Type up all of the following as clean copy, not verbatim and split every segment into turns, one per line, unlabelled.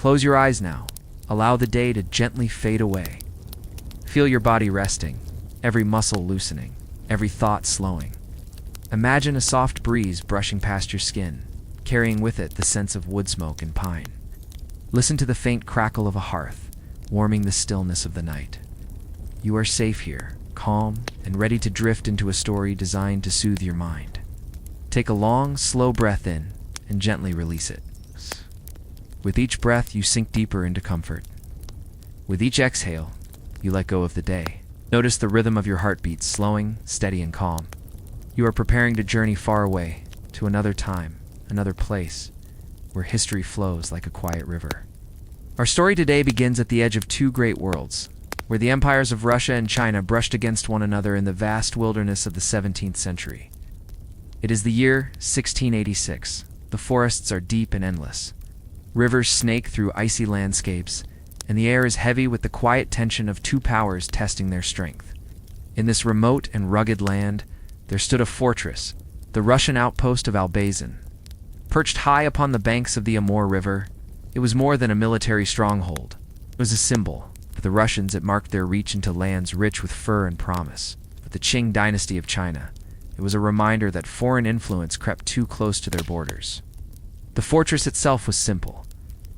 Close your eyes now. Allow the day to gently fade away. Feel your body resting, every muscle loosening, every thought slowing. Imagine a soft breeze brushing past your skin, carrying with it the sense of wood smoke and pine. Listen to the faint crackle of a hearth, warming the stillness of the night. You are safe here, calm, and ready to drift into a story designed to soothe your mind. Take a long, slow breath in and gently release it. With each breath, you sink deeper into comfort. With each exhale, you let go of the day. Notice the rhythm of your heartbeat, slowing, steady, and calm. You are preparing to journey far away, to another time, another place, where history flows like a quiet river. Our story today begins at the edge of two great worlds, where the empires of Russia and China brushed against one another in the vast wilderness of the 17th century. It is the year 1686. The forests are deep and endless. Rivers snake through icy landscapes, and the air is heavy with the quiet tension of two powers testing their strength. In this remote and rugged land, there stood a fortress, the Russian outpost of Albazin. Perched high upon the banks of the Amur River, it was more than a military stronghold. It was a symbol. For the Russians, it marked their reach into lands rich with fur and promise. For the Qing Dynasty of China, it was a reminder that foreign influence crept too close to their borders. The fortress itself was simple,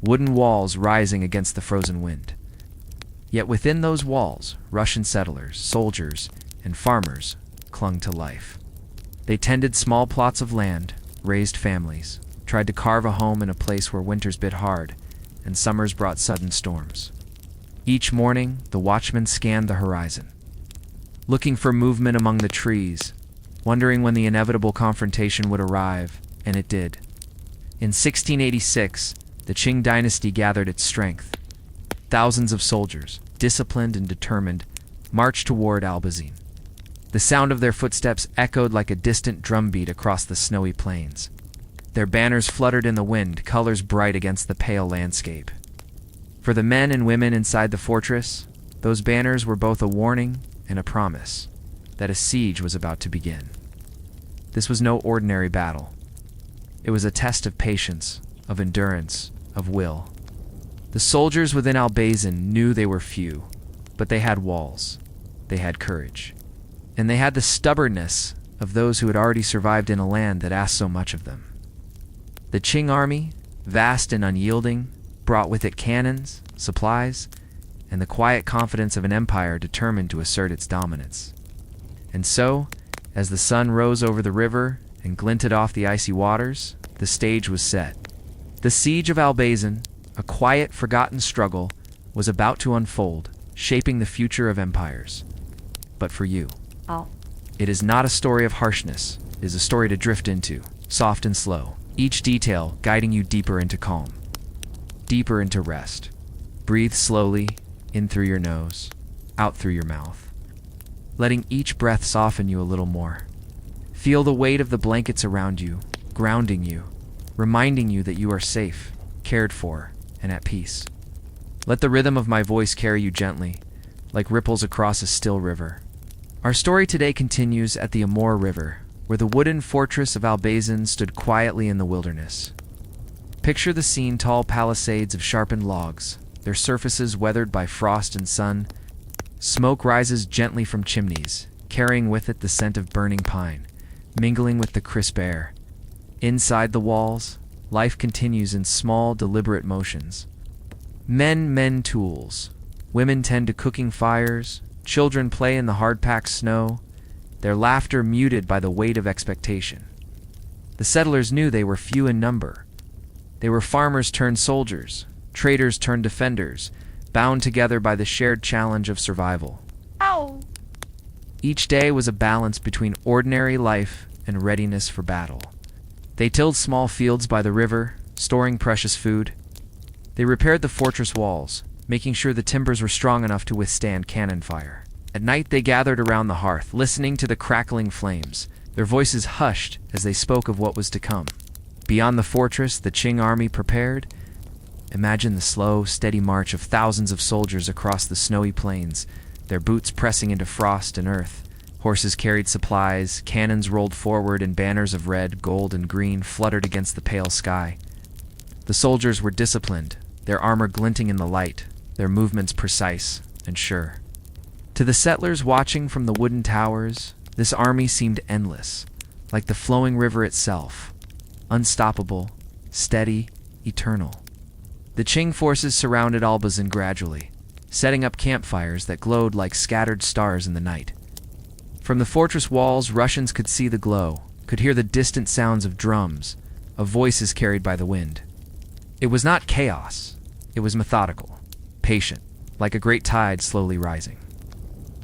wooden walls rising against the frozen wind. Yet within those walls, Russian settlers, soldiers, and farmers clung to life. They tended small plots of land, raised families, tried to carve a home in a place where winters bit hard and summers brought sudden storms. Each morning, the watchmen scanned the horizon, looking for movement among the trees, wondering when the inevitable confrontation would arrive, and it did. In 1686, the Qing Dynasty gathered its strength. Thousands of soldiers, disciplined and determined, marched toward Albazin. The sound of their footsteps echoed like a distant drumbeat across the snowy plains. Their banners fluttered in the wind, colors bright against the pale landscape. For the men and women inside the fortress, those banners were both a warning and a promise that a siege was about to begin. This was no ordinary battle. It was a test of patience, of endurance, of will. The soldiers within Albazin knew they were few, but they had walls, they had courage, and they had the stubbornness of those who had already survived in a land that asked so much of them. The Qing army, vast and unyielding, brought with it cannons, supplies, and the quiet confidence of an empire determined to assert its dominance. And so, as the sun rose over the river and glinted off the icy waters, the stage was set. The siege of Albazin, a quiet, forgotten struggle, was about to unfold, shaping the future of empires. But for you, it is not a story of harshness. It is a story to drift into, soft and slow, each detail guiding you deeper into calm, deeper into rest. Breathe slowly, in through your nose, out through your mouth, letting each breath soften you a little more. Feel the weight of the blankets around you, grounding you, reminding you that you are safe, cared for, and at peace. Let the rhythm of my voice carry you gently, like ripples across a still river. Our story today continues at the Amur River, where the wooden fortress of Albazin stood quietly in the wilderness. Picture the scene: tall palisades of sharpened logs, their surfaces weathered by frost and sun. Smoke rises gently from chimneys, carrying with it the scent of burning pine, mingling with the crisp air. Inside the walls, life continues in small, deliberate motions. Men mend tools, women tend to cooking fires, children play in the hard-packed snow, their laughter muted by the weight of expectation. The settlers knew they were few in number. They were farmers turned soldiers, traders turned defenders, bound together by the shared challenge of survival.
Ow!
Each day was a balance between ordinary life and readiness for battle. They tilled small fields by the river, storing precious food. They repaired the fortress walls, making sure the timbers were strong enough to withstand cannon fire. At night they gathered around the hearth, listening to the crackling flames, their voices hushed as they spoke of what was to come. Beyond the fortress, the Qing army prepared. Imagine the slow, steady march of thousands of soldiers across the snowy plains, their boots pressing into frost and earth. Horses carried supplies, cannons rolled forward, and banners of red, gold, and green fluttered against the pale sky. The soldiers were disciplined. their armor glinting in the light, their movements precise and sure. To the settlers watching from the wooden towers, this army seemed endless, like the flowing river itself, unstoppable, steady, eternal. The Qing forces surrounded Albazin gradually, setting up campfires that glowed like scattered stars in the night. From the fortress walls, Russians could see the glow, could hear the distant sounds of drums, of voices carried by the wind. It was not chaos, it was methodical, patient, like a great tide slowly rising.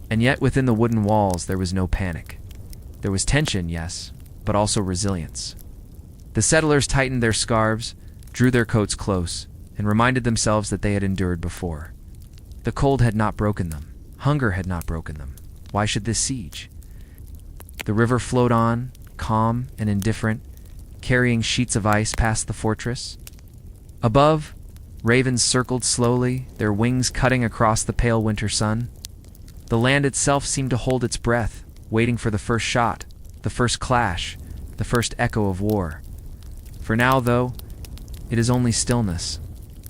And yet within the wooden walls there was no panic. There was tension, yes, but also resilience. The settlers tightened their scarves, drew their coats close, and reminded themselves that they had endured before. The cold had not broken them. Hunger had not broken them. Why should this siege? The river flowed on, calm and indifferent, carrying sheets of ice past the fortress. Above, ravens circled slowly, their wings cutting across the pale winter sun. The land itself seemed to hold its breath, waiting for the first shot, the first clash, the first echo of war. For now, though, it is only stillness.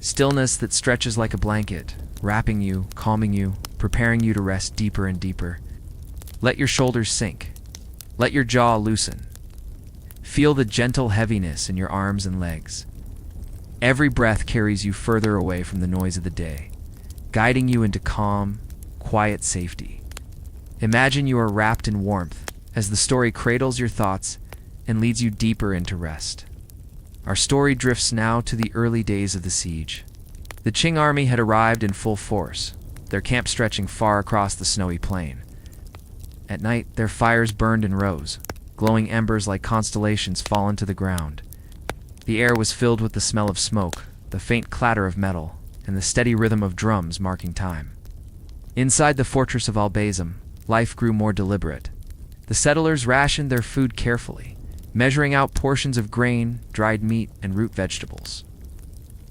Stillness that stretches like a blanket, wrapping you, calming you, preparing you to rest deeper and deeper. Let your shoulders sink. Let your jaw loosen. Feel the gentle heaviness in your arms and legs. Every breath carries you further away from the noise of the day, guiding you into calm, quiet safety. Imagine you are wrapped in warmth as the story cradles your thoughts and leads you deeper into rest. Our story drifts now to the early days of the siege. The Qing army had arrived in full force, their camp stretching far across the snowy plain. At night, their fires burned in rows, glowing embers like constellations fallen to the ground. The air was filled with the smell of smoke, the faint clatter of metal, and the steady rhythm of drums marking time. Inside the fortress of Albazin, life grew more deliberate. The settlers rationed their food carefully, measuring out portions of grain, dried meat, and root vegetables.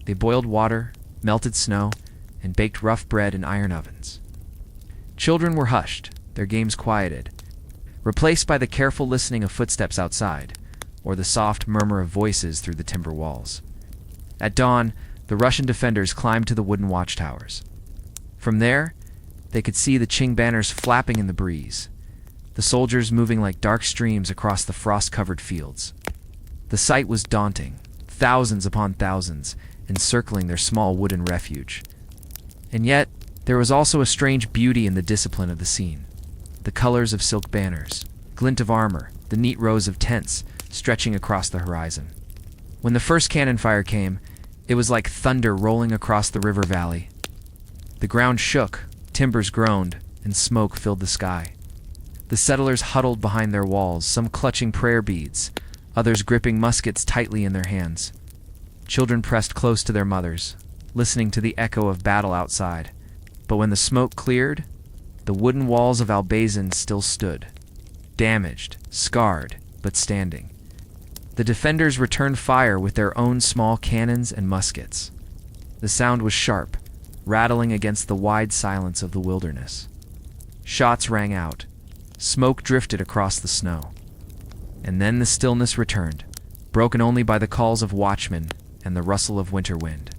They boiled water, melted snow, and baked rough bread in iron ovens. Children were hushed, their games quieted, replaced by the careful listening of footsteps outside, or the soft murmur of voices through the timber walls. At dawn, the Russian defenders climbed to the wooden watchtowers. From there, they could see the Qing banners flapping in the breeze, the soldiers moving like dark streams across the frost-covered fields. The sight was daunting, thousands upon thousands, encircling their small wooden refuge. And yet, there was also a strange beauty in the discipline of the scene. The colors of silk banners, glint of armor, the neat rows of tents stretching across the horizon. When the first cannon fire came, it was like thunder rolling across the river valley. The ground shook, timbers groaned, and smoke filled the sky. The settlers huddled behind their walls, some clutching prayer beads, others gripping muskets tightly in their hands. Children pressed close to their mothers, listening to the echo of battle outside. But when the smoke cleared, the wooden walls of Albazin still stood, damaged, scarred, but standing. The defenders returned fire with their own small cannons and muskets. The sound was sharp, rattling against the wide silence of the wilderness. Shots rang out. Smoke drifted across the snow. And then the stillness returned, broken only by the calls of watchmen and the rustle of winter wind.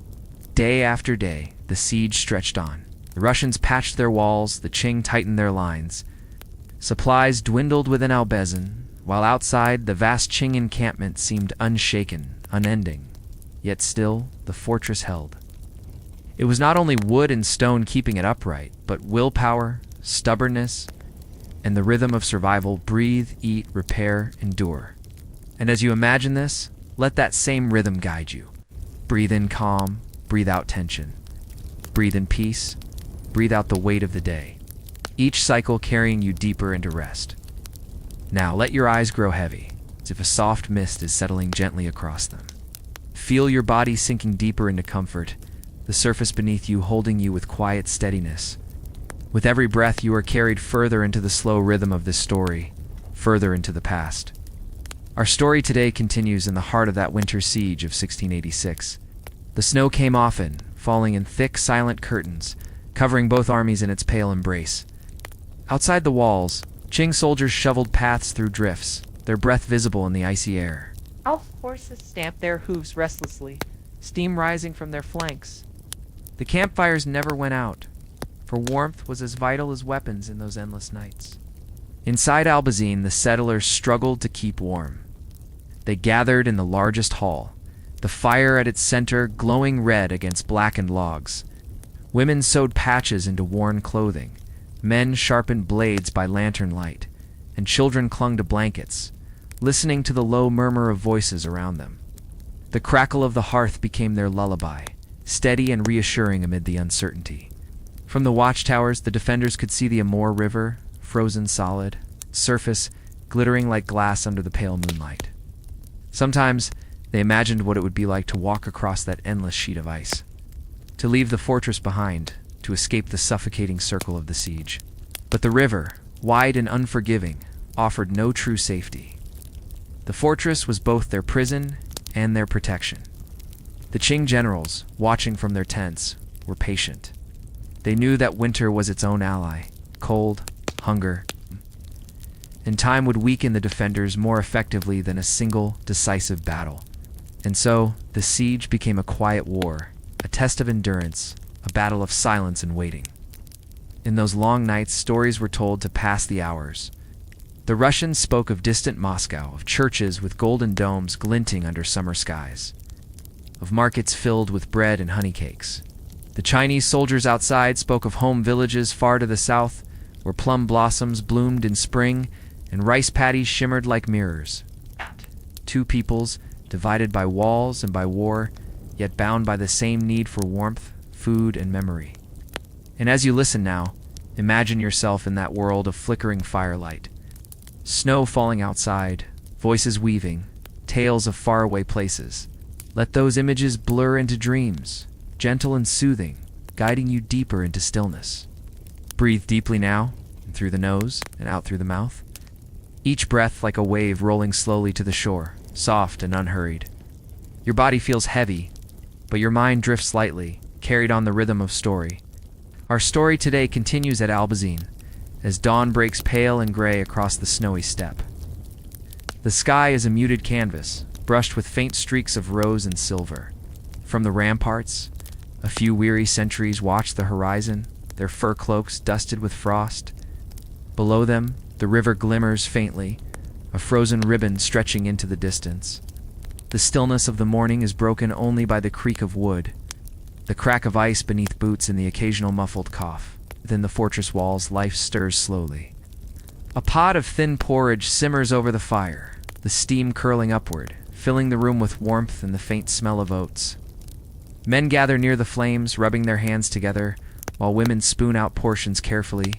Day after day, the siege stretched on. The Russians patched their walls, the Qing tightened their lines. Supplies dwindled within Albazin, while outside the vast Qing encampment seemed unshaken, unending. Yet still, the fortress held. It was not only wood and stone keeping it upright, but willpower, stubbornness, and the rhythm of survival: breathe, eat, repair, endure. And as you imagine this, let that same rhythm guide you. Breathe in calm, breathe out tension. Breathe in peace, breathe out the weight of the day. Each cycle carrying you deeper into rest. Now let your eyes grow heavy, as if a soft mist is settling gently across them. Feel your body sinking deeper into comfort, the surface beneath you holding you with quiet steadiness. With every breath you are carried further into the slow rhythm of this story, further into the past. Our story today continues in the heart of that winter siege of 1686. The snow came often, falling in thick, silent curtains, covering both armies in its pale embrace. Outside the walls, Qing soldiers shoveled paths through drifts, their breath visible in the icy air.
Elf horses stamped their hooves restlessly, steam rising from their flanks.
The campfires never went out, for warmth was as vital as weapons in those endless nights. Inside Albazin, the settlers struggled to keep warm. They gathered in the largest hall, the fire at its center glowing red against blackened logs. Women sewed patches into worn clothing, men sharpened blades by lantern light, and children clung to blankets, listening to the low murmur of voices around them. The crackle of the hearth became their lullaby, steady and reassuring amid the uncertainty. From the watchtowers, the defenders could see the Amur River, frozen solid, surface glittering like glass under the pale moonlight. Sometimes they imagined what it would be like to walk across that endless sheet of ice, to leave the fortress behind, to escape the suffocating circle of the siege. But the river, wide and unforgiving, offered no true safety. The fortress was both their prison and their protection. The Qing generals, watching from their tents, were patient. They knew that winter was its own ally, cold, hunger, and time would weaken the defenders more effectively than a single, decisive battle. And so, the siege became a quiet war, a test of endurance, a battle of silence and waiting. In those long nights, stories were told to pass the hours. The Russians spoke of distant Moscow, of churches with golden domes glinting under summer skies, of markets filled with bread and honey cakes. The Chinese soldiers outside spoke of home villages far to the south, where plum blossoms bloomed in spring and rice paddies shimmered like mirrors. Two peoples, divided by walls and by war, yet bound by the same need for warmth, food, and memory. And as you listen now, imagine yourself in that world of flickering firelight. Snow falling outside, voices weaving, tales of faraway places. Let those images blur into dreams, gentle and soothing, guiding you deeper into stillness. Breathe deeply now, in through the nose and out through the mouth. Each breath like a wave rolling slowly to the shore, soft and unhurried. Your body feels heavy, but your mind drifts lightly, carried on the rhythm of story. Our story today continues at Albazin, as dawn breaks pale and gray across the snowy steppe. The sky is a muted canvas, brushed with faint streaks of rose and silver. From the ramparts, a few weary sentries watch the horizon, their fur cloaks dusted with frost. Below them, the river glimmers faintly, a frozen ribbon stretching into the distance. The stillness of the morning is broken only by the creak of wood, the crack of ice beneath boots, and the occasional muffled cough. Within the fortress walls, life stirs slowly. A pot of thin porridge simmers over the fire, the steam curling upward, filling the room with warmth and the faint smell of oats. Men gather near the flames, rubbing their hands together, while women spoon out portions carefully,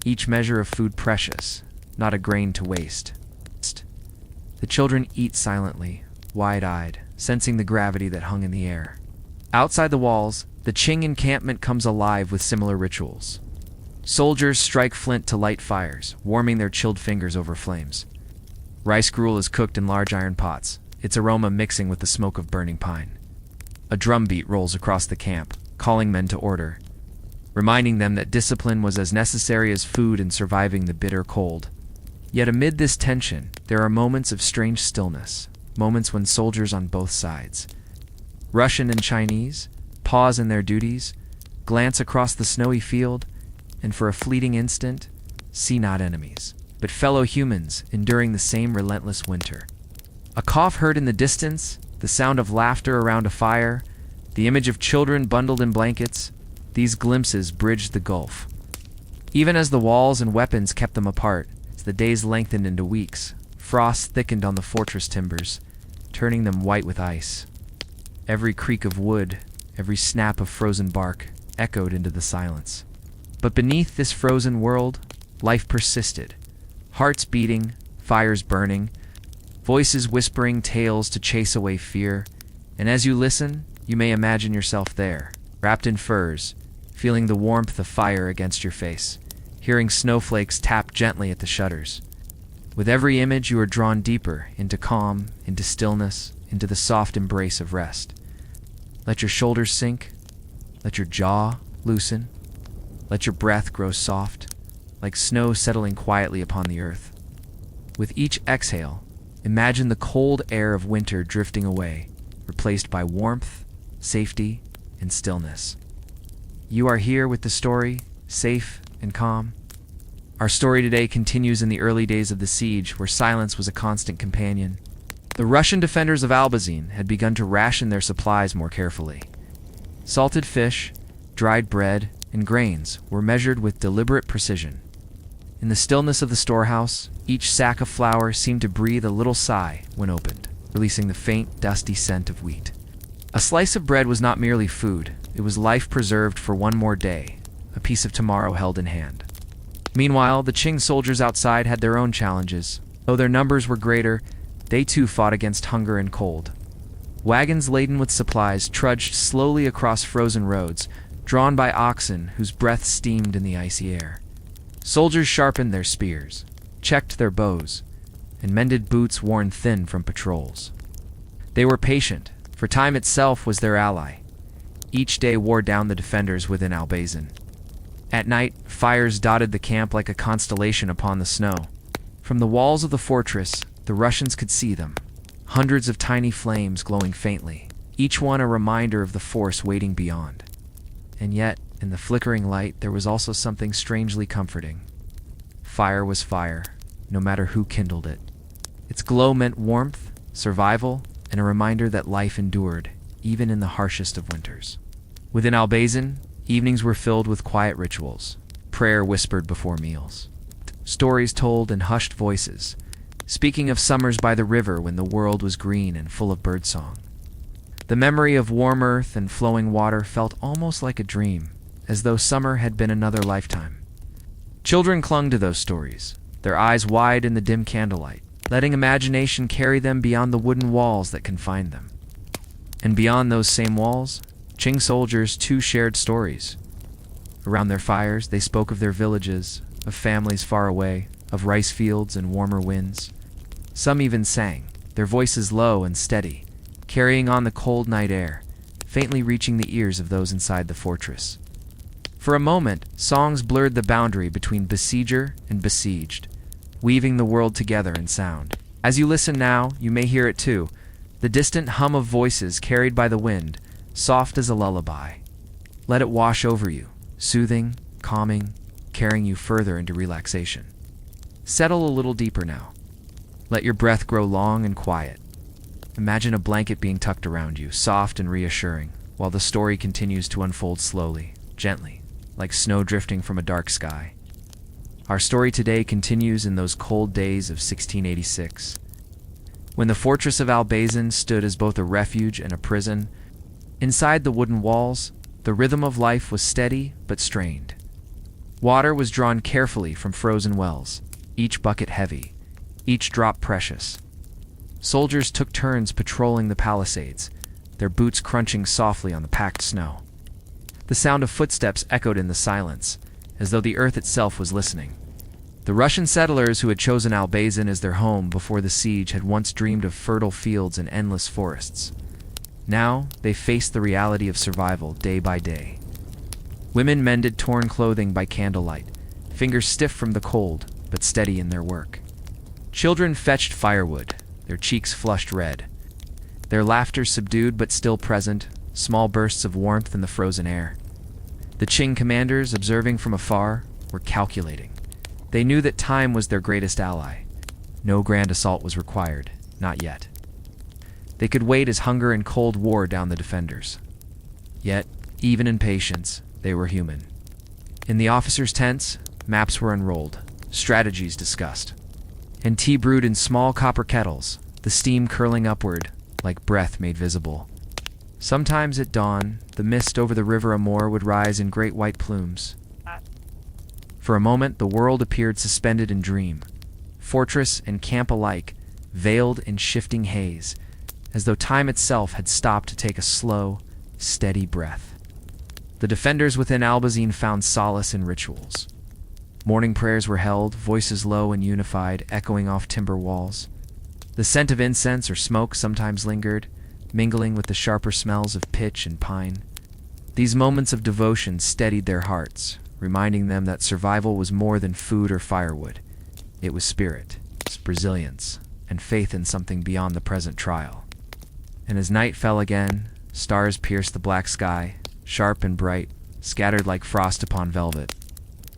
each measure of food precious, not a grain to waste. The children eat silently, wide-eyed, sensing the gravity that hung in the air. Outside the walls, the Qing encampment comes alive with similar rituals. Soldiers strike flint to light fires, warming their chilled fingers over flames. Rice gruel is cooked in large iron pots, its aroma mixing with the smoke of burning pine. A drumbeat rolls across the camp, calling men to order, reminding them that discipline was as necessary as food in surviving the bitter cold. Yet amid this tension, there are moments of strange stillness, moments when soldiers on both sides, Russian and Chinese, pause in their duties, glance across the snowy field, and for a fleeting instant, see not enemies, but fellow humans enduring the same relentless winter. A cough heard in the distance, the sound of laughter around a fire, the image of children bundled in blankets, these glimpses bridged the gulf. Even as the walls and weapons kept them apart, as the days lengthened into weeks, frost thickened on the fortress timbers, turning them white with ice. Every creak of wood, every snap of frozen bark, echoed into the silence. But beneath this frozen world, life persisted. Hearts beating, fires burning, voices whispering tales to chase away fear. And as you listen, you may imagine yourself there, wrapped in furs, feeling the warmth of fire against your face, hearing snowflakes tap gently at the shutters. With every image, you are drawn deeper into calm, into stillness, into the soft embrace of rest. Let your shoulders sink, let your jaw loosen, let your breath grow soft, like snow settling quietly upon the earth. With each exhale, imagine the cold air of winter drifting away, replaced by warmth, safety, and stillness. you are here with the story, safe and calm. Our story today continues in the early days of the siege, where silence was a constant companion. The Russian defenders of Albazin had begun to ration their supplies more carefully. Salted fish, dried bread, and grains were measured with deliberate precision. In the stillness of the storehouse, each sack of flour seemed to breathe a little sigh when opened, releasing the faint, dusty scent of wheat. A slice of bread was not merely food, it was life preserved for one more day, a piece of tomorrow held in hand. Meanwhile, the Qing soldiers outside had their own challenges. Though their numbers were greater, they too fought against hunger and cold. Wagons laden with supplies trudged slowly across frozen roads, drawn by oxen whose breath steamed in the icy air. Soldiers sharpened their spears, checked their bows, and mended boots worn thin from patrols. They were patient, for time itself was their ally. Each day wore down the defenders within Albazin. At night, fires dotted the camp like a constellation upon the snow. From the walls of the fortress, the Russians could see them, hundreds of tiny flames glowing faintly, each one a reminder of the force waiting beyond. And yet, in the flickering light, there was also something strangely comforting. Fire was fire, no matter who kindled it. Its glow meant warmth, survival, and a reminder that life endured, even in the harshest of winters. Within Albazin, evenings were filled with quiet rituals, prayer whispered before meals, stories told in hushed voices, speaking of summers by the river when the world was green and full of birdsong. The memory of warm earth and flowing water felt almost like a dream, as though summer had been another lifetime. Children clung to those stories, their eyes wide in the dim candlelight, letting imagination carry them beyond the wooden walls that confined them. And beyond those same walls, Qing soldiers too shared stories. Around their fires, they spoke of their villages, of families far away, of rice fields and warmer winds. Some even sang, their voices low and steady, carrying on the cold night air, faintly reaching the ears of those inside the fortress. For a moment, songs blurred the boundary between besieger and besieged, weaving the world together in sound. As you listen now, you may hear it too, the distant hum of voices carried by the wind, soft as a lullaby. Let it wash over you, soothing, calming, carrying you further into relaxation. Settle a little deeper now. Let your breath grow long and quiet. Imagine a blanket being tucked around you, soft and reassuring, while the story continues to unfold slowly, gently, like snow drifting from a dark sky. Our story today continues in those cold days of 1686, when the fortress of Albazin stood as both a refuge and a prison. Inside the wooden walls, the rhythm of life was steady but strained. Water was drawn carefully from frozen wells, each bucket heavy, each drop precious. Soldiers took turns patrolling the palisades, their boots crunching softly on the packed snow. The sound of footsteps echoed in the silence, as though the earth itself was listening. The Russian settlers who had chosen Albazin as their home before the siege had once dreamed of fertile fields and endless forests. Now, they faced the reality of survival day by day. Women mended torn clothing by candlelight, fingers stiff from the cold, but steady in their work. Children fetched firewood, their cheeks flushed red, their laughter subdued but still present, small bursts of warmth in the frozen air. The Qing commanders, observing from afar, were calculating. They knew that time was their greatest ally. No grand assault was required, not yet. They could wait as hunger and cold wore down the defenders. Yet, even in patience, they were human. In the officers' tents, maps were unrolled, strategies discussed, and tea brewed in small copper kettles, the steam curling upward, like breath made visible. Sometimes at dawn, the mist over the river Amur would rise in great white plumes. For a moment, the world appeared suspended in dream, fortress and camp alike, veiled in shifting haze, as though time itself had stopped to take a slow, steady breath. The defenders within Albazin found solace in rituals. Morning prayers were held, voices low and unified, echoing off timber walls. The scent of incense or smoke sometimes lingered, mingling with the sharper smells of pitch and pine. These moments of devotion steadied their hearts, reminding them that survival was more than food or firewood. It was spirit, resilience, and faith in something beyond the present trial. And as night fell again, stars pierced the black sky, sharp and bright, scattered like frost upon velvet.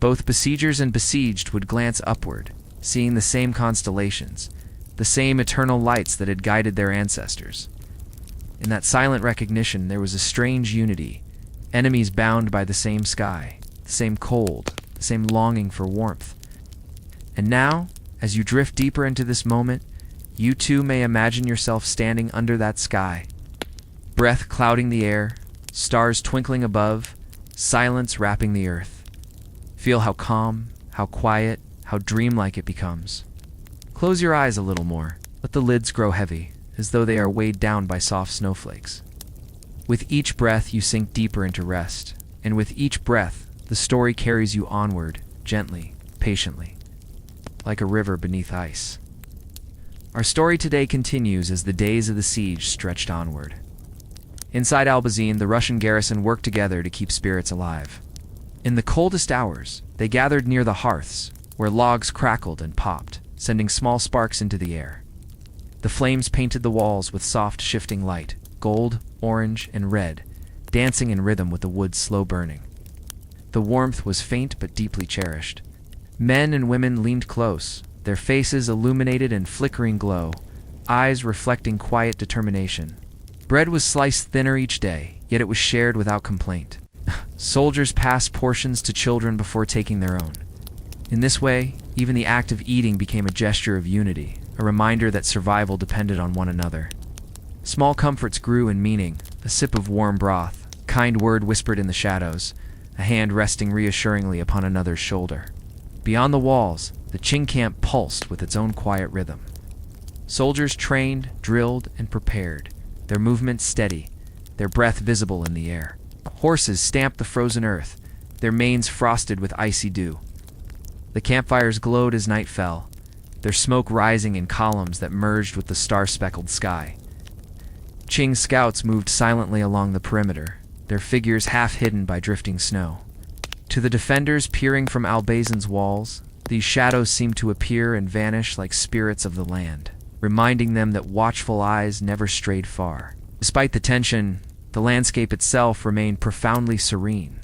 Both besiegers and besieged would glance upward, seeing the same constellations, the same eternal lights that had guided their ancestors. In that silent recognition, there was a strange unity, enemies bound by the same sky, the same cold, the same longing for warmth. And now, as you drift deeper into this moment, you too may imagine yourself standing under that sky. Breath clouding the air, stars twinkling above, silence wrapping the earth. Feel how calm, how quiet, how dreamlike it becomes. Close your eyes a little more. Let the lids grow heavy, as though they are weighed down by soft snowflakes. With each breath, you sink deeper into rest, and with each breath, the story carries you onward, gently, patiently, like a river beneath ice. Our story today continues as the days of the siege stretched onward. Inside Albazin, the Russian garrison worked together to keep spirits alive. In the coldest hours, they gathered near the hearths, where logs crackled and popped, sending small sparks into the air. The flames painted the walls with soft, shifting light, gold, orange, and red, dancing in rhythm with the wood's slow burning. The warmth was faint but deeply cherished. Men and women leaned close, their faces illuminated in flickering glow, eyes reflecting quiet determination. Bread was sliced thinner each day, yet it was shared without complaint. Soldiers passed portions to children before taking their own. In this way, even the act of eating became a gesture of unity, a reminder that survival depended on one another. Small comforts grew in meaning, a sip of warm broth, a kind word whispered in the shadows, a hand resting reassuringly upon another's shoulder. Beyond the walls, the Qing camp pulsed with its own quiet rhythm. Soldiers trained, drilled, and prepared, their movements steady, their breath visible in the air. Horses stamped the frozen earth, their manes frosted with icy dew. The campfires glowed as night fell, their smoke rising in columns that merged with the star-speckled sky. Qing scouts moved silently along the perimeter, their figures half hidden by drifting snow. To the defenders peering from Albazin's walls, these shadows seemed to appear and vanish like spirits of the land, reminding them that watchful eyes never strayed far. Despite the tension, the landscape itself remained profoundly serene.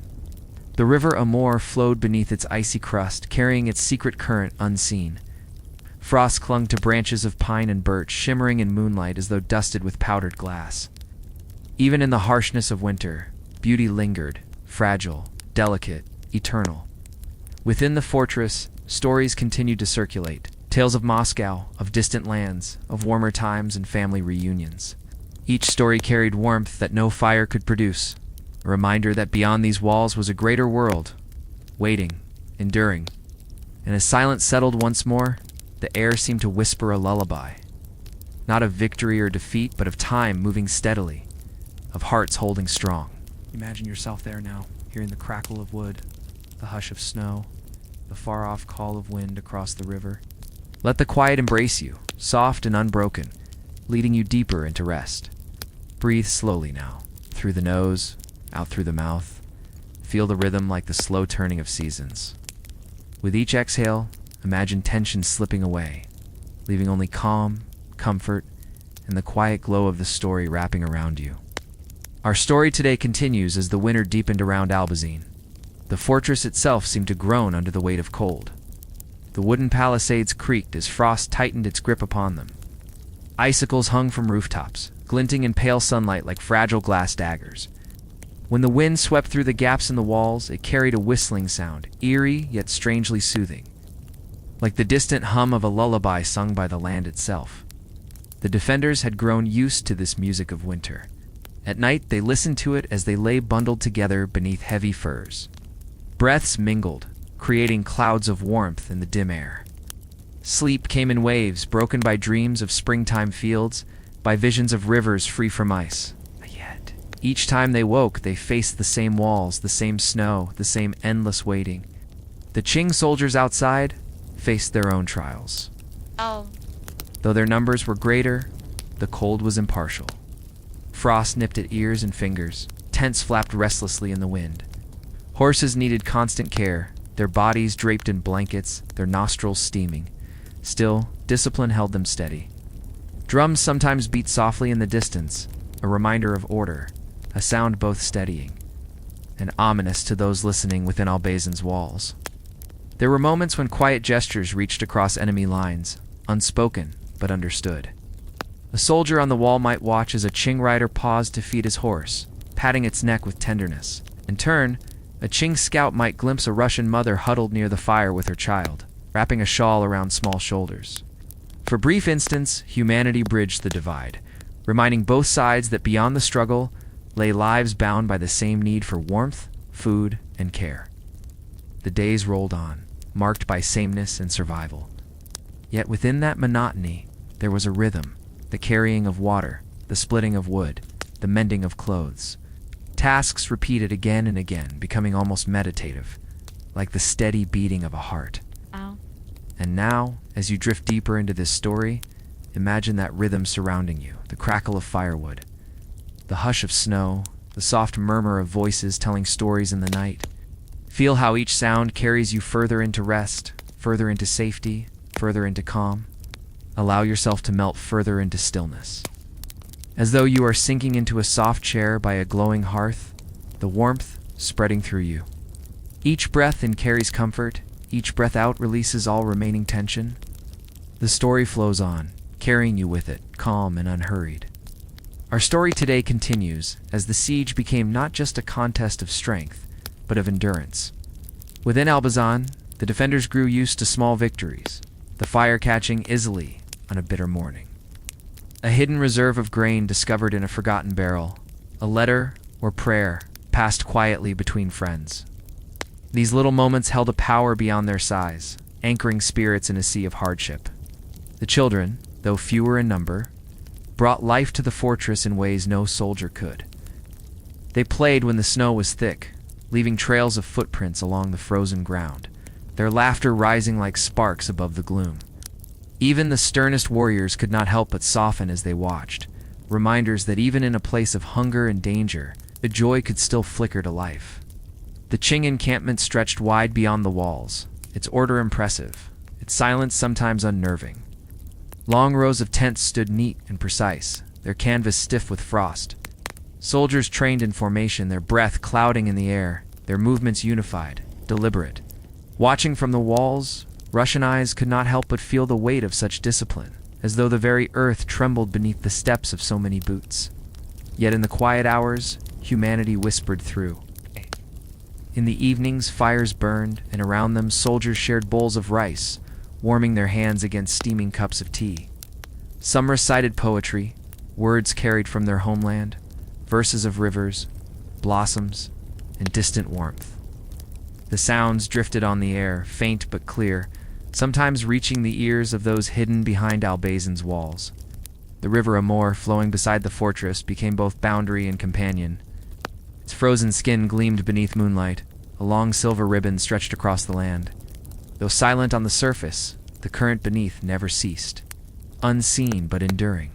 The river Amur flowed beneath its icy crust, carrying its secret current unseen. Frost clung to branches of pine and birch, shimmering in moonlight as though dusted with powdered glass. Even in the harshness of winter, beauty lingered, fragile, delicate, eternal. Within the fortress, stories continued to circulate, tales of Moscow, of distant lands, of warmer times and family reunions. Each story carried warmth that no fire could produce, a reminder that beyond these walls was a greater world, waiting, enduring. And as silence settled once more, the air seemed to whisper a lullaby, not of victory or defeat, but of time moving steadily, of hearts holding strong. Imagine yourself there now, hearing the crackle of wood, the hush of snow, the far-off call of wind across the river. Let the quiet embrace you, soft and unbroken, leading you deeper into rest. Breathe slowly now, through the nose, out through the mouth. Feel the rhythm like the slow turning of seasons. With each exhale, imagine tension slipping away, leaving only calm, comfort, and the quiet glow of the story wrapping around you. Our story today continues as the winter deepened around Albazin. The fortress itself seemed to groan under the weight of cold. The wooden palisades creaked as frost tightened its grip upon them. Icicles hung from rooftops, glinting in pale sunlight like fragile glass daggers. When the wind swept through the gaps in the walls, it carried a whistling sound, eerie yet strangely soothing, like the distant hum of a lullaby sung by the land itself. The defenders had grown used to this music of winter. At night, they listened to it as they lay bundled together beneath heavy furs. Breaths mingled, creating clouds of warmth in the dim air. Sleep came in waves, broken by dreams of springtime fields, by visions of rivers free from ice. Yet, each time they woke, they faced the same walls, the same snow, the same endless waiting. The Qing soldiers outside faced their own trials. Though their numbers were greater, the cold was impartial. Frost nipped at ears and fingers, tents flapped restlessly in the wind. Horses needed constant care, their bodies draped in blankets, their nostrils steaming. Still, discipline held them steady. Drums sometimes beat softly in the distance, a reminder of order, a sound both steadying and ominous to those listening within Albazin's walls. There were moments when quiet gestures reached across enemy lines, unspoken but understood. A soldier on the wall might watch as a Qing rider paused to feed his horse, patting its neck with tenderness. In turn, a Qing scout might glimpse a Russian mother huddled near the fire with her child, wrapping a shawl around small shoulders. For brief instants, humanity bridged the divide, reminding both sides that beyond the struggle lay lives bound by the same need for warmth, food, and care. The days rolled on, marked by sameness and survival. Yet within that monotony, there was a rhythm, the carrying of water, the splitting of wood, the mending of clothes. Tasks repeated again and again, becoming almost meditative, like the steady beating of a heart. And now, as you drift deeper into this story, imagine that rhythm surrounding you, the crackle of firewood, the hush of snow, the soft murmur of voices telling stories in the night. Feel how each sound carries you further into rest, further into safety, further into calm. Allow yourself to melt further into stillness. As though you are sinking into a soft chair by a glowing hearth, the warmth spreading through you. Each breath in carries comfort, each breath out releases all remaining tension. The story flows on, carrying you with it, calm and unhurried. Our story today continues as the siege became not just a contest of strength, but of endurance. Within Albazin, the defenders grew used to small victories, the fire catching easily on a bitter morning. A hidden reserve of grain discovered in a forgotten barrel, a letter or prayer passed quietly between friends. These little moments held a power beyond their size, anchoring spirits in a sea of hardship. The children, though fewer in number, brought life to the fortress in ways no soldier could. They played when the snow was thick, leaving trails of footprints along the frozen ground, their laughter rising like sparks above the gloom. Even the sternest warriors could not help but soften as they watched, reminders that even in a place of hunger and danger, the joy could still flicker to life. The Qing encampment stretched wide beyond the walls, its order impressive, its silence sometimes unnerving. Long rows of tents stood neat and precise, their canvas stiff with frost. Soldiers trained in formation, their breath clouding in the air, their movements unified, deliberate. Watching from the walls, Russian eyes could not help but feel the weight of such discipline, as though the very earth trembled beneath the steps of so many boots. Yet in the quiet hours, humanity whispered through. In the evenings, fires burned, and around them soldiers shared bowls of rice, warming their hands against steaming cups of tea. Some recited poetry, words carried from their homeland, verses of rivers, blossoms, and distant warmth. The sounds drifted on the air, faint but clear, sometimes reaching the ears of those hidden behind Albazin's walls. The river Amur, flowing beside the fortress, became both boundary and companion. Its frozen skin gleamed beneath moonlight, a long silver ribbon stretched across the land. Though silent on the surface, the current beneath never ceased, unseen but enduring.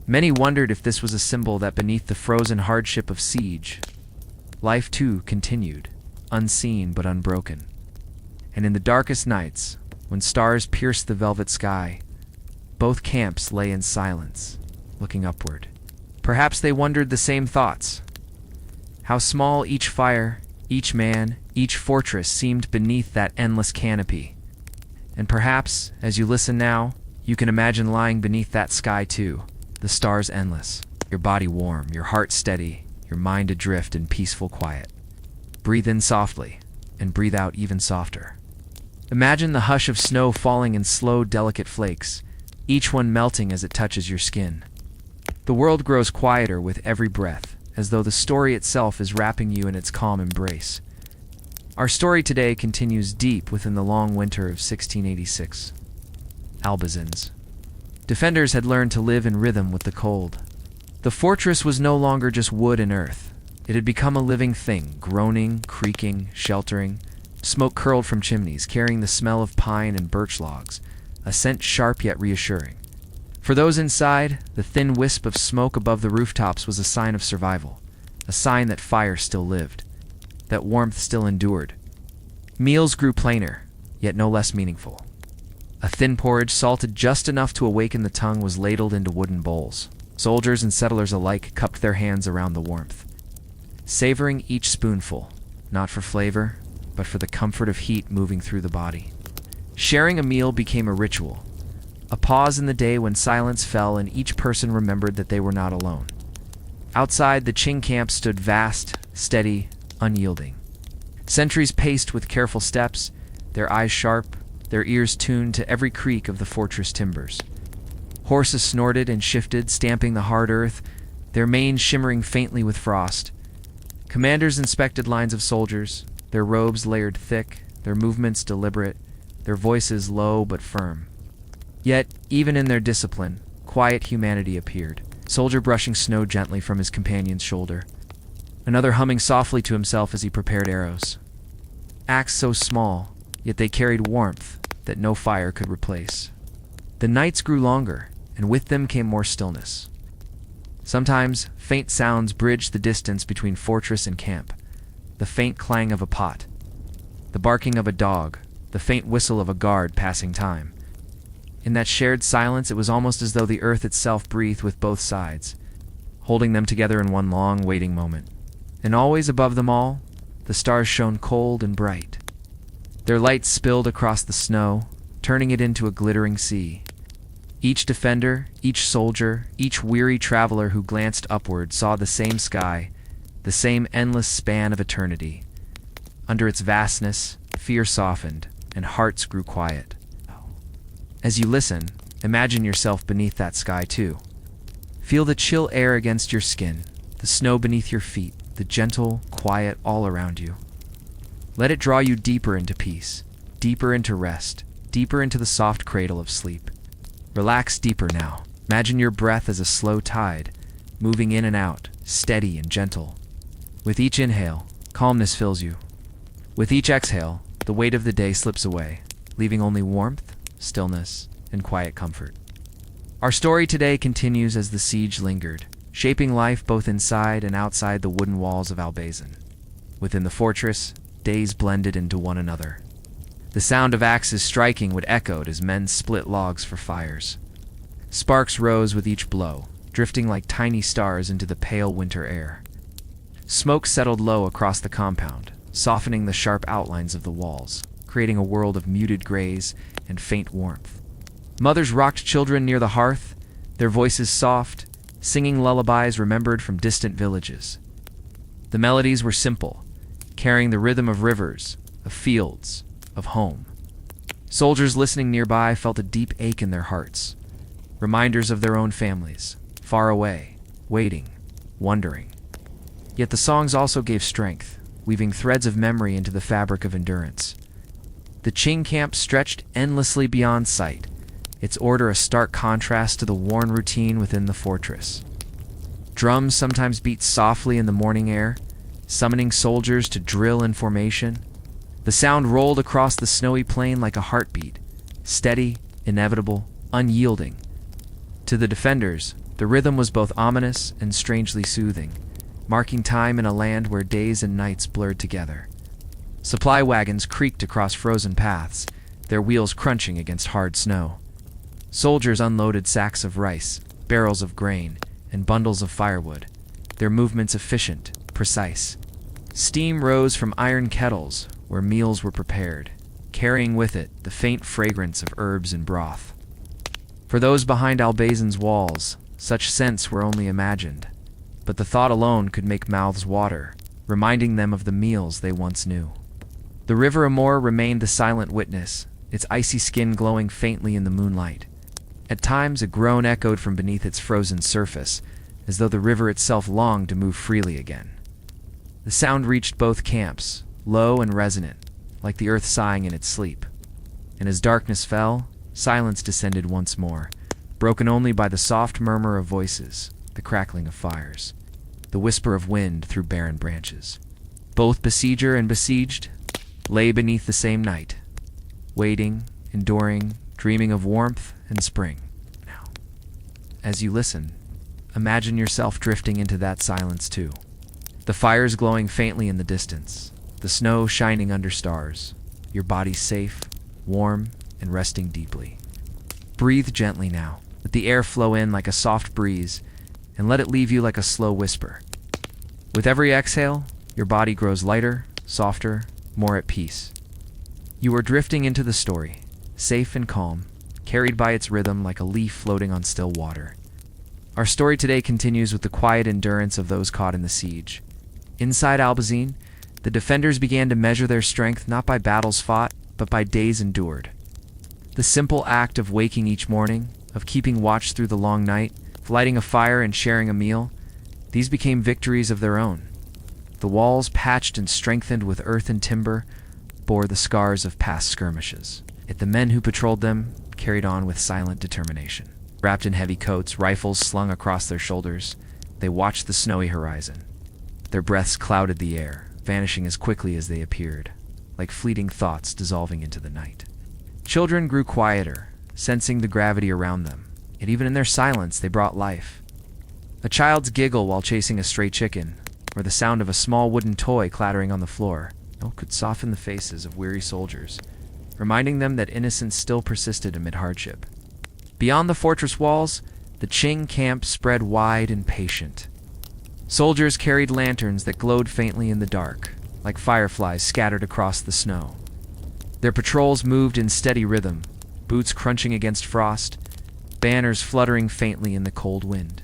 Many wondered if this was a symbol that beneath the frozen hardship of siege, life too continued, unseen but unbroken. And in the darkest nights, when stars pierced the velvet sky, both camps lay in silence, looking upward. Perhaps they wondered the same thoughts. How small each fire, each man, each fortress seemed beneath that endless canopy. And perhaps, as you listen now, you can imagine lying beneath that sky too, the stars endless, your body warm, your heart steady, your mind adrift in peaceful quiet. Breathe in softly, and breathe out even softer. Imagine the hush of snow falling in slow, delicate flakes, each one melting as it touches your skin. The world grows quieter with every breath, as though the story itself is wrapping you in its calm embrace. Our story today continues deep within the long winter of 1686. Albazin's defenders had learned to live in rhythm with the cold. The fortress was no longer just wood and earth. It had become a living thing, groaning, creaking, sheltering. Smoke curled from chimneys, carrying the smell of pine and birch logs, a scent sharp yet reassuring. For those inside, the thin wisp of smoke above the rooftops was a sign of survival, a sign that fire still lived, that warmth still endured. Meals grew plainer, yet no less meaningful. A thin porridge, salted just enough to awaken the tongue, was ladled into wooden bowls. Soldiers and settlers alike cupped their hands around the warmth. savoring each spoonful, not for flavor, but for the comfort of heat moving through the body. Sharing a meal became a ritual, a pause in the day when silence fell and each person remembered that they were not alone. Outside, the Qing camp stood vast, steady, unyielding. Sentries paced with careful steps, their eyes sharp, their ears tuned to every creak of the fortress timbers. Horses snorted and shifted, stamping the hard earth, their manes shimmering faintly with frost. Commanders inspected lines of soldiers, their robes layered thick, their movements deliberate, their voices low but firm. Yet, even in their discipline, quiet humanity appeared, soldier brushing snow gently from his companion's shoulder, another humming softly to himself as he prepared arrows. Acts so small, yet they carried warmth that no fire could replace. The nights grew longer, and with them came more stillness. Sometimes, faint sounds bridged the distance between fortress and camp. The faint clang of a pot, the barking of a dog, the faint whistle of a guard passing time. In that shared silence, it was almost as though the earth itself breathed with both sides, holding them together in one long, waiting moment. And always above them all, the stars shone cold and bright. Their light spilled across the snow, turning it into a glittering sea. Each defender, each soldier, each weary traveler who glanced upward saw the same sky, the same endless span of eternity. Under its vastness, fear softened, and hearts grew quiet. As you listen, imagine yourself beneath that sky too. Feel the chill air against your skin, the snow beneath your feet, the gentle, quiet all around you. Let it draw you deeper into peace, deeper into rest, deeper into the soft cradle of sleep. Relax deeper now. Imagine your breath as a slow tide, moving in and out, steady and gentle. With each inhale, calmness fills you. With each exhale, the weight of the day slips away, leaving only warmth, stillness, and quiet comfort. Our story today continues as the siege lingered, shaping life both inside and outside the wooden walls of Albazin. Within the fortress, days blended into one another. The sound of axes striking would echo as men split logs for fires. Sparks rose with each blow, drifting like tiny stars into the pale winter air. Smoke settled low across the compound, softening the sharp outlines of the walls, creating a world of muted grays and faint warmth. Mothers rocked children near the hearth, their voices soft, singing lullabies remembered from distant villages. The melodies were simple, carrying the rhythm of rivers, of fields, of home. Soldiers listening nearby felt a deep ache in their hearts, reminders of their own families, far away, waiting, wondering. Yet the songs also gave strength, weaving threads of memory into the fabric of endurance. The Qing camp stretched endlessly beyond sight, its order a stark contrast to the worn routine within the fortress. Drums sometimes beat softly in the morning air, summoning soldiers to drill in formation. The sound rolled across the snowy plain like a heartbeat, steady, inevitable, unyielding. To the defenders, the rhythm was both ominous and strangely soothing, marking time in a land where days and nights blurred together. Supply wagons creaked across frozen paths, their wheels crunching against hard snow. Soldiers unloaded sacks of rice, barrels of grain, and bundles of firewood, their movements efficient, precise. Steam rose from iron kettles where meals were prepared, carrying with it the faint fragrance of herbs and broth. For those behind Albazin's walls, such scents were only imagined, but the thought alone could make mouths water, reminding them of the meals they once knew. The river Amur remained the silent witness, its icy skin glowing faintly in the moonlight. At times, a groan echoed from beneath its frozen surface, as though the river itself longed to move freely again. The sound reached both camps, low and resonant, like the earth sighing in its sleep. And as darkness fell, silence descended once more, broken only by the soft murmur of voices, the crackling of fires, the whisper of wind through barren branches. Both besieger and besieged lay beneath the same night, waiting, enduring, dreaming of warmth and spring. Now, as you listen, imagine yourself drifting into that silence too. The fires glowing faintly in the distance, the snow shining under stars, your body safe, warm, and resting deeply. Breathe gently now. Let the air flow in like a soft breeze, and let it leave you like a slow whisper. With every exhale, your body grows lighter, softer, more at peace. You are drifting into the story, safe and calm, carried by its rhythm like a leaf floating on still water. Our story today continues with the quiet endurance of those caught in the siege. Inside Albazin, the defenders began to measure their strength not by battles fought, but by days endured. The simple act of waking each morning, of keeping watch through the long night, of lighting a fire and sharing a meal, these became victories of their own. The walls, patched and strengthened with earth and timber, bore the scars of past skirmishes. Yet the men who patrolled them carried on with silent determination. Wrapped in heavy coats, rifles slung across their shoulders, they watched the snowy horizon. Their breaths clouded the air, vanishing as quickly as they appeared, like fleeting thoughts dissolving into the night. Children grew quieter, sensing the gravity around them, yet even in their silence they brought life. A child's giggle while chasing a stray chicken, or the sound of a small wooden toy clattering on the floor, could soften the faces of weary soldiers, reminding them that innocence still persisted amid hardship. Beyond the fortress walls, the Qing camp spread wide and patient. Soldiers carried lanterns that glowed faintly in the dark, like fireflies scattered across the snow. Their patrols moved in steady rhythm, boots crunching against frost, banners fluttering faintly in the cold wind.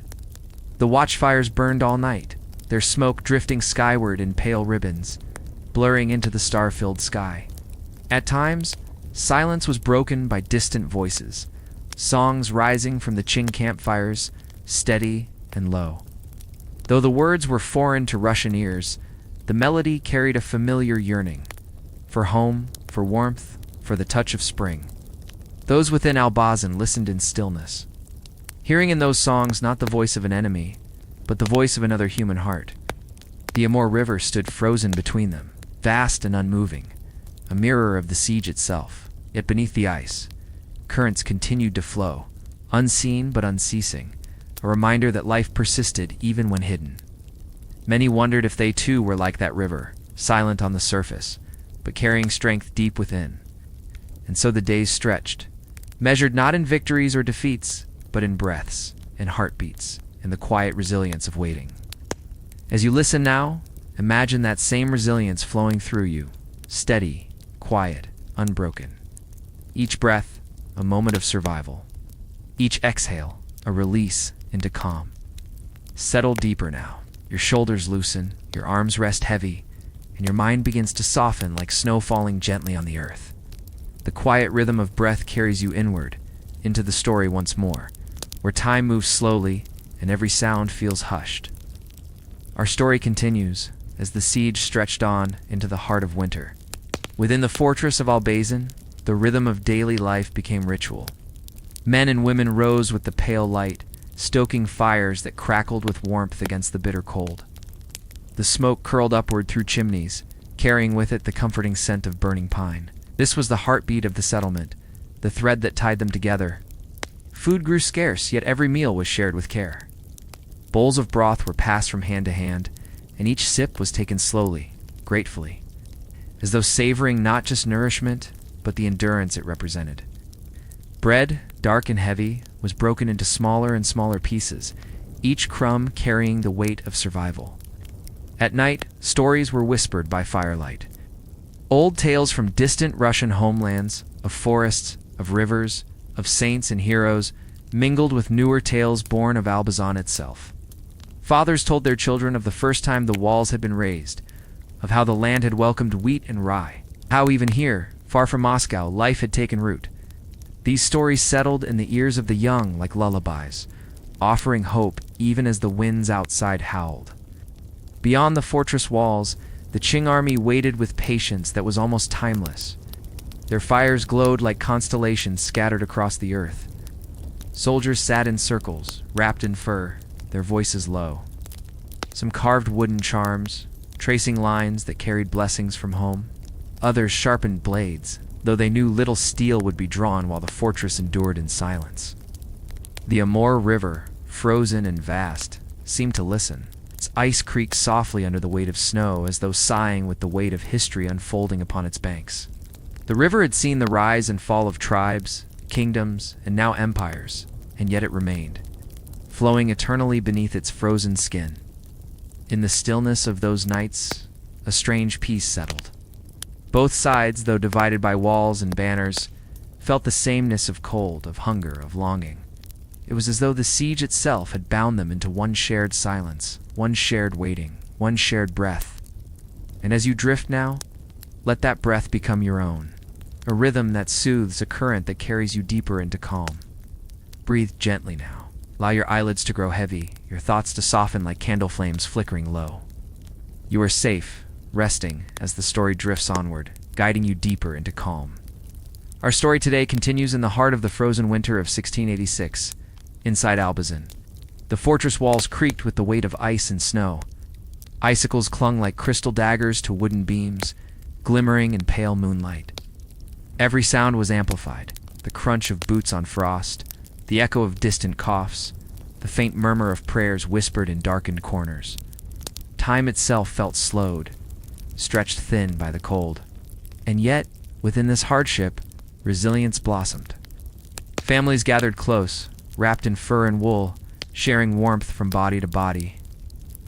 The watchfires burned all night, their smoke drifting skyward in pale ribbons, blurring into the star-filled sky. At times, silence was broken by distant voices, songs rising from the Qing campfires, steady and low. Though the words were foreign to Russian ears, the melody carried a familiar yearning. For home, for warmth, for the touch of spring. Those within Albazin listened in stillness, hearing in those songs not the voice of an enemy, but the voice of another human heart. The Amur River stood frozen between them, vast and unmoving, a mirror of the siege itself. Yet beneath the ice, currents continued to flow, unseen but unceasing, a reminder that life persisted even when hidden. Many wondered if they too were like that river, silent on the surface, but carrying strength deep within. And so the days stretched, measured not in victories or defeats, but in breaths, in heartbeats, in the quiet resilience of waiting. As you listen now, imagine that same resilience flowing through you, steady, quiet, unbroken. Each breath, a moment of survival. Each exhale, a release into calm. Settle deeper now. Your shoulders loosen, your arms rest heavy, and your mind begins to soften like snow falling gently on the earth. The quiet rhythm of breath carries you inward, into the story once more, where time moves slowly and every sound feels hushed. Our story continues as the siege stretched on into the heart of winter. Within the fortress of Albazin, the rhythm of daily life became ritual. Men and women rose with the pale light, stoking fires that crackled with warmth against the bitter cold. The smoke curled upward through chimneys, carrying with it the comforting scent of burning pine. This was the heartbeat of the settlement, the thread that tied them together. Food grew scarce, yet every meal was shared with care. Bowls of broth were passed from hand to hand, and each sip was taken slowly, gratefully, as though savoring not just nourishment, but the endurance it represented. Bread, dark and heavy, was broken into smaller and smaller pieces, each crumb carrying the weight of survival. At night, stories were whispered by firelight. Old tales from distant Russian homelands, of forests, of rivers, of saints and heroes, mingled with newer tales born of Albazin itself. Fathers told their children of the first time the walls had been raised, of how the land had welcomed wheat and rye, how even here, far from Moscow, life had taken root. These stories settled in the ears of the young like lullabies, offering hope even as the winds outside howled. Beyond the fortress walls, the Qing army waited with patience that was almost timeless. Their fires glowed like constellations scattered across the earth. Soldiers sat in circles, wrapped in fur, their voices low. Some carved wooden charms, tracing lines that carried blessings from home. Others sharpened blades, though they knew little steel would be drawn while the fortress endured in silence. The Amur River, frozen and vast, seemed to listen. Its ice creaked softly under the weight of snow, as though sighing with the weight of history unfolding upon its banks. The river had seen the rise and fall of tribes, kingdoms, and now empires, and yet it remained, flowing eternally beneath its frozen skin. In the stillness of those nights, a strange peace settled. Both sides, though divided by walls and banners, felt the sameness of cold, of hunger, of longing. It was as though the siege itself had bound them into one shared silence, one shared waiting, one shared breath. And as you drift now, let that breath become your own, a rhythm that soothes, a current that carries you deeper into calm. Breathe gently now. Allow your eyelids to grow heavy, your thoughts to soften like candle flames flickering low. You are safe, resting as the story drifts onward, guiding you deeper into calm. Our story today continues in the heart of the frozen winter of 1686, inside Albazin. The fortress walls creaked with the weight of ice and snow. Icicles clung like crystal daggers to wooden beams, glimmering in pale moonlight. Every sound was amplified, the crunch of boots on frost, the echo of distant coughs, the faint murmur of prayers whispered in darkened corners. Time itself felt slowed, stretched thin by the cold. And yet, within this hardship, resilience blossomed. Families gathered close, wrapped in fur and wool, sharing warmth from body to body.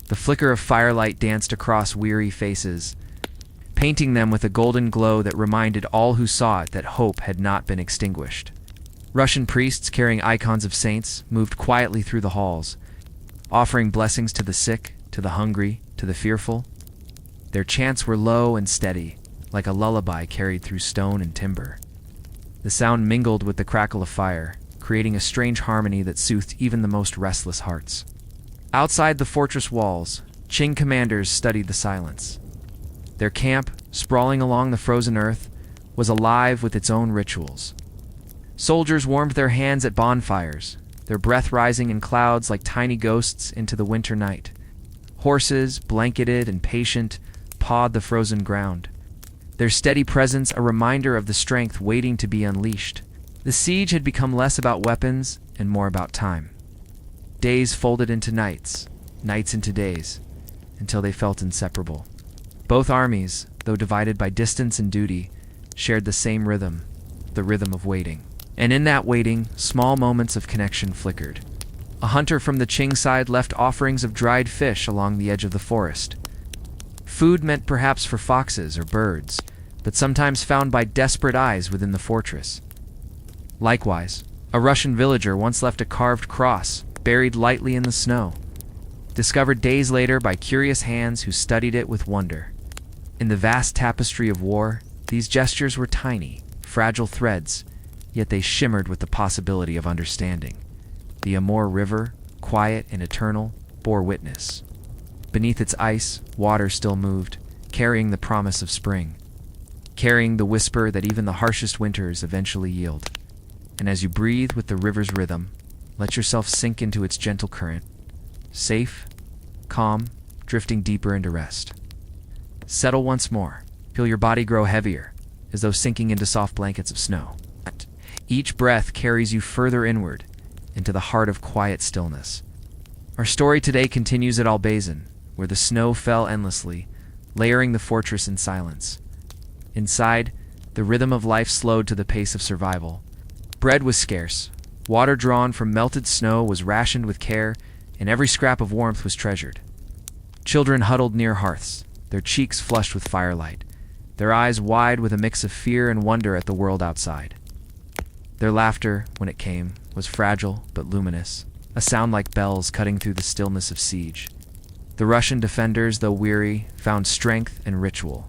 The flicker of firelight danced across weary faces, painting them with a golden glow that reminded all who saw it that hope had not been extinguished. Russian priests carrying icons of saints moved quietly through the halls, offering blessings to the sick, to the hungry, to the fearful. Their chants were low and steady, like a lullaby carried through stone and timber. The sound mingled with the crackle of fire, creating a strange harmony that soothed even the most restless hearts. Outside the fortress walls, Qing commanders studied the silence. Their camp, sprawling along the frozen earth, was alive with its own rituals. Soldiers warmed their hands at bonfires, their breath rising in clouds like tiny ghosts into the winter night. Horses, blanketed and patient, pawed the frozen ground, their steady presence a reminder of the strength waiting to be unleashed. The siege had become less about weapons and more about time. Days folded into nights, nights into days, until they felt inseparable. Both armies, though divided by distance and duty, shared the same rhythm, the rhythm of waiting. And in that waiting, small moments of connection flickered. A hunter from the Qing side left offerings of dried fish along the edge of the forest. Food meant perhaps for foxes or birds, but sometimes found by desperate eyes within the fortress. Likewise, a Russian villager once left a carved cross, buried lightly in the snow, discovered days later by curious hands who studied it with wonder. In the vast tapestry of war, these gestures were tiny, fragile threads, yet they shimmered with the possibility of understanding. The Amur River, quiet and eternal, bore witness. Beneath its ice, water still moved, carrying the promise of spring, carrying the whisper that even the harshest winters eventually yield. And as you breathe with the river's rhythm, let yourself sink into its gentle current, safe, calm, drifting deeper into rest. Settle once more, feel your body grow heavier, as though sinking into soft blankets of snow. Each breath carries you further inward, into the heart of quiet stillness. Our story today continues at Albazin, where the snow fell endlessly, layering the fortress in silence. Inside, the rhythm of life slowed to the pace of survival. Bread was scarce, water drawn from melted snow was rationed with care, and every scrap of warmth was treasured. Children huddled near hearths, their cheeks flushed with firelight, their eyes wide with a mix of fear and wonder at the world outside. Their laughter, when it came, was fragile but luminous, a sound like bells cutting through the stillness of siege. The Russian defenders, though weary, found strength and ritual.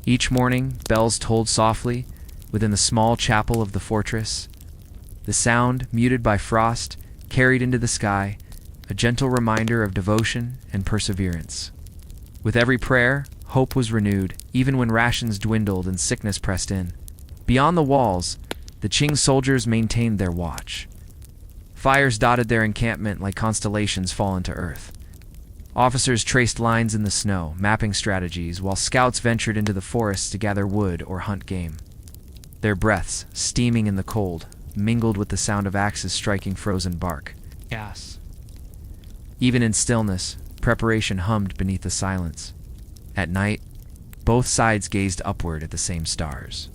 Each morning, bells tolled softly within the small chapel of the fortress. The sound, muted by frost, carried into the sky, a gentle reminder of devotion and perseverance. With every prayer, hope was renewed, even when rations dwindled and sickness pressed in. Beyond the walls, the Qing soldiers maintained their watch. Fires dotted their encampment like constellations fallen to earth. Officers traced lines in the snow, mapping strategies, while scouts ventured into the forests to gather wood or hunt game. Their breaths, steaming in the cold, mingled with the sound of axes striking frozen bark. Yes. Even in stillness, preparation hummed beneath the silence. At night, both sides gazed upward at the same stars.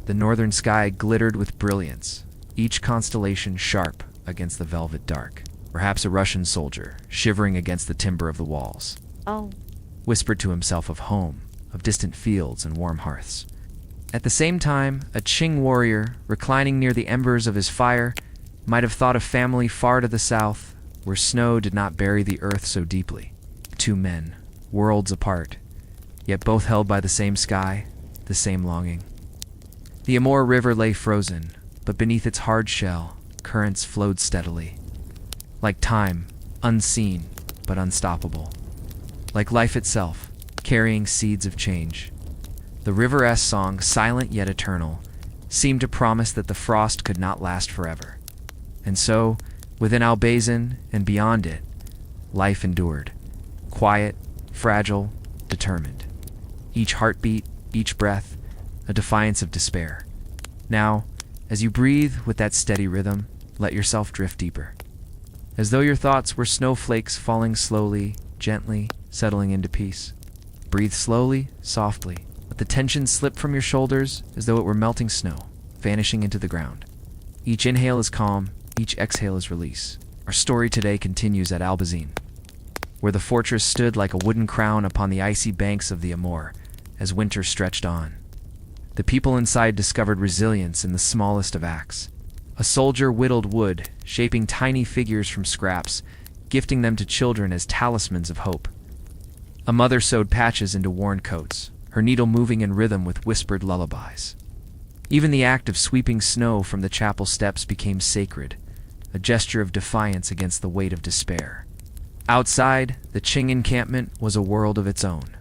The northern sky glittered with brilliance, each constellation sharp against the velvet dark. Perhaps a Russian soldier, shivering against the timber of the walls,
Oh,
whispered to himself of home, of distant fields and warm hearths. At the same time, a Qing warrior, reclining near the embers of his fire, might have thought of family far to the south, where snow did not bury the earth so deeply. Two men, worlds apart, yet both held by the same sky, the same longing. The Amur River lay frozen, but beneath its hard shell, currents flowed steadily. Like time, unseen but unstoppable. Like life itself, carrying seeds of change. The river's song, silent yet eternal, seemed to promise that the frost could not last forever. And so, within Albazin and beyond it, life endured. Quiet, fragile, determined. Each heartbeat, each breath, a defiance of despair. Now, as you breathe with that steady rhythm, let yourself drift deeper. As though your thoughts were snowflakes falling slowly, gently, settling into peace. Breathe slowly, softly. Let the tension slip from your shoulders as though it were melting snow, vanishing into the ground. Each inhale is calm, each exhale is release. Our story today continues at Albazin, where the fortress stood like a wooden crown upon the icy banks of the Amur, as winter stretched on. The people inside discovered resilience in the smallest of acts. A soldier whittled wood, shaping tiny figures from scraps, gifting them to children as talismans of hope. A mother sewed patches into worn coats, her needle moving in rhythm with whispered lullabies. Even the act of sweeping snow from the chapel steps became sacred, a gesture of defiance against the weight of despair. Outside, the Qing encampment was a world of its own.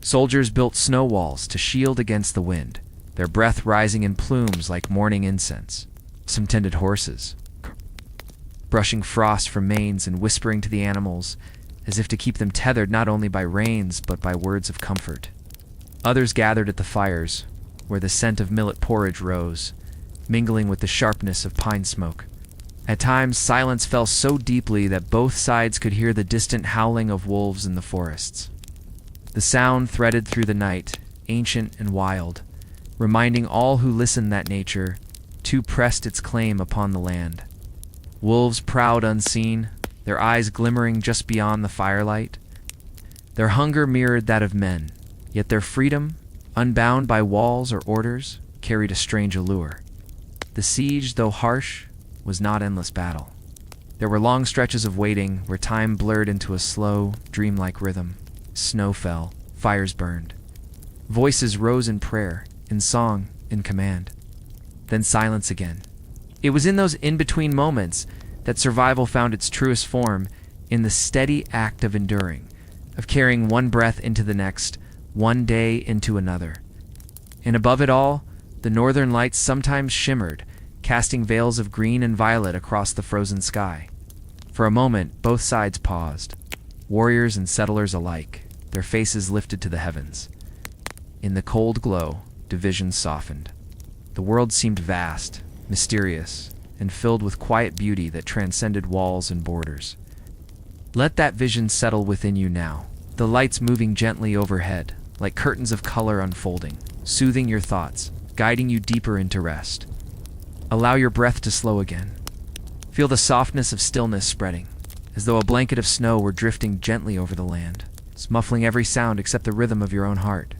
Soldiers built snow walls to shield against the wind, their breath rising in plumes like morning incense. Some tended horses, brushing frost from manes and whispering to the animals, as if to keep them tethered not only by reins but by words of comfort. Others gathered at the fires, where the scent of millet porridge rose, mingling with the sharpness of pine smoke. At times, silence fell so deeply that both sides could hear the distant howling of wolves in the forests. The sound threaded through the night, ancient and wild, reminding all who listened that nature too pressed its claim upon the land. Wolves prowled unseen, their eyes glimmering just beyond the firelight. Their hunger mirrored that of men, yet their freedom, unbound by walls or orders, carried a strange allure. The siege, though harsh, was not endless battle. There were long stretches of waiting where time blurred into a slow, dreamlike rhythm. Snow fell, fires burned. Voices rose in prayer, in song, in command. Then silence again. It was in those in-between moments that survival found its truest form, in the steady act of enduring, of carrying one breath into the next, one day into another. And above it all, the northern lights sometimes shimmered, casting veils of green and violet across the frozen sky. For a moment, both sides paused, warriors and settlers alike, their faces lifted to the heavens. In the cold glow, divisions softened. The world seemed vast, mysterious, and filled with quiet beauty that transcended walls and borders. Let that vision settle within you now, the lights moving gently overhead, like curtains of color unfolding, soothing your thoughts, guiding you deeper into rest. Allow your breath to slow again. Feel the softness of stillness spreading, as though a blanket of snow were drifting gently over the land, muffling every sound except the rhythm of your own heart.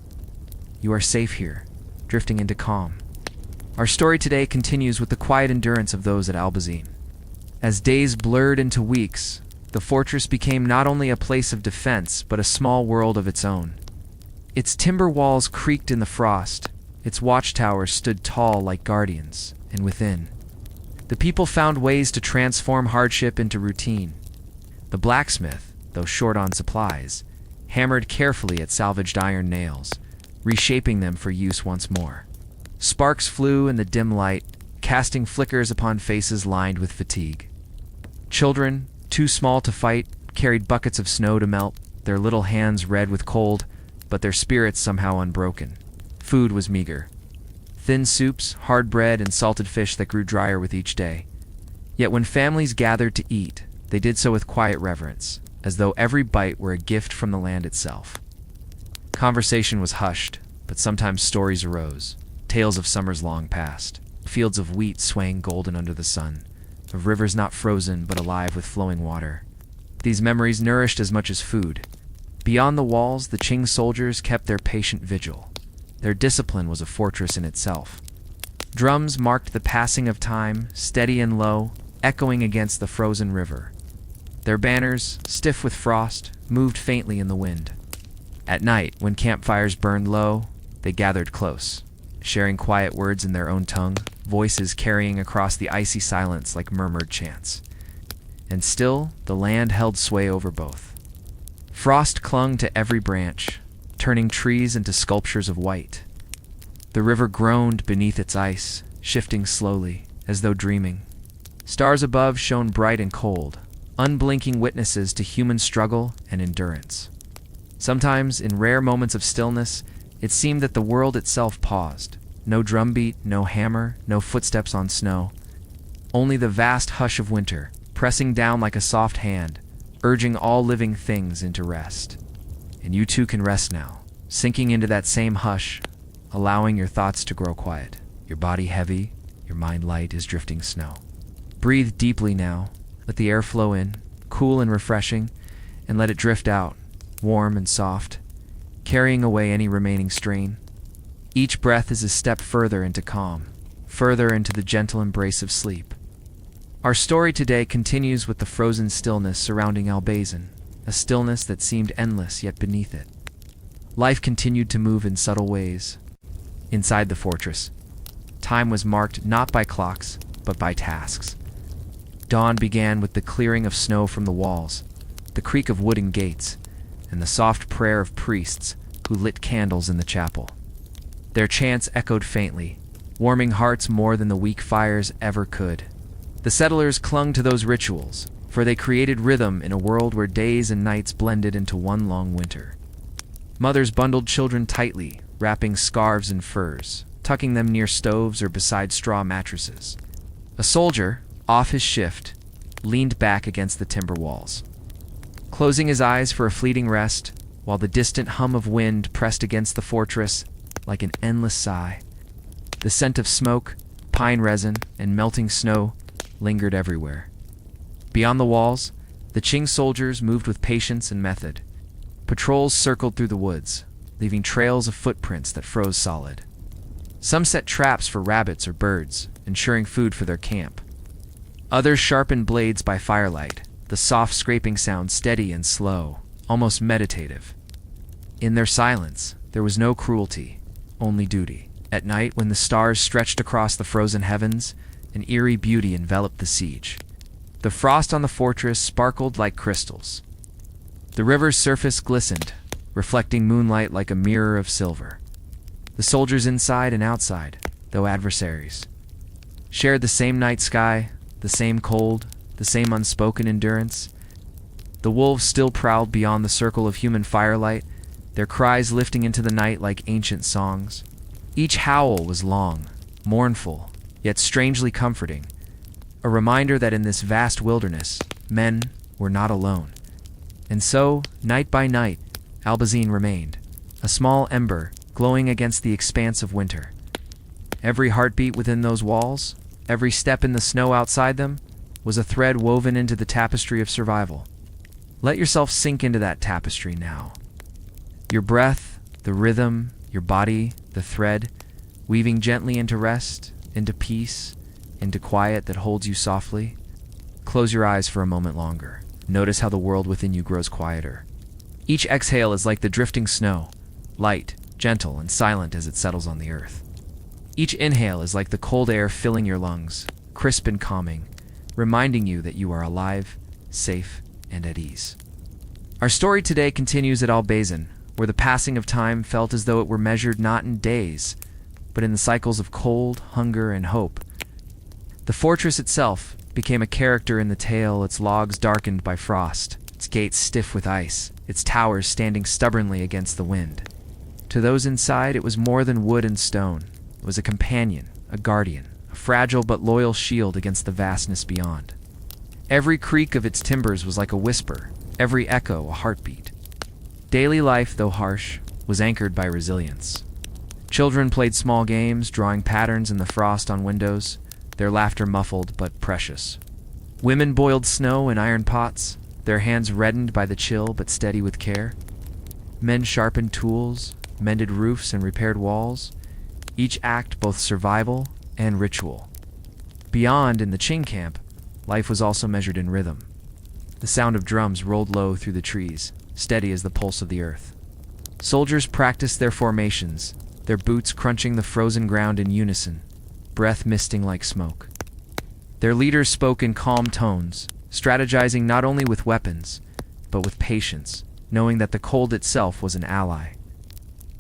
You are safe here, drifting into calm. Our story today continues with the quiet endurance of those at Albazin. As days blurred into weeks, the fortress became not only a place of defense but a small world of its own. Its timber walls creaked in the frost, its watchtowers stood tall like guardians, and within, the people found ways to transform hardship into routine. The blacksmith, though short on supplies, hammered carefully at salvaged iron nails, reshaping them for use once more. Sparks flew in the dim light, casting flickers upon faces lined with fatigue. Children, too small to fight, carried buckets of snow to melt, their little hands red with cold, but their spirits somehow unbroken. Food was meager. Thin soups, hard bread, and salted fish that grew drier with each day. Yet when families gathered to eat, they did so with quiet reverence, as though every bite were a gift from the land itself. Conversation was hushed, but sometimes stories arose. Tales of summers long past, fields of wheat swaying golden under the sun, of rivers not frozen but alive with flowing water. These memories nourished as much as food. Beyond the walls, the Qing soldiers kept their patient vigil. Their discipline was a fortress in itself. Drums marked the passing of time, steady and low, echoing against the frozen river. Their banners, stiff with frost, moved faintly in the wind. At night, when campfires burned low, they gathered close, sharing quiet words in their own tongue, voices carrying across the icy silence like murmured chants. And still, the land held sway over both. Frost clung to every branch, turning trees into sculptures of white. The river groaned beneath its ice, shifting slowly, as though dreaming. Stars above shone bright and cold, unblinking witnesses to human struggle and endurance. Sometimes, in rare moments of stillness, it seemed that the world itself paused. No drumbeat, no hammer, no footsteps on snow. Only the vast hush of winter, pressing down like a soft hand, urging all living things into rest. And you too can rest now, sinking into that same hush, allowing your thoughts to grow quiet. Your body heavy, your mind light as drifting snow. Breathe deeply now. Let the air flow in, cool and refreshing, and let it drift out, warm and soft, carrying away any remaining strain. Each breath is a step further into calm, further into the gentle embrace of sleep. Our story today continues with the frozen stillness surrounding Albazin, a stillness that seemed endless yet beneath it. Life continued to move in subtle ways. Inside the fortress, time was marked not by clocks, but by tasks. Dawn began with the clearing of snow from the walls, the creak of wooden gates, and the soft prayer of priests who lit candles in the chapel. Their chants echoed faintly, warming hearts more than the weak fires ever could. The settlers clung to those rituals, for they created rhythm in a world where days and nights blended into one long winter. Mothers bundled children tightly, wrapping scarves in furs, tucking them near stoves or beside straw mattresses. A soldier, off his shift, leaned back against the timber walls, closing his eyes for a fleeting rest, while the distant hum of wind pressed against the fortress like an endless sigh. The scent of smoke, pine resin, and melting snow lingered everywhere. Beyond the walls, the Qing soldiers moved with patience and method. Patrols circled through the woods, leaving trails of footprints that froze solid. Some set traps for rabbits or birds, ensuring food for their camp. Others sharpened blades by firelight, the soft scraping sound steady and slow, almost meditative. In their silence, there was no cruelty, only duty. At night, when the stars stretched across the frozen heavens, an eerie beauty enveloped the siege. The frost on the fortress sparkled like crystals. The river's surface glistened, reflecting moonlight like a mirror of silver. The soldiers inside and outside, though adversaries, shared the same night sky, the same cold, the same unspoken endurance. The wolves still prowled beyond the circle of human firelight, their cries lifting into the night like ancient songs. Each howl was long, mournful, yet strangely comforting, a reminder that in this vast wilderness, men were not alone. And so, night by night, Albazin remained, a small ember glowing against the expanse of winter. Every heartbeat within those walls, every step in the snow outside them, was a thread woven into the tapestry of survival. Let yourself sink into that tapestry now. Your breath, the rhythm, your body, the thread, weaving gently into rest, into peace, into quiet that holds you softly. Close your eyes for a moment longer. Notice how the world within you grows quieter. Each exhale is like the drifting snow, light, gentle, and silent as it settles on the earth. Each inhale is like the cold air filling your lungs, crisp and calming, reminding you that you are alive, safe, and at ease. Our story today continues at Albazin, where the passing of time felt as though it were measured not in days, but in the cycles of cold, hunger, and hope. The fortress itself became a character in the tale, its logs darkened by frost, its gates stiff with ice, its towers standing stubbornly against the wind. To those inside, it was more than wood and stone. It was a companion, a guardian, a fragile but loyal shield against the vastness beyond. Every creak of its timbers was like a whisper, every echo a heartbeat. Daily life, though harsh, was anchored by resilience. Children played small games, drawing patterns in the frost on windows, their laughter muffled but precious. Women boiled snow in iron pots, their hands reddened by the chill but steady with care. Men sharpened tools, mended roofs, and repaired walls, each act both survival and ritual. Beyond, in the Qing camp, life was also measured in rhythm. The sound of drums rolled low through the trees, steady as the pulse of the earth. Soldiers practiced their formations, their boots crunching the frozen ground in unison, breath misting like smoke. Their leaders spoke in calm tones, strategizing not only with weapons, but with patience, knowing that the cold itself was an ally.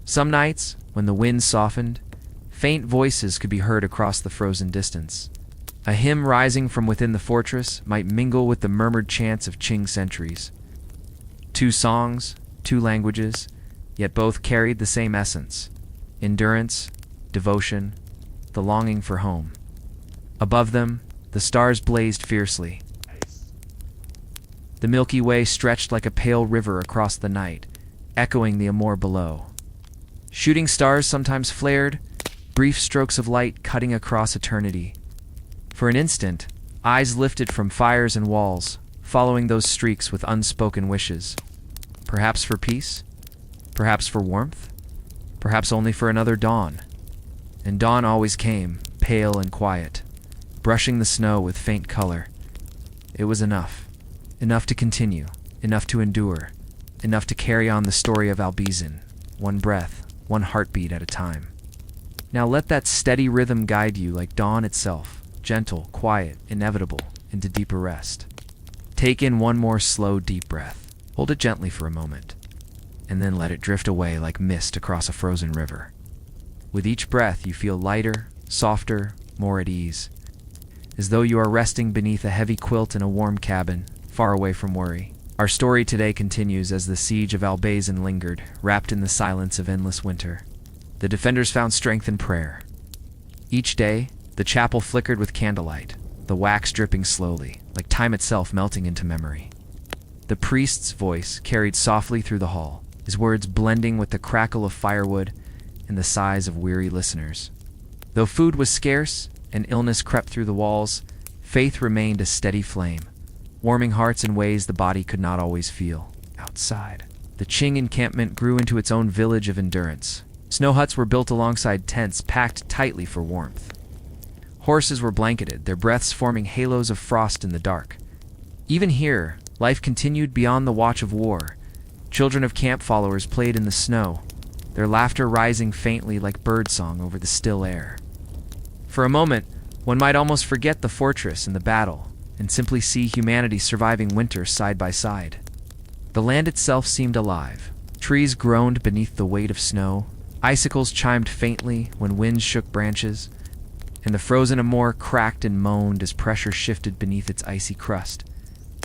Some nights, when the wind softened, faint voices could be heard across the frozen distance. A hymn rising from within the fortress might mingle with the murmured chants of Qing sentries. Two songs, two languages, yet both carried the same essence: endurance, devotion, the longing for home. Above them, the stars blazed fiercely. The Milky Way stretched like a pale river across the night, echoing the Amur below. Shooting stars sometimes flared, brief strokes of light cutting across eternity. For an instant, eyes lifted from fires and walls, following those streaks with unspoken wishes. Perhaps for peace, perhaps for warmth, perhaps only for another dawn. And dawn always came, pale and quiet, brushing the snow with faint color. It was enough. Enough to continue, enough to endure, enough to carry on the story of Albazin, one breath, one heartbeat at a time. Now let that steady rhythm guide you like dawn itself, gentle, quiet, inevitable, into deeper rest. Take in one more slow, deep breath. Hold it gently for a moment, and then let it drift away like mist across a frozen river. With each breath, you feel lighter, softer, more at ease, as though you are resting beneath a heavy quilt in a warm cabin, far away from worry. Our story today continues as the siege of Albazin lingered, wrapped in the silence of endless winter. The defenders found strength in prayer. Each day, the chapel flickered with candlelight, the wax dripping slowly, like time itself melting into memory. The priest's voice carried softly through the hall, his words blending with the crackle of firewood and the sighs of weary listeners. Though food was scarce and illness crept through the walls, faith remained a steady flame, warming hearts in ways the body could not always feel. Outside, the Qing encampment grew into its own village of endurance. Snow huts were built alongside tents packed tightly for warmth. Horses were blanketed, their breaths forming halos of frost in the dark. Even here, life continued beyond the watch of war. Children of camp followers played in the snow, their laughter rising faintly like birdsong over the still air. For a moment, one might almost forget the fortress and the battle, and simply see humanity surviving winter side by side. The land itself seemed alive. Trees groaned beneath the weight of snow, icicles chimed faintly when winds shook branches, and the frozen Amur cracked and moaned as pressure shifted beneath its icy crust.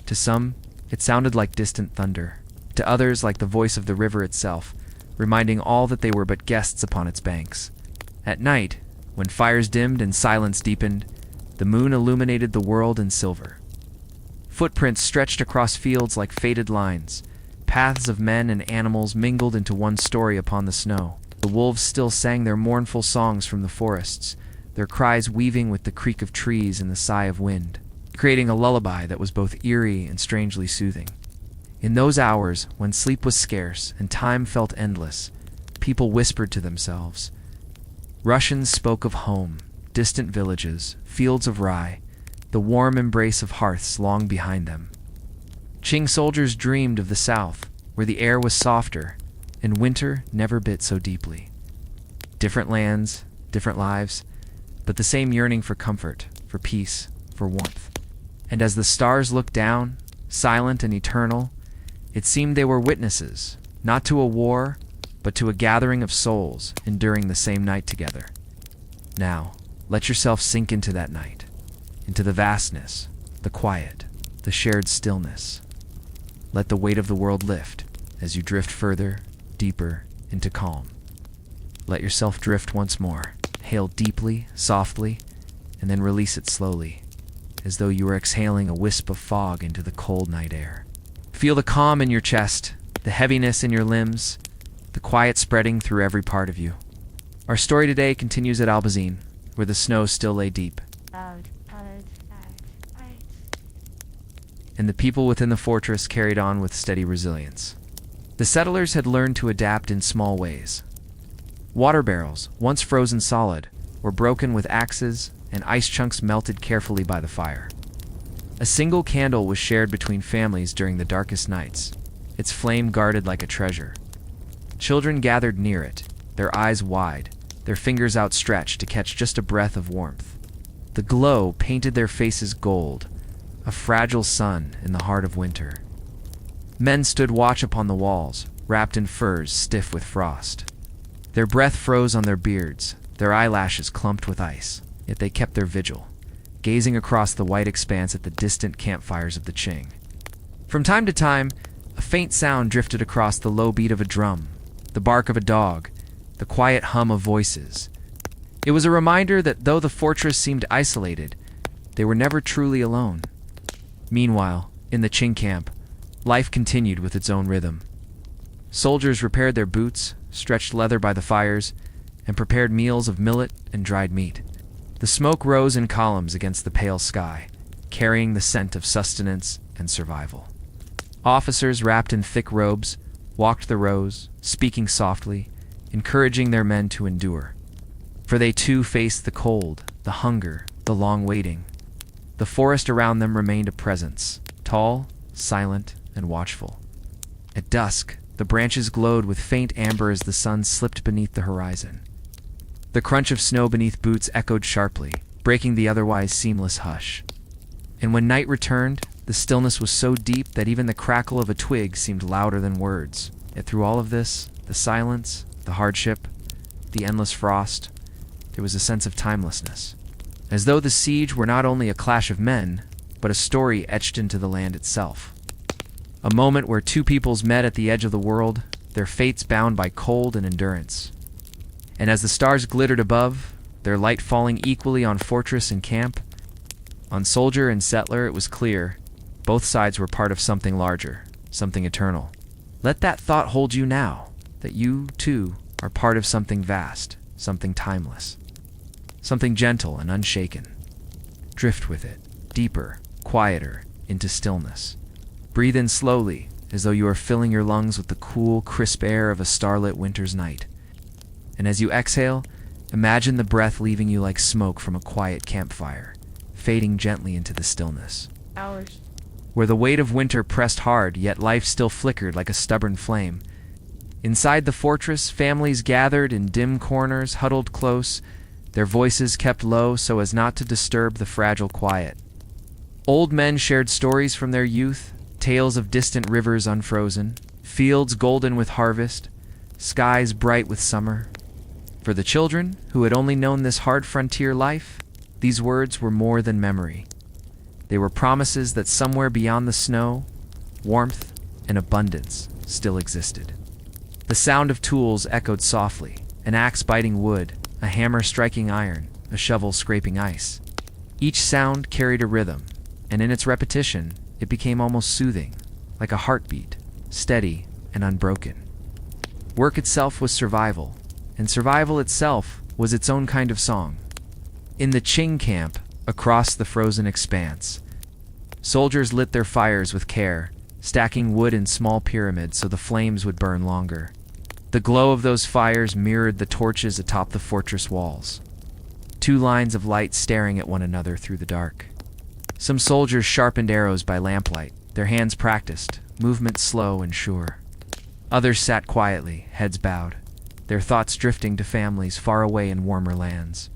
To some, it sounded like distant thunder. To others, like the voice of the river itself, reminding all that they were but guests upon its banks. At night, when fires dimmed and silence deepened, the moon illuminated the world in silver. Footprints stretched across fields like faded lines. Paths of men and animals mingled into one story upon the snow. The wolves still sang their mournful songs from the forests, their cries weaving with the creak of trees and the sigh of wind, creating a lullaby that was both eerie and strangely soothing. In those hours, when sleep was scarce and time felt endless, people whispered to themselves. Russians spoke of home, distant villages, fields of rye, the warm embrace of hearths long behind them. Qing soldiers dreamed of the south, where the air was softer, and winter never bit so deeply. Different lands, different lives, but the same yearning for comfort, for peace, for warmth. And as the stars looked down, silent and eternal, it seemed they were witnesses, not to a war, but to a gathering of souls enduring the same night together. Now, let yourself sink into that night, into the vastness, the quiet, the shared stillness. Let the weight of the world lift as you drift further, deeper, into calm. Let yourself drift once more. Hail deeply, softly, and then release it slowly, as though you were exhaling a wisp of fog into the cold night air. Feel the calm in your chest, the heaviness in your limbs, the quiet spreading through every part of you. Our story today continues at Albazin, where the snow still lay deep. and the people within the fortress carried on with steady resilience. The settlers had learned to adapt in small ways. Water barrels, once frozen solid, were broken with axes, and ice chunks melted carefully by the fire. A single candle was shared between families during the darkest nights, its flame guarded like a treasure. Children gathered near it, their eyes wide, their fingers outstretched to catch just a breath of warmth. The glow painted their faces gold, a fragile sun in the heart of winter. Men stood watch upon the walls, wrapped in furs stiff with frost. Their breath froze on their beards, their eyelashes clumped with ice, yet they kept their vigil, gazing across the white expanse at the distant campfires of the Qing. From time to time, a faint sound drifted across the low beat of a drum, the bark of a dog, the quiet hum of voices. It was a reminder that though the fortress seemed isolated, they were never truly alone. Meanwhile, in the Qing camp, life continued with its own rhythm. Soldiers repaired their boots, stretched leather by the fires, and prepared meals of millet and dried meat. The smoke rose in columns against the pale sky, carrying the scent of sustenance and survival. Officers wrapped in thick robes walked the rows, speaking softly, encouraging their men to endure. For they too faced the cold, the hunger, the long waiting. The forest around them remained a presence, tall, silent, and watchful. At dusk, the branches glowed with faint amber as the sun slipped beneath the horizon. The crunch of snow beneath boots echoed sharply, breaking the otherwise seamless hush. And when night returned, the stillness was so deep that even the crackle of a twig seemed louder than words. Yet through all of this, the silence, the hardship, the endless frost, there was a sense of timelessness. As though the siege were not only a clash of men, but a story etched into the land itself. A moment where two peoples met at the edge of the world, their fates bound by cold and endurance. And as the stars glittered above, their light falling equally on fortress and camp, on soldier and settler, it was clear both sides were part of something larger, something eternal. Let that thought hold you now, that you, too, are part of something vast, something timeless, something gentle and unshaken. Drift with it, deeper, quieter, into stillness. Breathe in slowly, as though you are filling your lungs with the cool, crisp air of a starlit winter's night. And as you exhale, imagine the breath leaving you like smoke from a quiet campfire, fading gently into the stillness.
Hours.
Where the weight of winter pressed hard, yet life still flickered like a stubborn flame. Inside the fortress, families gathered in dim corners, huddled close, their voices kept low so as not to disturb the fragile quiet. Old men shared stories from their youth, tales of distant rivers unfrozen, fields golden with harvest, skies bright with summer. For the children, who had only known this hard frontier life, these words were more than memory. They were promises that somewhere beyond the snow, warmth and abundance still existed. The sound of tools echoed softly, an axe biting wood, a hammer striking iron, a shovel scraping ice. Each sound carried a rhythm, and in its repetition, it became almost soothing, like a heartbeat, steady and unbroken. Work itself was survival, and survival itself was its own kind of song. In the Qing camp, across the frozen expanse, soldiers lit their fires with care, stacking wood in small pyramids so the flames would burn longer. The glow of those fires mirrored the torches atop the fortress walls, two lines of light staring at one another through the dark. Some soldiers sharpened arrows by lamplight, their hands practiced, movements slow and sure. Others sat quietly, heads bowed, their thoughts drifting to families far away in warmer lands.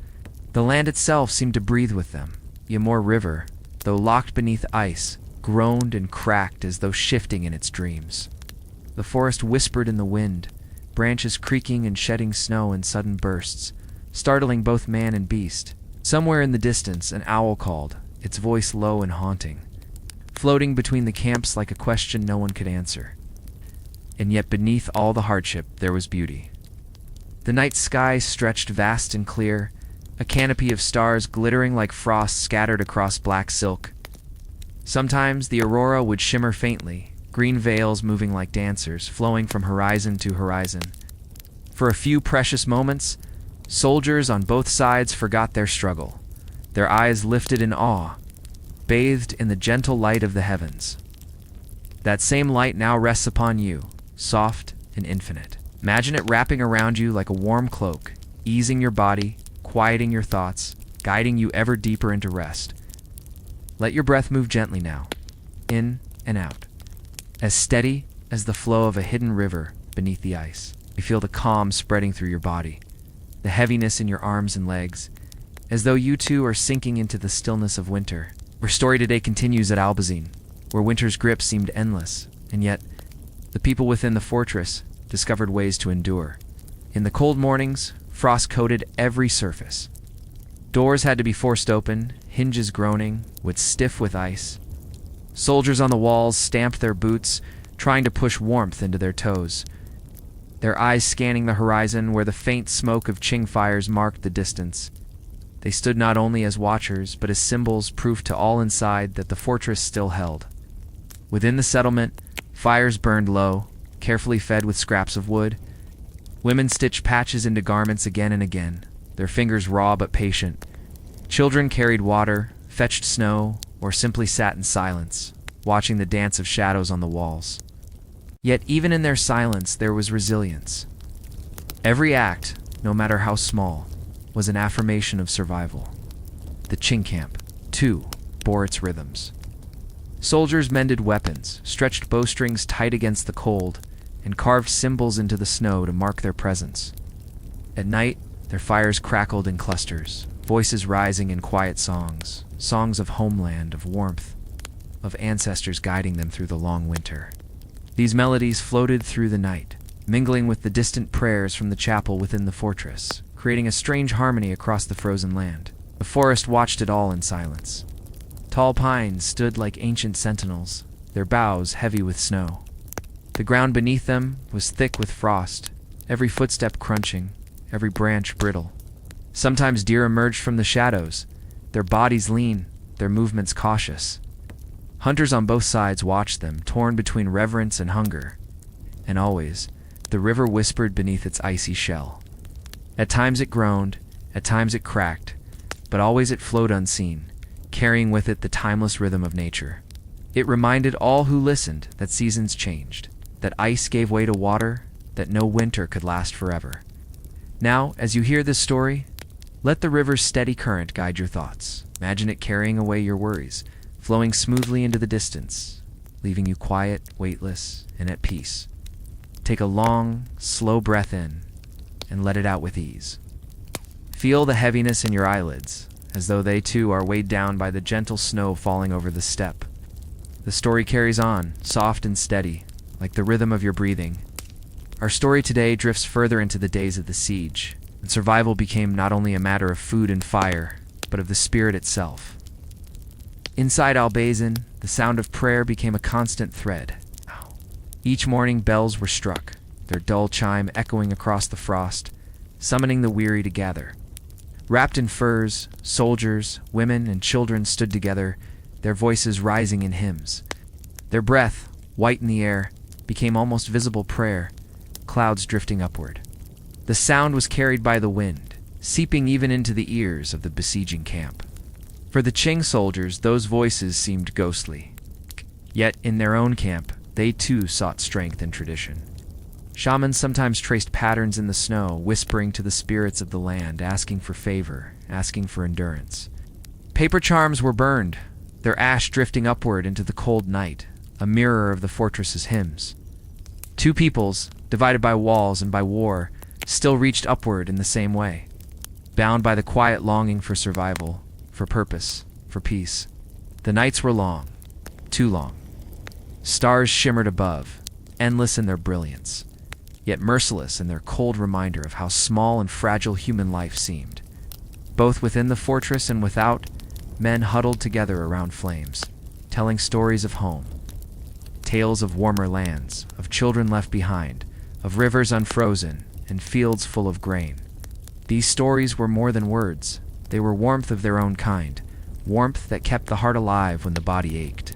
The land itself seemed to breathe with them. The Amur River, though locked beneath ice, groaned and cracked as though shifting in its dreams. The forest whispered in the wind, branches creaking and shedding snow in sudden bursts, startling both man and beast. Somewhere in the distance, an owl called, its voice low and haunting, floating between the camps like a question no one could answer. And yet beneath all the hardship, there was beauty. The night sky stretched vast and clear, a canopy of stars glittering like frost scattered across black silk. Sometimes the aurora would shimmer faintly, green veils moving like dancers, flowing from horizon to horizon. For a few precious moments, soldiers on both sides forgot their struggle, their eyes lifted in awe, bathed in the gentle light of the heavens. That same light now rests upon you, soft and infinite. Imagine it wrapping around you like a warm cloak, easing your body, quieting your thoughts, guiding you ever deeper into rest. Let your breath move gently now, in and out, as steady as the flow of a hidden river beneath the ice. You feel the calm spreading through your body, the heaviness in your arms and legs, as though you too are sinking into the stillness of winter. Our story today continues at Albazin, where winter's grip seemed endless, and yet the people within the fortress discovered ways to endure. In the cold mornings, frost coated every surface. Doors had to be forced open, hinges groaning, wood stiff with ice. Soldiers on the walls stamped their boots, trying to push warmth into their toes, their eyes scanning the horizon where the faint smoke of Qing fires marked the distance. They stood not only as watchers, but as symbols proof to all inside that the fortress still held. Within the settlement, fires burned low, carefully fed with scraps of wood. Women stitched patches into garments again and again, their fingers raw but patient. Children carried water, fetched snow, or simply sat in silence, watching the dance of shadows on the walls. Yet even in their silence there was resilience. Every act, no matter how small, was an affirmation of survival. The Qing camp, too, bore its rhythms. Soldiers mended weapons, stretched bowstrings tight against the cold, and carved symbols into the snow to mark their presence. At night, their fires crackled in clusters, voices rising in quiet songs, songs of homeland, of warmth, of ancestors guiding them through the long winter. These melodies floated through the night, mingling with the distant prayers from the chapel within the fortress, creating a strange harmony across the frozen land. The forest watched it all in silence. Tall pines stood like ancient sentinels, their boughs heavy with snow. The ground beneath them was thick with frost, every footstep crunching, every branch brittle. Sometimes deer emerged from the shadows, their bodies lean, their movements cautious. Hunters on both sides watched them, torn between reverence and hunger. And always, the river whispered beneath its icy shell. At times it groaned, at times it cracked, but always it flowed unseen, carrying with it the timeless rhythm of nature. It reminded all who listened that seasons changed, that ice gave way to water, that no winter could last forever. Now, as you hear this story, let the river's steady current guide your thoughts. Imagine it carrying away your worries, flowing smoothly into the distance, leaving you quiet, weightless, and at peace. Take a long, slow breath in, and let it out with ease. Feel the heaviness in your eyelids, as though they too are weighed down by the gentle snow falling over the steppe. The story carries on, soft and steady, like the rhythm of your breathing. Our story today drifts further into the days of the siege, and survival became not only a matter of food and fire, but of the spirit itself. Inside Albazin, the sound of prayer became a constant thread. Each morning bells were struck, their dull chime echoing across the frost, summoning the weary to gather. Wrapped in furs, soldiers, women, and children stood together, their voices rising in hymns. Their breath, white in the air, became almost visible prayer, clouds drifting upward. The sound was carried by the wind, seeping even into the ears of the besieging camp. For the Qing soldiers, those voices seemed ghostly. Yet, in their own camp, they too sought strength and tradition. Shamans sometimes traced patterns in the snow, whispering to the spirits of the land, asking for favor, asking for endurance. Paper charms were burned, their ash drifting upward into the cold night, a mirror of the fortress's hymns. Two peoples, divided by walls and by war, still reached upward in the same way, bound by the quiet longing for survival, for purpose, for peace. The nights were long, too long. Stars shimmered above, endless in their brilliance, yet merciless in their cold reminder of how small and fragile human life seemed. Both within the fortress and without, men huddled together around flames, telling stories of home, tales of warmer lands, of children left behind, of rivers unfrozen, and fields full of grain. These stories were more than words. They were warmth of their own kind, warmth that kept the heart alive when the body ached.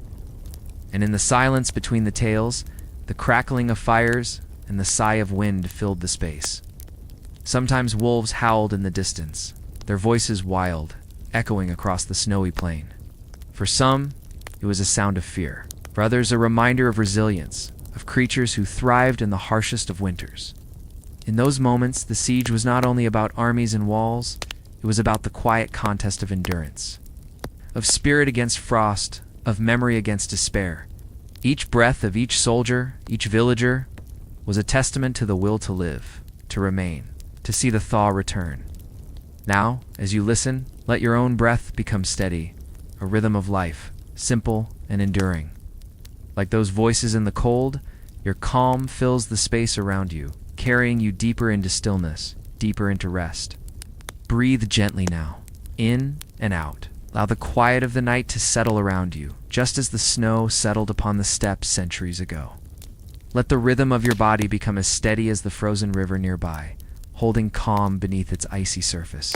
And in the silence between the tales, the crackling of fires and the sigh of wind filled the space. Sometimes wolves howled in the distance, their voices wild, echoing across the snowy plain. For some, it was a sound of fear. For others, a reminder of resilience, of creatures who thrived in the harshest of winters. In those moments, the siege was not only about armies and walls, it was about the quiet contest of endurance, of spirit against frost, of memory against despair. Each breath of each soldier, each villager, was a testament to the will to live, to remain, to see the thaw return. Now, as you listen, let your own breath become steady, a rhythm of life, simple and enduring. Like those voices in the cold, your calm fills the space around you, carrying you deeper into stillness, deeper into rest. Breathe gently now, in and out. Allow the quiet of the night to settle around you, just as the snow settled upon the steppes centuries ago. Let the rhythm of your body become as steady as the frozen river nearby, holding calm beneath its icy surface.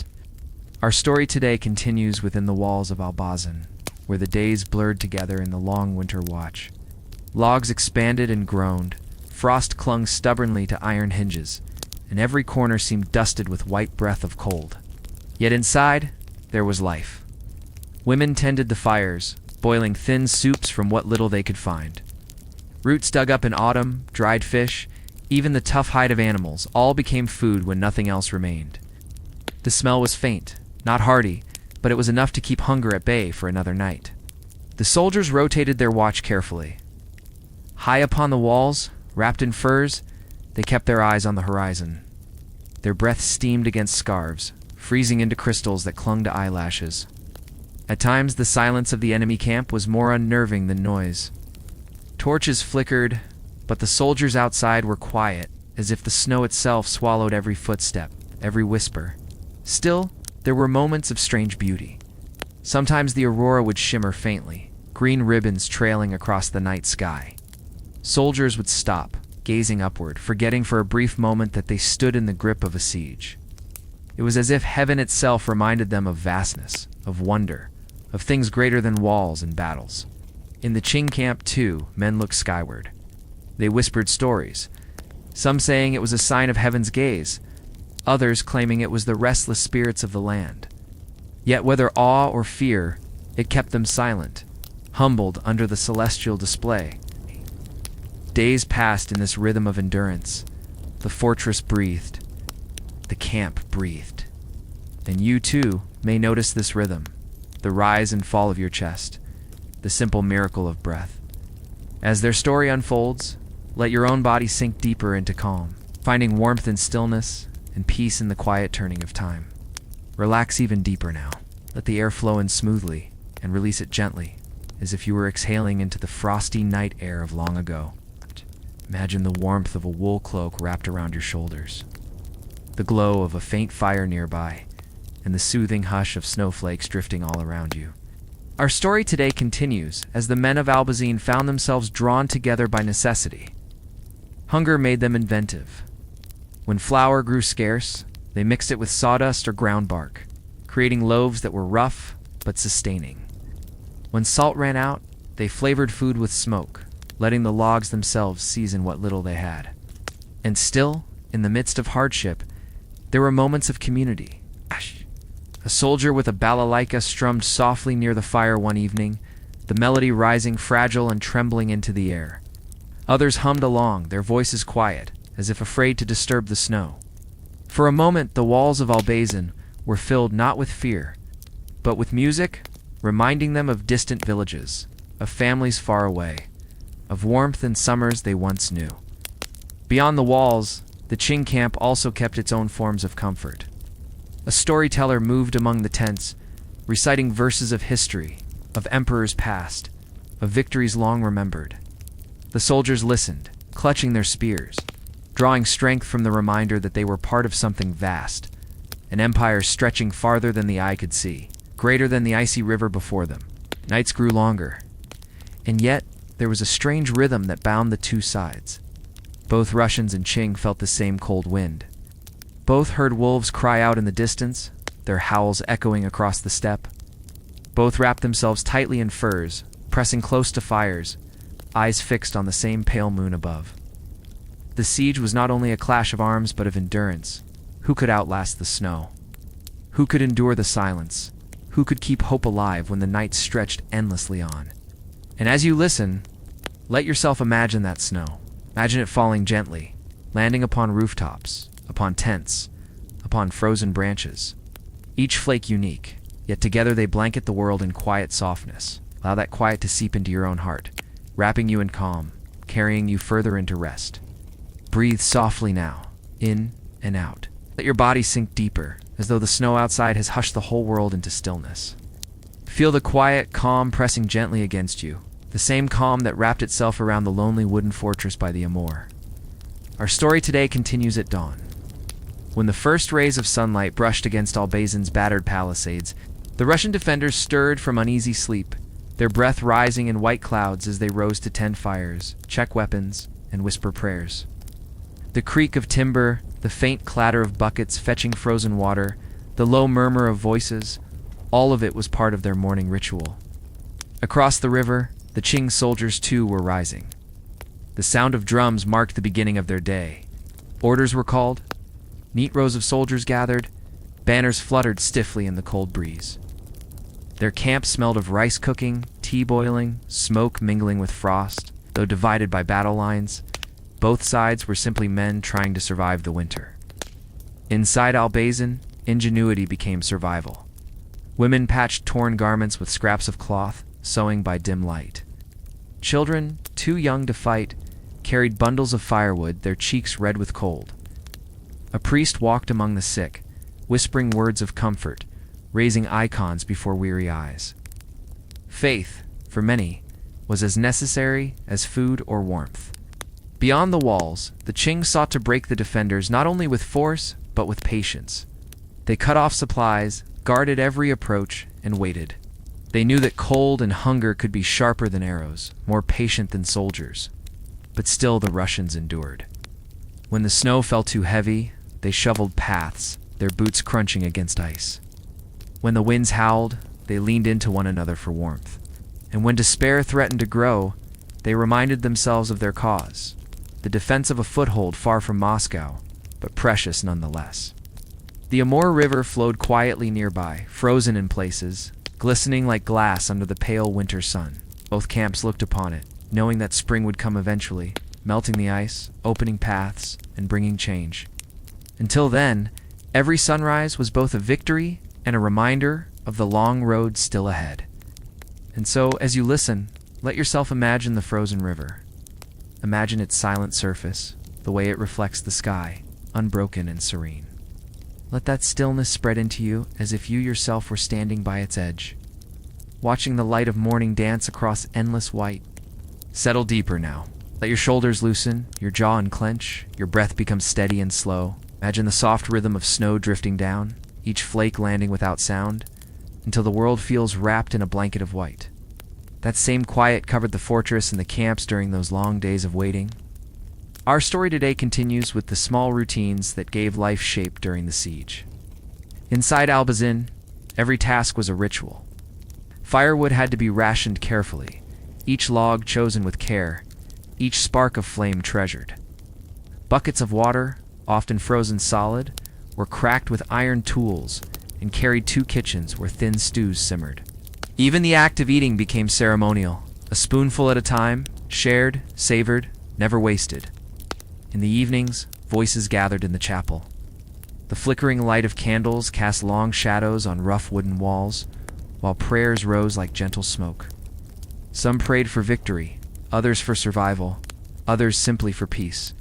Our story today continues within the walls of Albazin, where the days blurred together in the long winter watch. Logs expanded and groaned, frost clung stubbornly to iron hinges, and every corner seemed dusted with white breath of cold. Yet inside, there was life. Women tended the fires, boiling thin soups from what little they could find. Roots dug up in autumn, dried fish, even the tough hide of animals, all became food when nothing else remained. The smell was faint, not hearty, but it was enough to keep hunger at bay for another night. The soldiers rotated their watch carefully. High upon the walls, wrapped in furs, they kept their eyes on the horizon. Their breath steamed against scarves, freezing into crystals that clung to eyelashes. At times, the silence of the enemy camp was more unnerving than noise. Torches flickered, but the soldiers outside were quiet, as if the snow itself swallowed every footstep, every whisper. Still, there were moments of strange beauty. Sometimes the aurora would shimmer faintly, green ribbons trailing across the night sky. Soldiers would stop, gazing upward, forgetting for a brief moment that they stood in the grip of a siege. It was as if heaven itself reminded them of vastness, of wonder, of things greater than walls and battles. In the Qing camp, too, men looked skyward. They whispered stories, some saying it was a sign of heaven's gaze, others claiming it was the restless spirits of the land. Yet whether awe or fear, it kept them silent, humbled under the celestial display. Days passed in this rhythm of endurance. The fortress breathed. The camp breathed. And you, too, may notice this rhythm, the rise and fall of your chest, the simple miracle of breath. As their story unfolds, let your own body sink deeper into calm, finding warmth in stillness and peace in the quiet turning of time. Relax even deeper now. Let the air flow in smoothly and release it gently, as if you were exhaling into the frosty night air of long ago. Imagine the warmth of a wool cloak wrapped around your shoulders, the glow of a faint fire nearby, and the soothing hush of snowflakes drifting all around you. Our story today continues as the men of Albazin found themselves drawn together by necessity. Hunger made them inventive. When flour grew scarce, they mixed it with sawdust or ground bark, creating loaves that were rough but sustaining. When salt ran out, they flavored food with smoke, letting the logs themselves season what little they had. And still, in the midst of hardship, there were moments of community. A soldier with a balalaika strummed softly near the fire one evening, the melody rising fragile and trembling into the air. Others hummed along, their voices quiet, as if afraid to disturb the snow. For a moment, the walls of Albazin were filled not with fear, but with music, reminding them of distant villages, of families far away, of warmth and summers they once knew. Beyond the walls, the Qing camp also kept its own forms of comfort. A storyteller moved among the tents, reciting verses of history, of emperors past, of victories long remembered. The soldiers listened, clutching their spears, drawing strength from the reminder that they were part of something vast, an empire stretching farther than the eye could see, greater than the icy river before them. Nights grew longer, and yet there was a strange rhythm that bound the two sides. Both Russians and Qing felt the same cold wind. Both heard wolves cry out in the distance, their howls echoing across the steppe. Both wrapped themselves tightly in furs, pressing close to fires, eyes fixed on the same pale moon above. The siege was not only a clash of arms but of endurance. Who could outlast the snow? Who could endure the silence? Who could keep hope alive when the night stretched endlessly on? And as you listen, let yourself imagine that snow. Imagine it falling gently, landing upon rooftops, upon tents, upon frozen branches. Each flake unique, yet together they blanket the world in quiet softness. Allow that quiet to seep into your own heart, wrapping you in calm, carrying you further into rest. Breathe softly now, in and out. Let your body sink deeper, as though the snow outside has hushed the whole world into stillness. Feel the quiet calm pressing gently against you, the same calm that wrapped itself around the lonely wooden fortress by the Amur. Our story today continues at dawn. When the first rays of sunlight brushed against Albazin's battered palisades, the Russian defenders stirred from uneasy sleep, their breath rising in white clouds as they rose to tend fires, check weapons, and whisper prayers. The creak of timber, the faint clatter of buckets fetching frozen water, the low murmur of voices, all of it was part of their morning ritual. Across the river, the Qing soldiers too were rising. The sound of drums marked the beginning of their day. Orders were called. Neat rows of soldiers gathered. Banners fluttered stiffly in the cold breeze. Their camp smelled of rice cooking, tea boiling, smoke mingling with frost. Though divided by battle lines, both sides were simply men trying to survive the winter. Inside Albazin, ingenuity became survival. Women patched torn garments with scraps of cloth, sewing by dim light. Children, too young to fight, carried bundles of firewood, their cheeks red with cold. A priest walked among the sick, whispering words of comfort, raising icons before weary eyes. Faith, for many, was as necessary as food or warmth. Beyond the walls, the Qing sought to break the defenders not only with force, but with patience. They cut off supplies, guarded every approach, and waited. They knew that cold and hunger could be sharper than arrows, more patient than soldiers. But still the Russians endured. When the snow fell too heavy, they shoveled paths, their boots crunching against ice. When the winds howled, they leaned into one another for warmth. And when despair threatened to grow, they reminded themselves of their cause, the defense of a foothold far from Moscow, but precious nonetheless. The Amur River flowed quietly nearby, frozen in places, glistening like glass under the pale winter sun. Both camps looked upon it, knowing that spring would come eventually, melting the ice, opening paths, and bringing change. Until then, every sunrise was both a victory and a reminder of the long road still ahead. And so, as you listen, let yourself imagine the frozen river. Imagine its silent surface, the way it reflects the sky, unbroken and serene. Let that stillness spread into you as if you yourself were standing by its edge, watching the light of morning dance across endless white. Settle deeper now. Let your shoulders loosen, your jaw unclench, your breath become steady and slow. Imagine the soft rhythm of snow drifting down, each flake landing without sound, until the world feels wrapped in a blanket of white. That same quiet covered the fortress and the camps during those long days of waiting. Our story today continues with the small routines that gave life shape during the siege. Inside Albazin, every task was a ritual. Firewood had to be rationed carefully, each log chosen with care, each spark of flame treasured. Buckets of water, often frozen solid, were cracked with iron tools and carried to kitchens where thin stews simmered. Even the act of eating became ceremonial, a spoonful at a time, shared, savored, never wasted. In the evenings, voices gathered in the chapel. The flickering light of candles cast long shadows on rough wooden walls, while prayers rose like gentle smoke. Some prayed for victory, others for survival, others simply for peace.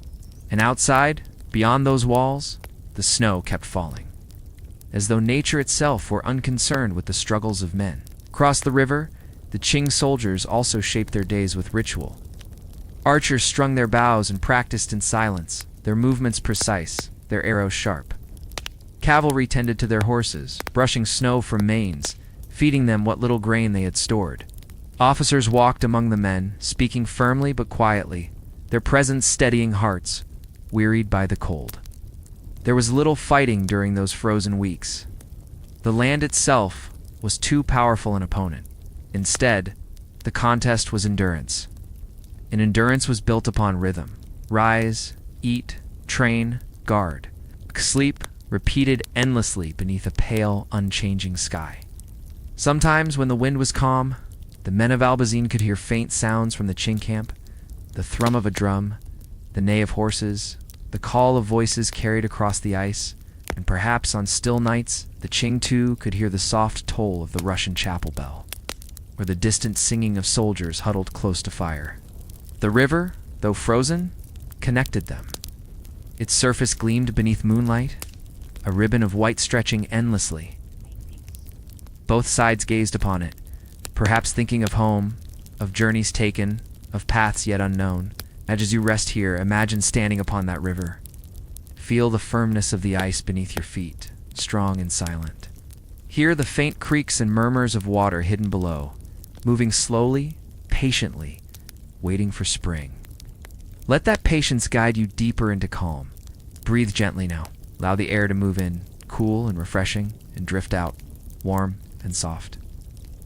And outside, beyond those walls, the snow kept falling, as though nature itself were unconcerned with the struggles of men. Across the river, the Qing soldiers also shaped their days with ritual. Archers strung their bows and practiced in silence, their movements precise, their arrows sharp. Cavalry tended to their horses, brushing snow from manes, feeding them what little grain they had stored. Officers walked among the men, speaking firmly but quietly, their presence steadying hearts, wearied by the cold. There was little fighting during those frozen weeks. The land itself was too powerful an opponent. Instead, the contest was endurance. And endurance was built upon rhythm. Rise, eat, train, guard. Sleep, repeated endlessly beneath a pale, unchanging sky. Sometimes, when the wind was calm, the men of Albazin could hear faint sounds from the Qing camp, the thrum of a drum, the neigh of horses, the call of voices carried across the ice, and perhaps on still nights, the Qing too could hear the soft toll of the Russian chapel bell, or the distant singing of soldiers huddled close to fire. The river, though frozen, connected them. Its surface gleamed beneath moonlight, a ribbon of white stretching endlessly. Both sides gazed upon it, perhaps thinking of home, of journeys taken, of paths yet unknown. As you rest here, imagine standing upon that river. Feel the firmness of the ice beneath your feet, strong and silent. Hear the faint creaks and murmurs of water hidden below, moving slowly, patiently, waiting for spring. Let that patience guide you deeper into calm. Breathe gently now. Allow the air to move in, cool and refreshing, and drift out, warm and soft.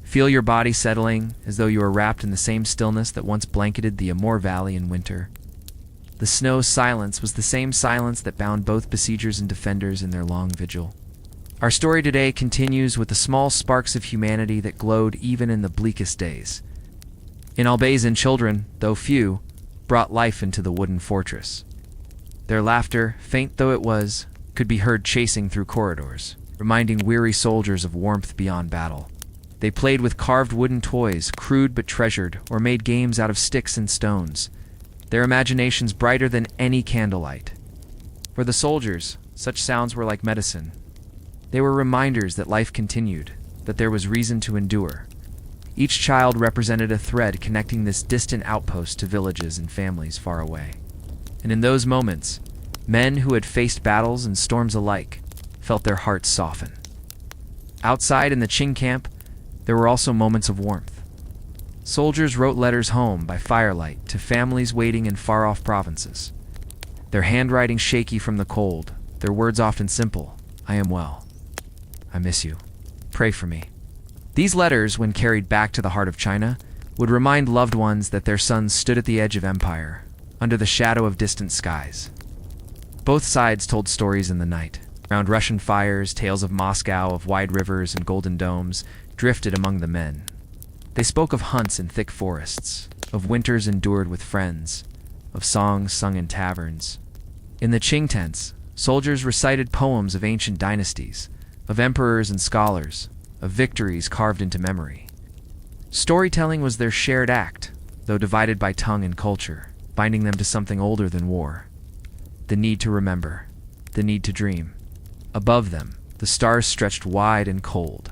Feel your body settling as though you are wrapped in the same stillness that once blanketed the Amur Valley in winter. The snow's silence was the same silence that bound both besiegers and defenders in their long vigil. Our story today continues with the small sparks of humanity that glowed even in the bleakest days. In Albazin, children, though few, brought life into the wooden fortress. Their laughter, faint though it was, could be heard chasing through corridors, reminding weary soldiers of warmth beyond battle. They played with carved wooden toys, crude but treasured, or made games out of sticks and stones, their imaginations brighter than any candlelight. For the soldiers, such sounds were like medicine. They were reminders that life continued, that there was reason to endure. Each child represented a thread connecting this distant outpost to villages and families far away. And in those moments, men who had faced battles and storms alike felt their hearts soften. Outside in the Qing camp, there were also moments of warmth. Soldiers wrote letters home by firelight to families waiting in far-off provinces. Their handwriting shaky from the cold, their words often simple: "I am well. I miss you. Pray for me." These letters, when carried back to the heart of China, would remind loved ones that their sons stood at the edge of empire, under the shadow of distant skies. Both sides told stories in the night. Around Russian fires, tales of Moscow, of wide rivers and golden domes, drifted among the men. They spoke of hunts in thick forests, of winters endured with friends, of songs sung in taverns. In the Qing tents, soldiers recited poems of ancient dynasties, of emperors and scholars, of victories carved into memory. Storytelling was their shared act, though divided by tongue and culture, binding them to something older than war. The need to remember, the need to dream. Above them, the stars stretched wide and cold.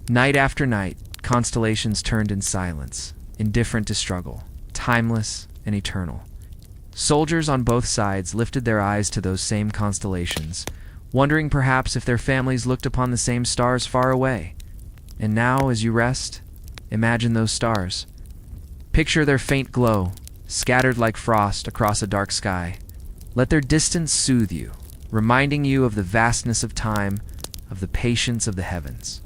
Night after night, constellations turned in silence, indifferent to struggle, timeless and eternal. Soldiers on both sides lifted their eyes to those same constellations, wondering perhaps if their families looked upon the same stars far away. And now, as you rest, imagine those stars. Picture their faint glow, scattered like frost across a dark sky. Let their distance soothe you, reminding you of the vastness of time, of the patience of the heavens.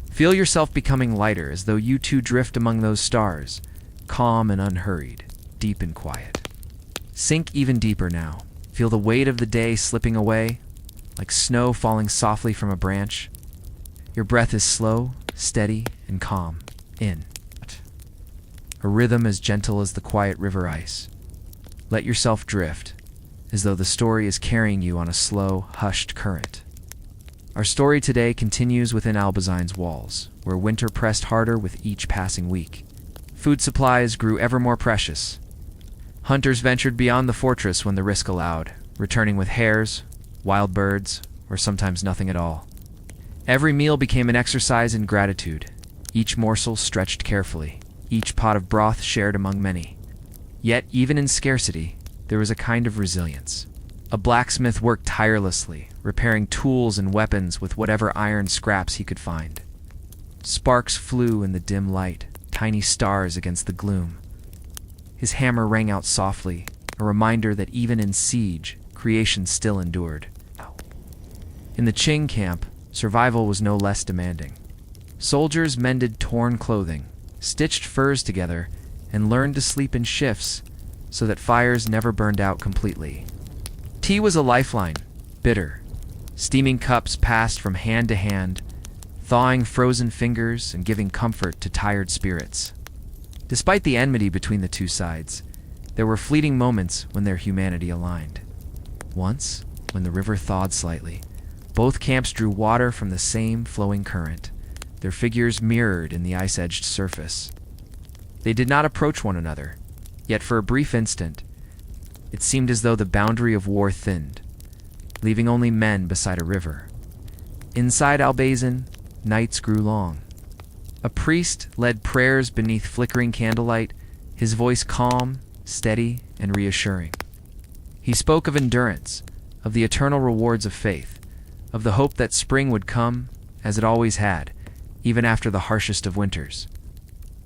Feel yourself becoming lighter as though you too drift among those stars, calm and unhurried, deep and quiet. Sink even deeper now. Feel the weight of the day slipping away, like snow falling softly from a branch. Your breath is slow, steady, and calm. In. A rhythm as gentle as the quiet river ice. Let yourself drift, as though the story is carrying you on a slow, hushed current. Our story today continues within Albazin's walls, where winter pressed harder with each passing week. Food supplies grew ever more precious. Hunters ventured beyond the fortress when the risk allowed, returning with hares, wild birds, or sometimes nothing at all. Every meal became an exercise in gratitude, each morsel stretched carefully, each pot of broth shared among many. Yet, even in scarcity, there was a kind of resilience. A blacksmith worked tirelessly, repairing tools and weapons with whatever iron scraps he could find. Sparks flew in the dim light, tiny stars against the gloom. His hammer rang out softly, a reminder that even in siege, creation still endured. In the Qing camp, survival was no less demanding. Soldiers mended torn clothing, stitched furs together, and learned to sleep in shifts so that fires never burned out completely. Tea was a lifeline, bitter. Steaming cups passed from hand to hand, thawing frozen fingers and giving comfort to tired spirits. Despite the enmity between the two sides, there were fleeting moments when their humanity aligned. Once, when the river thawed slightly, both camps drew water from the same flowing current, their figures mirrored in the ice-edged surface. They did not approach one another, yet for a brief instant, it seemed as though the boundary of war thinned, leaving only men beside a river. Inside Albazin, nights grew long. A priest led prayers beneath flickering candlelight, his voice calm, steady, and reassuring. He spoke of endurance, of the eternal rewards of faith, of the hope that spring would come, as it always had, even after the harshest of winters.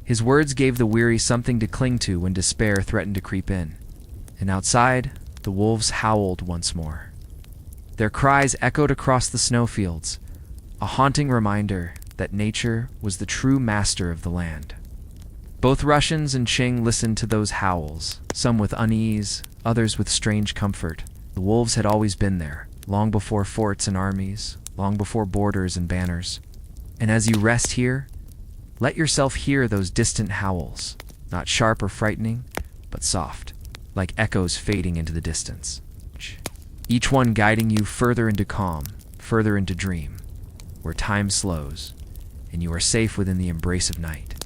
His words gave the weary something to cling to when despair threatened to creep in. And outside, the wolves howled once more. Their cries echoed across the snowfields, a haunting reminder that nature was the true master of the land. Both Russians and Qing listened to those howls, some with unease, others with strange comfort. The wolves had always been there, long before forts and armies, long before borders and banners. And as you rest here, let yourself hear those distant howls, not sharp or frightening, but soft, like echoes fading into the distance. Each one guiding you further into calm, further into dream, where time slows, and you are safe within the embrace of night.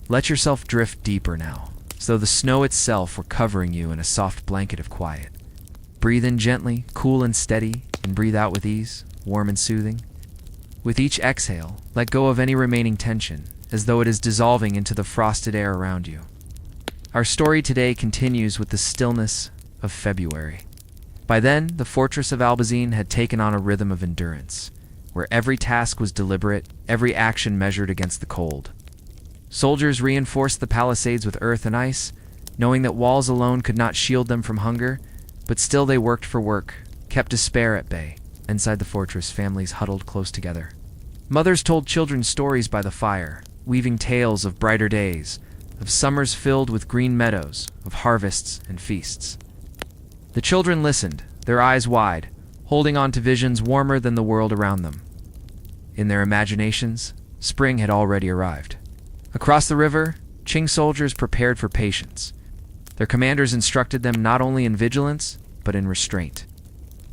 Let yourself drift deeper now, as though the snow itself were covering you in a soft blanket of quiet. Breathe in gently, cool and steady, and breathe out with ease, warm and soothing. With each exhale, let go of any remaining tension, as though it is dissolving into the frosted air around you. Our story today continues with the stillness of February. By then, the fortress of Albazin had taken on a rhythm of endurance, where every task was deliberate, every action measured against the cold. Soldiers reinforced the palisades with earth and ice, knowing that walls alone could not shield them from hunger, but still they worked for work, kept despair at bay. Inside the fortress, families huddled close together. Mothers told children stories by the fire, weaving tales of brighter days, of summers filled with green meadows, of harvests and feasts. The children listened, their eyes wide, holding on to visions warmer than the world around them. In their imaginations, spring had already arrived. Across the river, Qing soldiers prepared for patience. Their commanders instructed them not only in vigilance, but in restraint.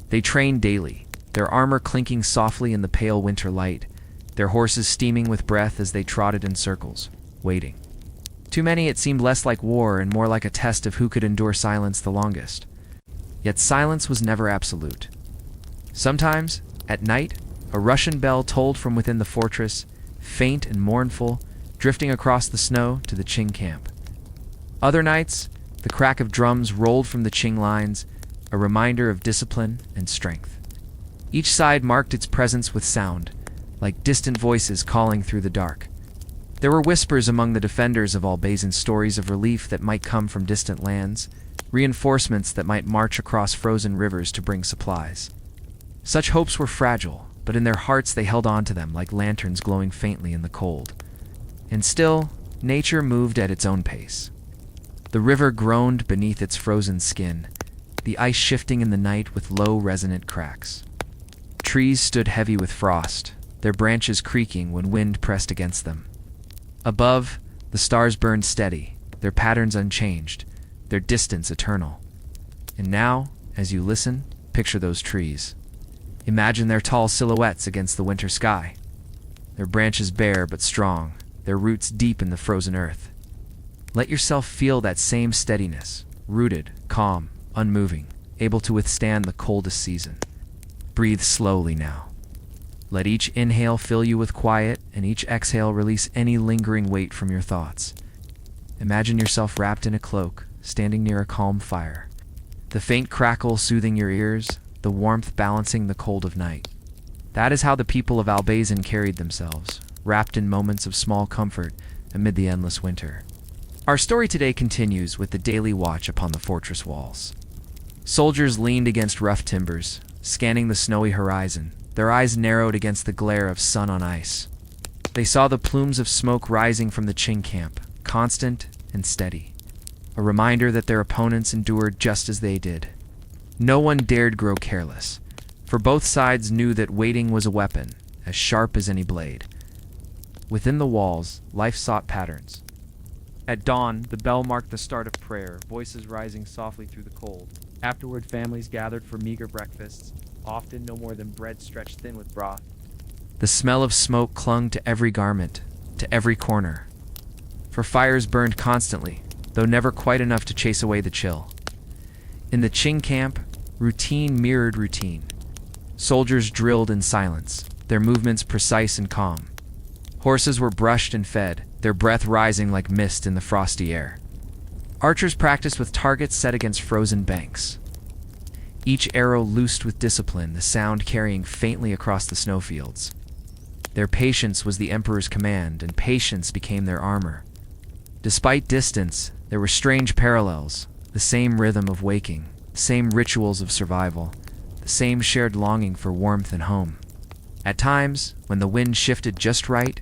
They trained daily, their armor clinking softly in the pale winter light, their horses steaming with breath as they trotted in circles, waiting. To many it seemed less like war and more like a test of who could endure silence the longest. Yet silence was never absolute. Sometimes, at night, a Russian bell tolled from within the fortress, faint and mournful, drifting across the snow to the Qing camp. Other nights, the crack of drums rolled from the Qing lines, a reminder of discipline and strength. Each side marked its presence with sound, like distant voices calling through the dark. There were whispers among the defenders of Albazin, stories of relief that might come from distant lands, reinforcements that might march across frozen rivers to bring supplies. Such hopes were fragile, but in their hearts they held on to them like lanterns glowing faintly in the cold. And still, nature moved at its own pace. The river groaned beneath its frozen skin, the ice shifting in the night with low, resonant cracks. Trees stood heavy with frost, their branches creaking when wind pressed against them. Above, the stars burned steady, their patterns unchanged, their distance eternal. And now, as you listen, picture those trees. Imagine their tall silhouettes against the winter sky. Their branches bare but strong, their roots deep in the frozen earth. Let yourself feel that same steadiness, rooted, calm, unmoving, able to withstand the coldest season. Breathe slowly now. Let each inhale fill you with quiet, and each exhale release any lingering weight from your thoughts. Imagine yourself wrapped in a cloak, standing near a calm fire. The faint crackle soothing your ears, the warmth balancing the cold of night. That is how the people of Albazin carried themselves, wrapped in moments of small comfort amid the endless winter. Our story today continues with the daily watch upon the fortress walls. Soldiers leaned against rough timbers, scanning the snowy horizon, their eyes narrowed against the glare of sun on ice. They saw the plumes of smoke rising from the Qing camp, constant and steady, a reminder that their opponents endured just as they did. No one dared grow careless, for both sides knew that waiting was a weapon, as sharp as any blade. Within the walls, life sought patterns. At dawn, the bell marked the start of prayer, voices rising softly through the cold. Afterward, families gathered for meager breakfasts, often no more than bread stretched thin with broth. The smell of smoke clung to every garment, to every corner. For fires burned constantly, though never quite enough to chase away the chill. In the Qing camp, routine mirrored routine. Soldiers drilled in silence, their movements precise and calm. Horses were brushed and fed, their breath rising like mist in the frosty air. Archers practiced with targets set against frozen banks. Each arrow loosed with discipline, the sound carrying faintly across the snowfields. Their patience was the emperor's command, and patience became their armor. Despite distance, there were strange parallels, the same rhythm of waking, the same rituals of survival, the same shared longing for warmth and home. At times, when the wind shifted just right,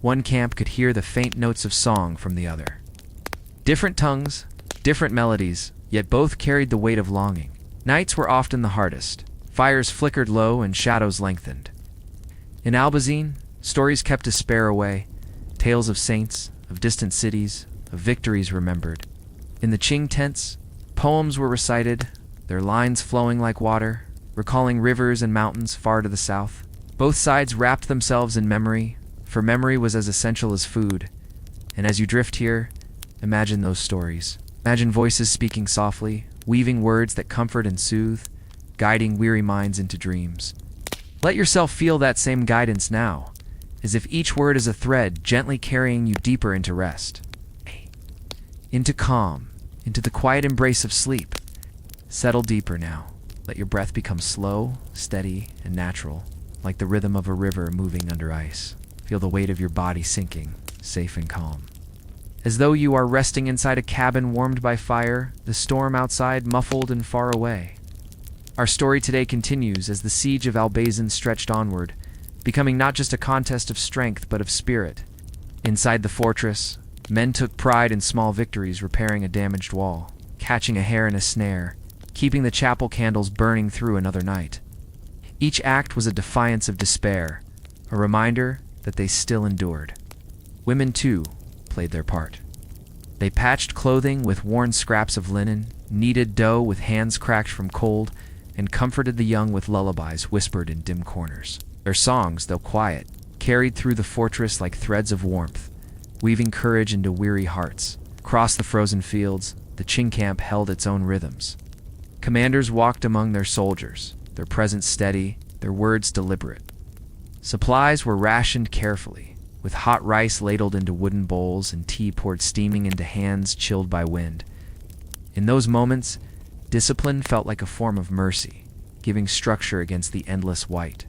one camp could hear the faint notes of song from the other. Different tongues, different melodies, yet both carried the weight of longing. Nights were often the hardest. Fires flickered low and shadows lengthened. In Albazin, stories kept despair away, tales of saints, of distant cities, of victories remembered. In the Qing tents, poems were recited, their lines flowing like water, recalling rivers and mountains far to the south. Both sides wrapped themselves in memory, for memory was as essential as food. And as you drift here, imagine those stories. Imagine voices speaking softly, weaving words that comfort and soothe, guiding weary minds into dreams. Let yourself feel that same guidance now, as if each word is a thread gently carrying you deeper into rest. Into calm, into the quiet embrace of sleep. Settle deeper now. Let your breath become slow, steady, and natural, like the rhythm of a river moving under ice. Feel the weight of your body sinking, safe and calm. As though you are resting inside a cabin warmed by fire, the storm outside muffled and far away. Our story today continues as the siege of Albazin stretched onward, becoming not just a contest of strength but of spirit. Inside the fortress, men took pride in small victories, repairing a damaged wall, catching a hare in a snare, keeping the chapel candles burning through another night. Each act was a defiance of despair, a reminder that they still endured. Women, too, played their part. They patched clothing with worn scraps of linen, kneaded dough with hands cracked from cold, and comforted the young with lullabies whispered in dim corners. Their songs, though quiet, carried through the fortress like threads of warmth, weaving courage into weary hearts. Across the frozen fields, the Qing camp held its own rhythms. Commanders walked among their soldiers, their presence steady, their words deliberate. Supplies were rationed carefully, with hot rice ladled into wooden bowls and tea poured steaming into hands chilled by wind. In those moments, discipline felt like a form of mercy, giving structure against the endless white.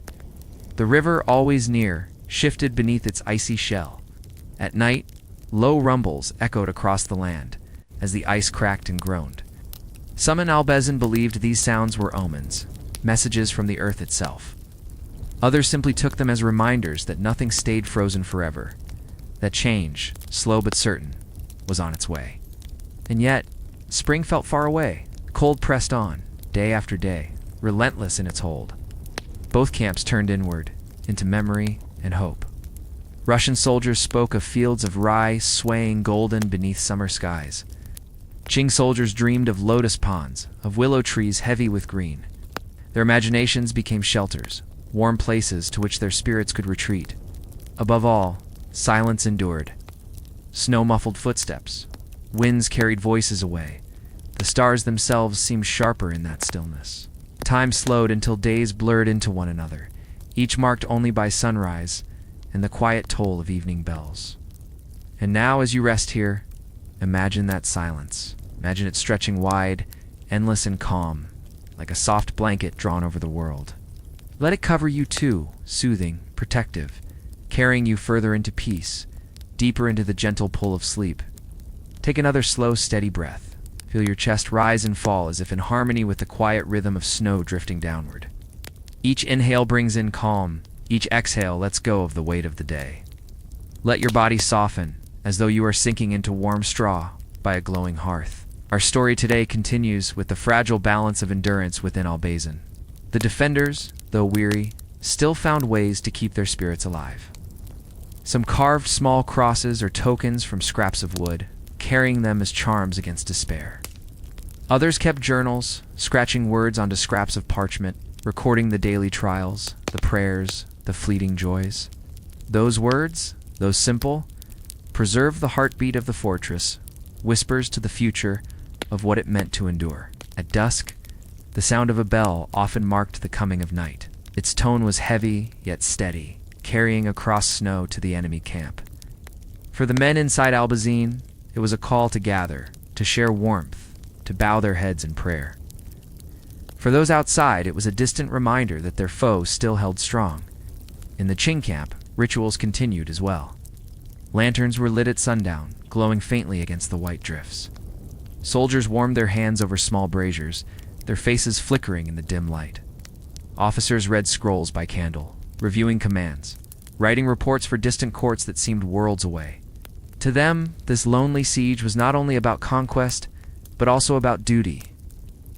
The river, always near, shifted beneath its icy shell. At night, low rumbles echoed across the land, as the ice cracked and groaned. Some in Albazin believed these sounds were omens, messages from the earth itself. Others simply took them as reminders that nothing stayed frozen forever, that change, slow but certain, was on its way. And yet, spring felt far away. Cold pressed on, day after day, relentless in its hold. Both camps turned inward, into memory and hope. Russian soldiers spoke of fields of rye swaying golden beneath summer skies. Qing soldiers dreamed of lotus ponds, of willow trees heavy with green. Their imaginations became shelters, warm places to which their spirits could retreat. Above all, silence endured. Snow muffled footsteps. Winds carried voices away. The stars themselves seemed sharper in that stillness. Time slowed until days blurred into one another, each marked only by sunrise and the quiet toll of evening bells. And now, as you rest here, imagine that silence. Imagine it stretching wide, endless and calm, like a soft blanket drawn over the world. Let it cover you too, soothing, protective, carrying you further into peace, deeper into the gentle pull of sleep. Take another slow, steady breath. Feel your chest rise and fall as if in harmony with the quiet rhythm of snow drifting downward. Each inhale brings in calm, each exhale lets go of the weight of the day. Let your body soften, as though you are sinking into warm straw by a glowing hearth. Our story today continues with the fragile balance of endurance within Albazin. The defenders, though weary, still found ways to keep their spirits alive. Some carved small crosses or tokens from scraps of wood, carrying them as charms against despair. Others kept journals, scratching words onto scraps of parchment, recording the daily trials, the prayers, the fleeting joys. Those words, though simple, preserved the heartbeat of the fortress, whispers to the future of what it meant to endure. At dusk, the sound of a bell often marked the coming of night. Its tone was heavy yet steady, carrying across snow to the enemy camp. For the men inside Albazin, it was a call to gather, to share warmth, to bow their heads in prayer. For those outside, it was a distant reminder that their foe still held strong. In the Qing camp, rituals continued as well. Lanterns were lit at sundown, glowing faintly against the white drifts. Soldiers warmed their hands over small braziers, their faces flickering in the dim light. Officers read scrolls by candle, reviewing commands, writing reports for distant courts that seemed worlds away. To them, this lonely siege was not only about conquest, but also about duty,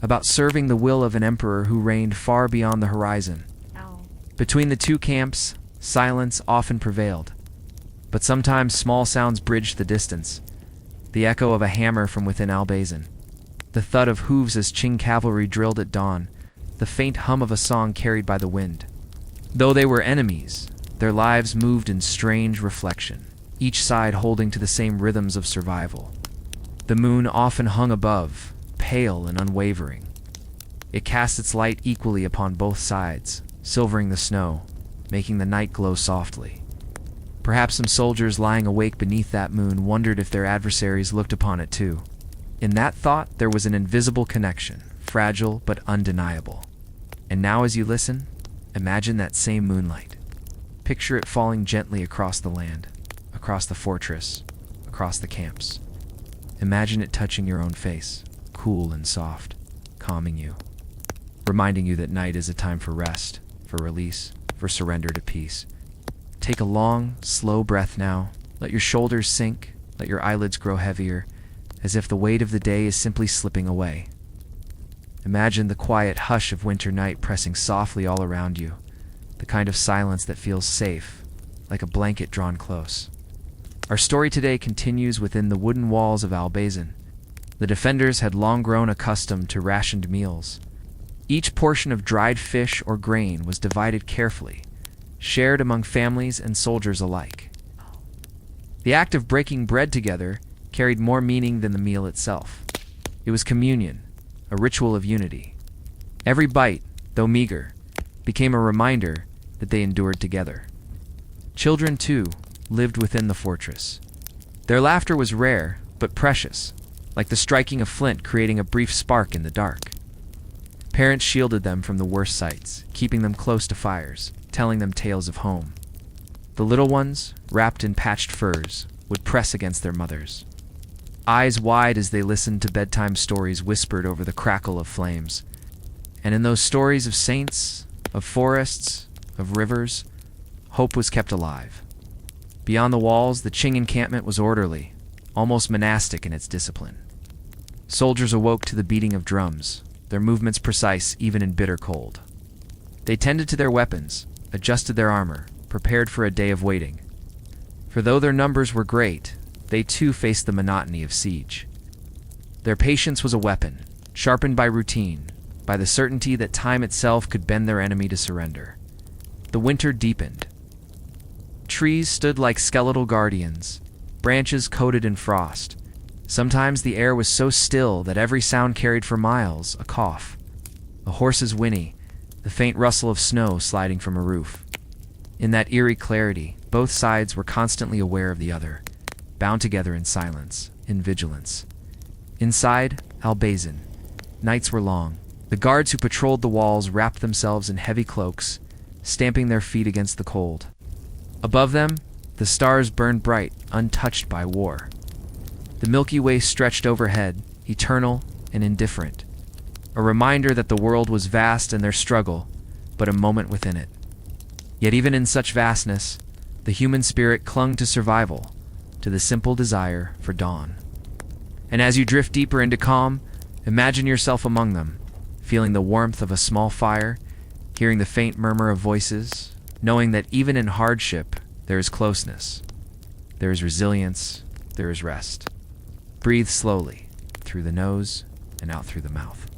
about serving the will of an emperor who reigned far beyond the horizon. Between the two camps, silence often prevailed, but sometimes small sounds bridged the distance. The echo of a hammer from within Albazin, the thud of hooves as Qing cavalry drilled at dawn, the faint hum of a song carried by the wind. Though they were enemies, their lives moved in strange reflection, each side holding to the same rhythms of survival. The moon often hung above, pale and unwavering. It cast its light equally upon both sides, silvering the snow, making the night glow softly. Perhaps some soldiers lying awake beneath that moon wondered if their adversaries looked upon it too. In that thought, there was an invisible connection, fragile but undeniable. And now as you listen, imagine that same moonlight. Picture it falling gently across the land, across the fortress, across the camps. Imagine it touching your own face, cool and soft, calming you, reminding you that night is a time for rest, for release, for surrender to peace. Take a long, slow breath now. Let your shoulders sink, let your eyelids grow heavier, as if the weight of the day is simply slipping away. Imagine the quiet hush of winter night pressing softly all around you, the kind of silence that feels safe, like a blanket drawn close. Our story today continues within the wooden walls of Albazin. The defenders had long grown accustomed to rationed meals. Each portion of dried fish or grain was divided carefully, shared among families and soldiers alike. The act of breaking bread together carried more meaning than the meal itself. It was communion, a ritual of unity. Every bite, though meager, became a reminder that they endured together. Children, too, lived within the fortress. Their laughter was rare, but precious, like the striking of flint creating a brief spark in the dark. Parents shielded them from the worst sights, keeping them close to fires, telling them tales of home. The little ones, wrapped in patched furs, would press against their mothers, eyes wide as they listened to bedtime stories whispered over the crackle of flames. And in those stories of saints, of forests, of rivers, hope was kept alive. Beyond the walls, the Qing encampment was orderly, almost monastic in its discipline. Soldiers awoke to the beating of drums, their movements precise even in bitter cold. They tended to their weapons, adjusted their armor, prepared for a day of waiting. For though their numbers were great, they too faced the monotony of siege. Their patience was a weapon, sharpened by routine, by the certainty that time itself could bend their enemy to surrender. The winter deepened. Trees stood like skeletal guardians, branches coated in frost. Sometimes the air was so still that every sound carried for miles, a cough, a horse's whinny, the faint rustle of snow sliding from a roof. In that eerie clarity, both sides were constantly aware of the other, bound together in silence, in vigilance. Inside Albazin, nights were long. The guards who patrolled the walls wrapped themselves in heavy cloaks, stamping their feet against the cold. Above them, the stars burned bright, untouched by war. The Milky Way stretched overhead, eternal and indifferent, a reminder that the world was vast and their struggle but a moment within it. Yet even in such vastness, the human spirit clung to survival, to the simple desire for dawn. And as you drift deeper into calm, imagine yourself among them, feeling the warmth of a small fire, hearing the faint murmur of voices, knowing that even in hardship, there is closeness, there is resilience, there is rest. Breathe slowly, through the nose and out through the mouth.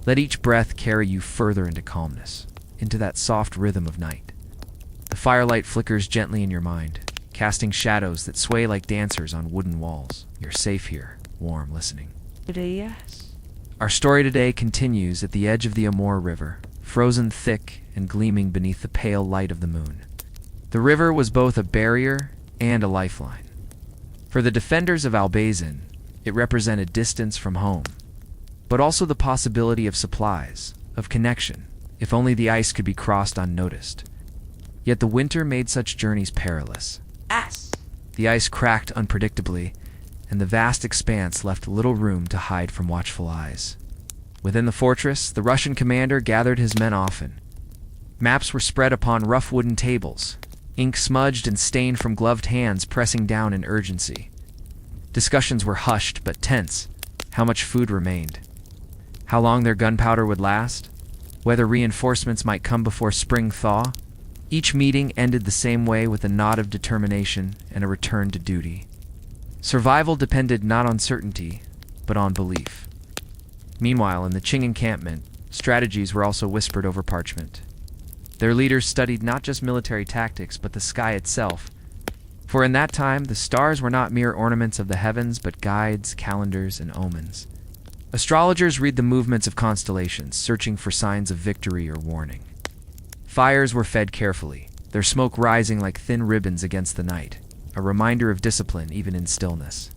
Let each breath carry you further into calmness, into that soft rhythm of night. The firelight flickers gently in your mind, casting shadows that sway like dancers on wooden walls. You're safe here, warm, listening.
Yes.
Our story today continues at the edge of the Amur River, frozen thick and gleaming beneath the pale light of the moon. The river was both a barrier and a lifeline. For the defenders of Albazin, it represented distance from home, but also the possibility of supplies, of connection, if only the ice could be crossed unnoticed. Yet the winter made such journeys perilous.
Yes.
The ice cracked unpredictably, and the vast expanse left little room to hide from watchful eyes. Within the fortress, the Russian commander gathered his men often. Maps were spread upon rough wooden tables, ink smudged and stained from gloved hands pressing down in urgency. Discussions were hushed but tense. How much food remained? How long their gunpowder would last? Whether reinforcements might come before spring thaw? Each meeting ended the same way, with a nod of determination and a return to duty. Survival depended not on certainty, but on belief. Meanwhile, in the Qing encampment, strategies were also whispered over parchment. Their leaders studied not just military tactics, but the sky itself. For in that time, the stars were not mere ornaments of the heavens, but guides, calendars, and omens. Astrologers read the movements of constellations, searching for signs of victory or warning. Fires were fed carefully, their smoke rising like thin ribbons against the night, a reminder of discipline even in stillness.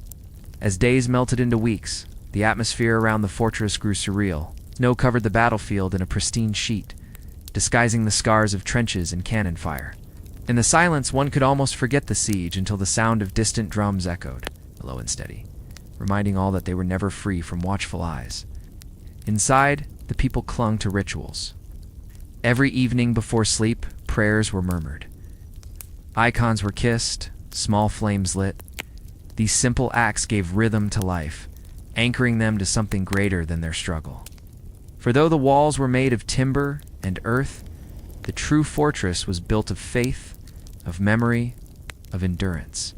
As days melted into weeks, the atmosphere around the fortress grew surreal. Snow covered the battlefield in a pristine sheet, disguising the scars of trenches and cannon fire. In the silence, one could almost forget the siege until the sound of distant drums echoed, low and steady, reminding all that they were never free from watchful eyes. Inside, the people clung to rituals. Every evening before sleep, prayers were murmured. Icons were kissed, small flames lit. These simple acts gave rhythm to life, anchoring them to something greater than their struggle. For though the walls were made of timber and earth, the true fortress was built of faith, of memory, of endurance.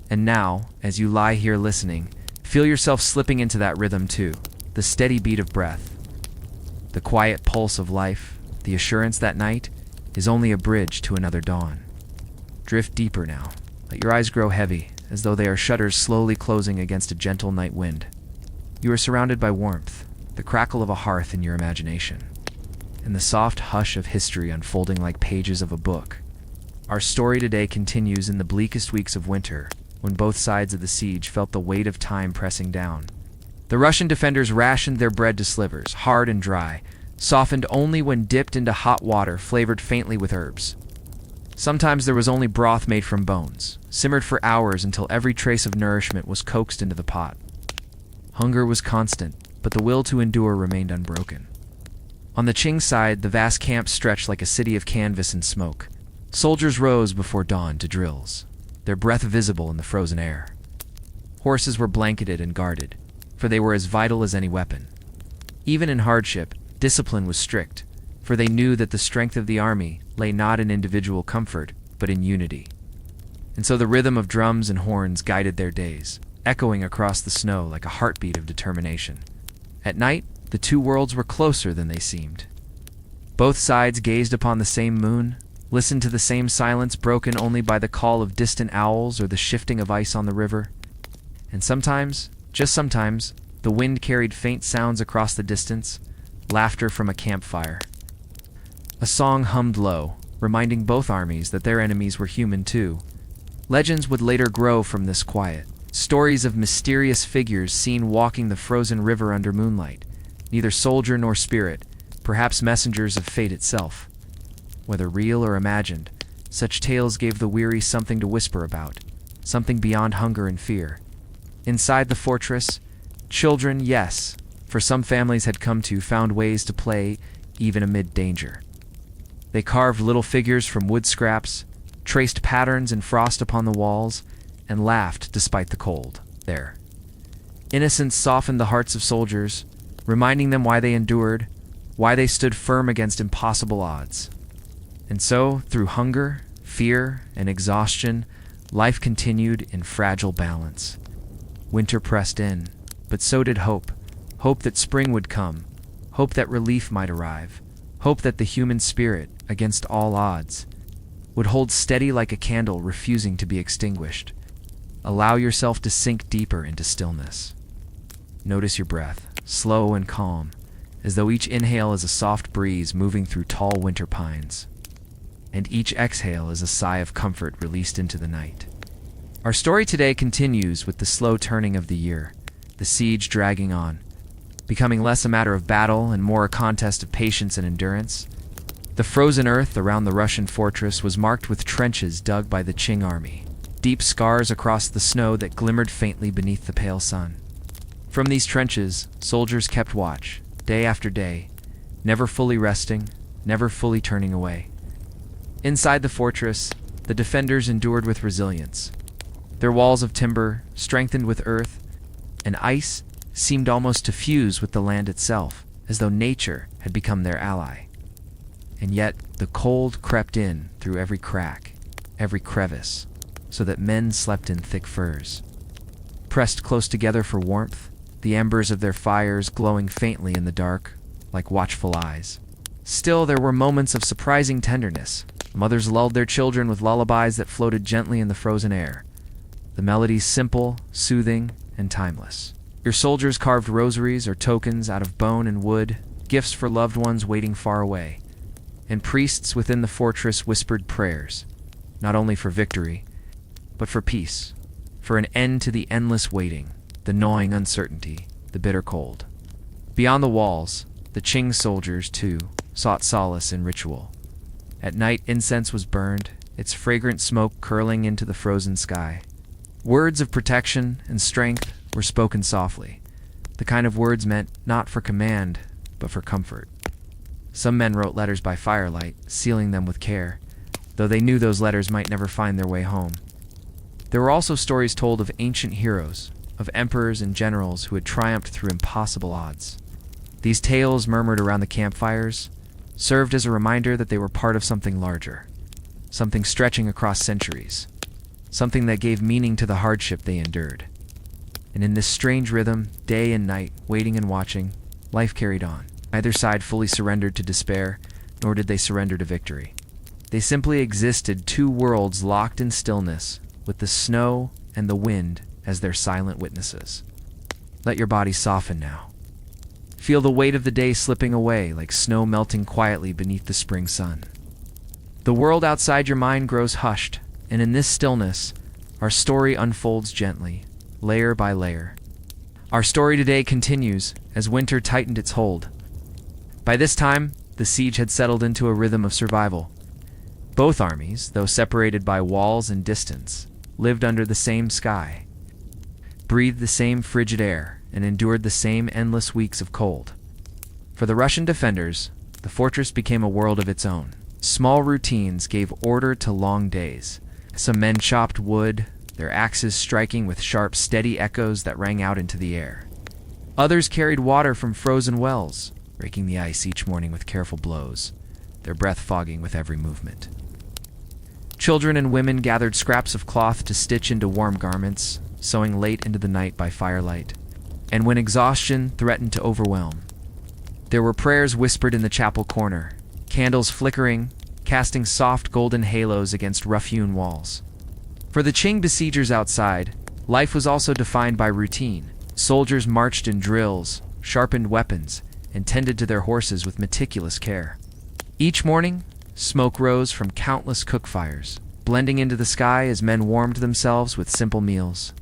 And now, as you lie here listening, feel yourself slipping into that rhythm too, the steady beat of breath, the quiet pulse of life, the assurance that night is only a bridge to another dawn. Drift deeper now. Let your eyes grow heavy, as though they are shutters slowly closing against a gentle night wind. You are surrounded by warmth, the crackle of a hearth in your imagination, and the soft hush of history unfolding like pages of a book. Our story today continues in the bleakest weeks of winter, when both sides of the siege felt the weight of time pressing down. The Russian defenders rationed their bread to slivers, hard and dry, softened only when dipped into hot water flavored faintly with herbs. Sometimes there was only broth made from bones, simmered for hours until every trace of nourishment was coaxed into the pot. Hunger was constant, but the will to endure remained unbroken. On the Qing side, the vast camp stretched like a city of canvas and smoke. Soldiers rose before dawn to drills, their breath visible in the frozen air. Horses were blanketed and guarded, for they were as vital as any weapon. Even in hardship, discipline was strict, for they knew that the strength of the army lay not in individual comfort, but in unity. And so the rhythm of drums and horns guided their days, echoing across the snow like a heartbeat of determination. At night, the two worlds were closer than they seemed. Both sides gazed upon the same moon, listened to the same silence broken only by the call of distant owls or the shifting of ice on the river. And sometimes, just sometimes, the wind carried faint sounds across the distance, laughter from a campfire. A song hummed low, reminding both armies that their enemies were human too. Legends would later grow from this quiet. Stories of mysterious figures seen walking the frozen river under moonlight, neither soldier nor spirit, perhaps messengers of fate itself. Whether real or imagined, such tales gave the weary something to whisper about, something beyond hunger and fear. Inside the fortress, children, yes, for some families had come to, found ways to play even amid danger. They carved little figures from wood scraps, traced patterns in frost upon the walls, and laughed despite the cold. There. Innocence softened the hearts of soldiers, reminding them why they endured, why they stood firm against impossible odds. And so, through hunger, fear, and exhaustion, life continued in fragile balance. Winter pressed in, but so did hope. Hope that spring would come, hope that relief might arrive, hope that the human spirit, against all odds, would hold steady like a candle refusing to be extinguished. Allow yourself to sink deeper into stillness. Notice your breath, slow and calm, as though each inhale is a soft breeze moving through tall winter pines, and each exhale is a sigh of comfort released into the night. Our story today continues with the slow turning of the year, the siege dragging on, becoming less a matter of battle and more a contest of patience and endurance. The frozen earth around the Russian fortress was marked with trenches dug by the Qing army, deep scars across the snow that glimmered faintly beneath the pale sun. From these trenches, soldiers kept watch, day after day, never fully resting, never fully turning away. Inside the fortress, the defenders endured with resilience. Their walls of timber, strengthened with earth and ice, seemed almost to fuse with the land itself, as though nature had become their ally. And yet, the cold crept in through every crack, every crevice, so that men slept in thick furs. Pressed close together for warmth, the embers of their fires glowing faintly in the dark, like watchful eyes. Still, there were moments of surprising tenderness. Mothers lulled their children with lullabies that floated gently in the frozen air, the melodies simple, soothing, and timeless. Your soldiers carved rosaries or tokens out of bone and wood, gifts for loved ones waiting far away. And priests within the fortress whispered prayers, not only for victory, but for peace, for an end to the endless waiting, the gnawing uncertainty, the bitter cold. Beyond the walls, the Qing soldiers, too, sought solace in ritual. At night, incense was burned, its fragrant smoke curling into the frozen sky. Words of protection and strength were spoken softly, the kind of words meant not for command, but for comfort. Some men wrote letters by firelight, sealing them with care, though they knew those letters might never find their way home. There were also stories told of ancient heroes, of emperors and generals who had triumphed through impossible odds. These tales, murmured around the campfires, served as a reminder that they were part of something larger, something stretching across centuries, something that gave meaning to the hardship they endured. And in this strange rhythm, day and night, waiting and watching, life carried on. Neither side fully surrendered to despair, nor did they surrender to victory. They simply existed, two worlds locked in stillness, with the snow and the wind as their silent witnesses. Let your body soften now. Feel the weight of the day slipping away like snow melting quietly beneath the spring sun. The world outside your mind grows hushed, and in this stillness, our story unfolds gently, layer by layer. Our story today continues as winter tightened its hold. By this time, the siege had settled into a rhythm of survival. Both armies, though separated by walls and distance, lived under the same sky, breathed the same frigid air, and endured the same endless weeks of cold. For the Russian defenders, the fortress became a world of its own. Small routines gave order to long days. Some men chopped wood, their axes striking with sharp, steady echoes that rang out into the air. Others carried water from frozen wells, raking the ice each morning with careful blows, their breath fogging with every movement. Children and women gathered scraps of cloth to stitch into warm garments, sewing late into the night by firelight. And when exhaustion threatened to overwhelm, there were prayers whispered in the chapel corner, candles flickering, casting soft golden halos against rough-hewn walls. For the Qing besiegers outside, life was also defined by routine. Soldiers marched in drills, sharpened weapons, and tended to their horses with meticulous care. Each morning, smoke rose from countless cook fires, blending into the sky as men warmed themselves with simple meals.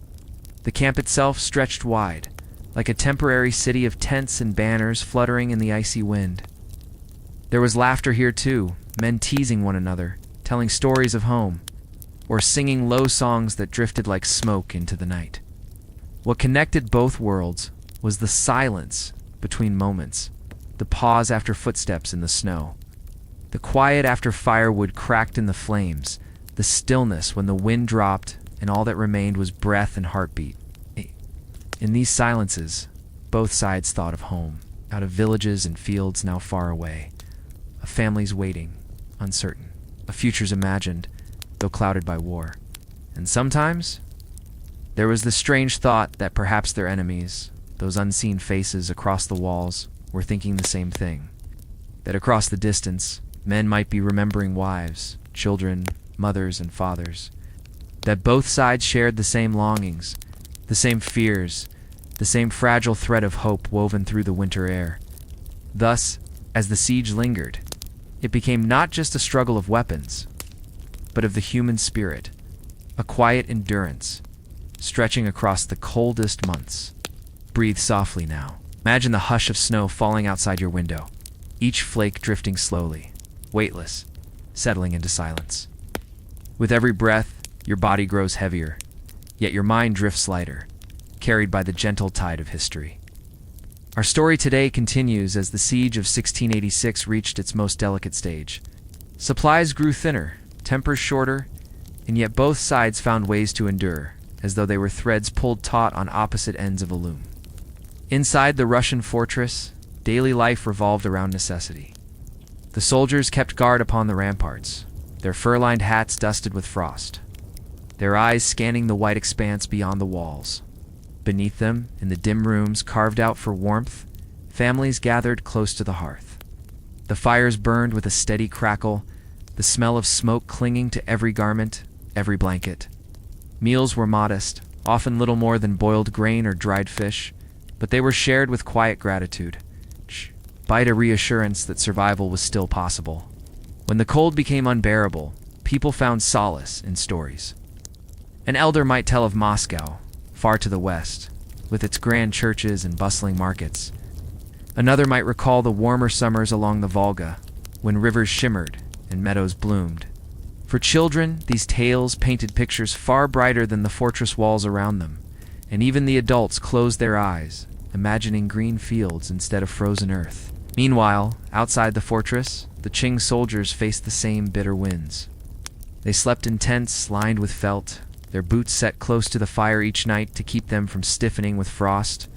The camp itself stretched wide, like a temporary city of tents and banners fluttering in the icy wind. There was laughter here too, men teasing one another, telling stories of home, or singing low songs that drifted like smoke into the night. What connected both worlds was the silence between moments, the pause after footsteps in the snow, the quiet after firewood cracked in the flames, the stillness when the wind dropped and all that remained was breath and heartbeat. In these silences, both sides thought of home. out of villages and fields now far away. A family's waiting, uncertain. A future's imagined, though clouded by war. And sometimes, there was the strange thought that perhaps their enemies, those unseen faces across the walls, were thinking the same thing. That across the distance, men might be remembering wives, children, mothers, and fathers. That both sides shared the same longings, the same fears, the same fragile thread of hope woven through the winter air. Thus, as the siege lingered, it became not just a struggle of weapons, but of the human spirit, a quiet endurance, stretching across the coldest months. Breathe softly now. Imagine the hush of snow falling outside your window, each flake drifting slowly, weightless, settling into silence. With every breath, your body grows heavier, yet your mind drifts lighter, carried by the gentle tide of history. Our story today continues as the siege of 1686 reached its most delicate stage. Supplies grew thinner, tempers shorter, and yet both sides found ways to endure, as though they were threads pulled taut on opposite ends of a loom. Inside the Russian fortress, daily life revolved around necessity. The soldiers kept guard upon the ramparts, their fur-lined hats dusted with frost, their eyes scanning the white expanse beyond the walls. Beneath them, in the dim rooms carved out for warmth, families gathered close to the hearth. The fires burned with a steady crackle, the smell of smoke clinging to every garment, every blanket. Meals were modest, often little more than boiled grain or dried fish, but they were shared with quiet gratitude, by a reassurance that survival was still possible. When the cold became unbearable, people found solace in stories. An elder might tell of Moscow, far to the west, with its grand churches and bustling markets. Another might recall the warmer summers along the Volga, when rivers shimmered and meadows bloomed. For children, these tales painted pictures far brighter than the fortress walls around them, and even the adults closed their eyes, imagining green fields instead of frozen earth. Meanwhile, outside the fortress, the Qing soldiers faced the same bitter winds. They slept in tents lined with felt, their boots set close to the fire each night to keep them from stiffening with frost.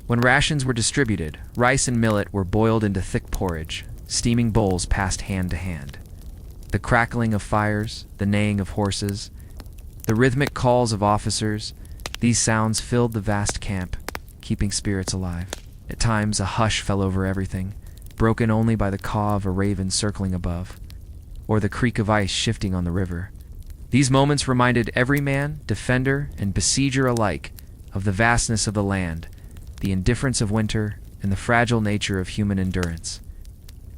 When rations were distributed, rice and millet were boiled into thick porridge, steaming bowls passed hand to hand. The crackling of fires, the neighing of horses, the rhythmic calls of officers, these sounds filled the vast camp, keeping spirits alive. At times a hush fell over everything, broken only by the caw of a raven circling above, or the creak of ice shifting on the river. These moments reminded every man, defender, and besieger alike of the vastness of the land, the indifference of winter, and the fragile nature of human endurance.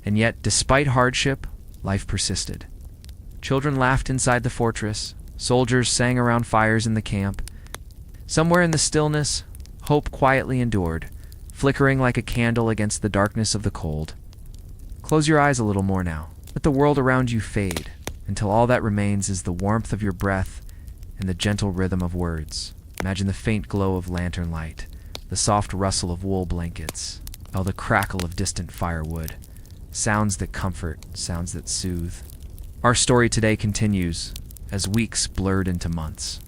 And yet, despite hardship, life persisted. Children laughed inside the fortress, soldiers sang around fires in the camp. Somewhere in the stillness, hope quietly endured, flickering like a candle against the darkness of the cold. Close your eyes a little more now. Let the world around you fade, until all that remains is the warmth of your breath and the gentle rhythm of words. Imagine the faint glow of lantern light, the soft rustle of wool blankets, or the crackle of distant firewood. Sounds that comfort, sounds that soothe. Our story today continues, as weeks blurred into months.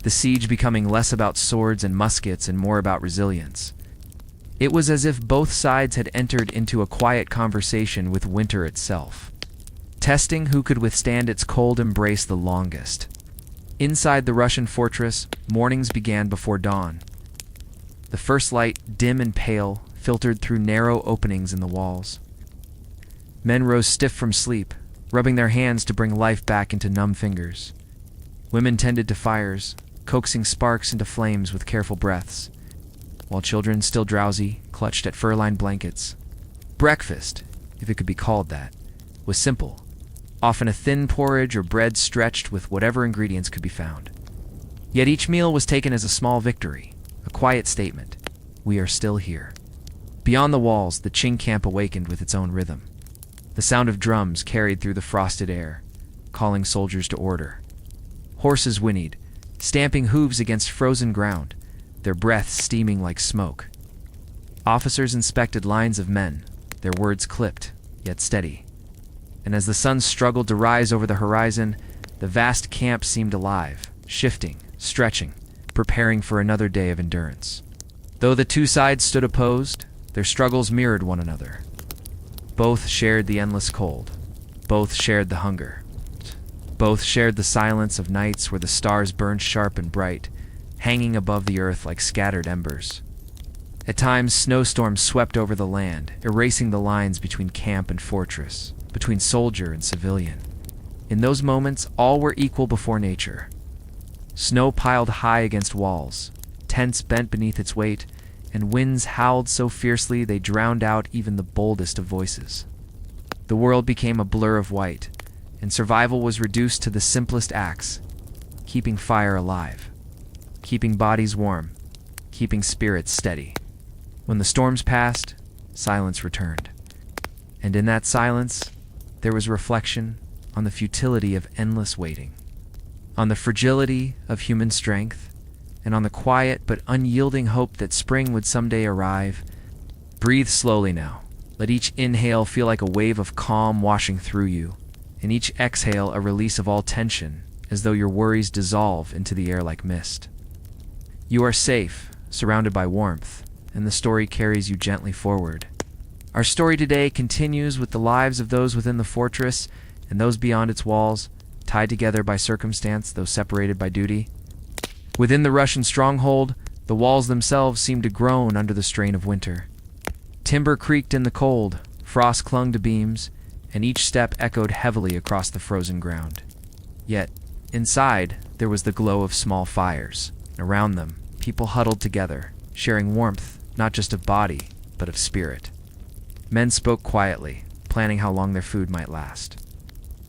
The siege becoming less about swords and muskets and more about resilience. It was as if both sides had entered into a quiet conversation with winter itself, testing who could withstand its cold embrace the longest. Inside the Russian fortress, mornings began before dawn. The first light, dim and pale, filtered through narrow openings in the walls. Men rose stiff from sleep, rubbing their hands to bring life back into numb fingers. Women tended to fires, coaxing sparks into flames with careful breaths, while children, still drowsy, clutched at fur-lined blankets. Breakfast, if it could be called that, was simple, often a thin porridge or bread stretched with whatever ingredients could be found. Yet each meal was taken as a small victory, a quiet statement. We are still here. Beyond the walls, the Qing camp awakened with its own rhythm. The sound of drums carried through the frosted air, calling soldiers to order. Horses whinnied, stamping hooves against frozen ground, their breaths steaming like smoke. Officers inspected lines of men, their words clipped, yet steady. And as the sun struggled to rise over the horizon, the vast camp seemed alive, shifting, stretching, preparing for another day of endurance. Though the two sides stood opposed, Their struggles mirrored one another. Both shared the endless cold. Both shared the hunger. Both shared the silence of nights where the stars burned sharp and bright, hanging above the earth like scattered embers. At times, snowstorms swept over the land, erasing the lines between camp and fortress, between soldier and civilian. In those moments, all were equal before nature. Snow piled high against walls, tents bent beneath its weight, and winds howled so fiercely they drowned out even the boldest of voices. The world became a blur of white, and survival was reduced to the simplest acts: keeping fire alive, keeping bodies warm, keeping spirits steady. When the storms passed, silence returned. And in that silence, there was reflection on the futility of endless waiting, on the fragility of human strength, and on the quiet but unyielding hope that spring would someday arrive. Breathe slowly now. Let each inhale feel like a wave of calm washing through you, and each exhale a release of all tension, as though your worries dissolve into the air like mist. You are safe, surrounded by warmth, and the story carries you gently forward. Our story today continues with the lives of those within the fortress and those beyond its walls, tied together by circumstance, though separated by duty. Within the Russian stronghold, the walls themselves seemed to groan under the strain of winter. Timber creaked in the cold, frost clung to beams, and each step echoed heavily across the frozen ground. Yet, inside, there was the glow of small fires. Around them, people huddled together, sharing warmth, not just of body, but of spirit. Men spoke quietly, planning how long their food might last.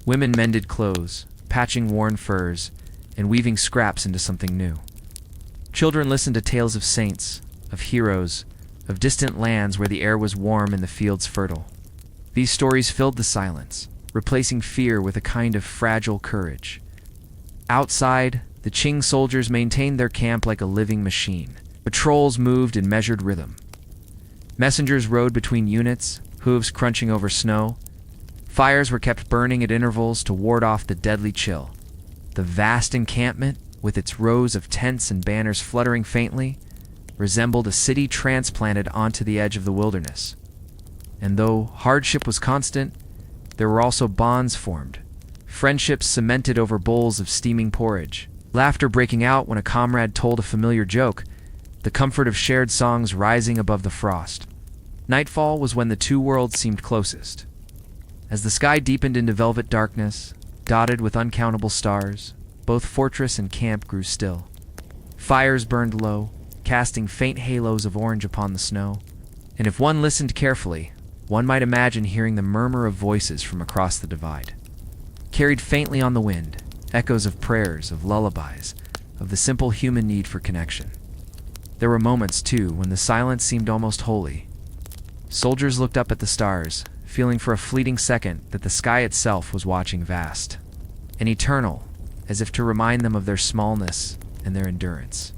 Women mended clothes, patching worn furs, and weaving scraps into something new. Children listened to tales of saints, of heroes, of distant lands where the air was warm and the fields fertile. These stories filled the silence, replacing fear with a kind of fragile courage. Outside, the Qing soldiers maintained their camp like a living machine. Patrols moved in measured rhythm. Messengers rode between units, hooves crunching over snow. Fires were kept burning at intervals to ward off the deadly chill. The vast encampment, with its rows of tents and banners fluttering faintly, resembled a city transplanted onto the edge of the wilderness. And though hardship was constant, there were also bonds formed, friendships cemented over bowls of steaming porridge, laughter breaking out when a comrade told a familiar joke, the comfort of shared songs rising above the frost. Nightfall was when the two worlds seemed closest. As the sky deepened into velvet darkness, dotted with uncountable stars, both fortress and camp grew still. Fires burned low, casting faint halos of orange upon the snow, and if one listened carefully, one might imagine hearing the murmur of voices from across the divide. Carried faintly on the wind, echoes of prayers, of lullabies, of the simple human need for connection. There were moments, too, when the silence seemed almost holy. Soldiers looked up at the stars, feeling for a fleeting second that the sky itself was watching vast and eternal, as if to remind them of their smallness and their endurance.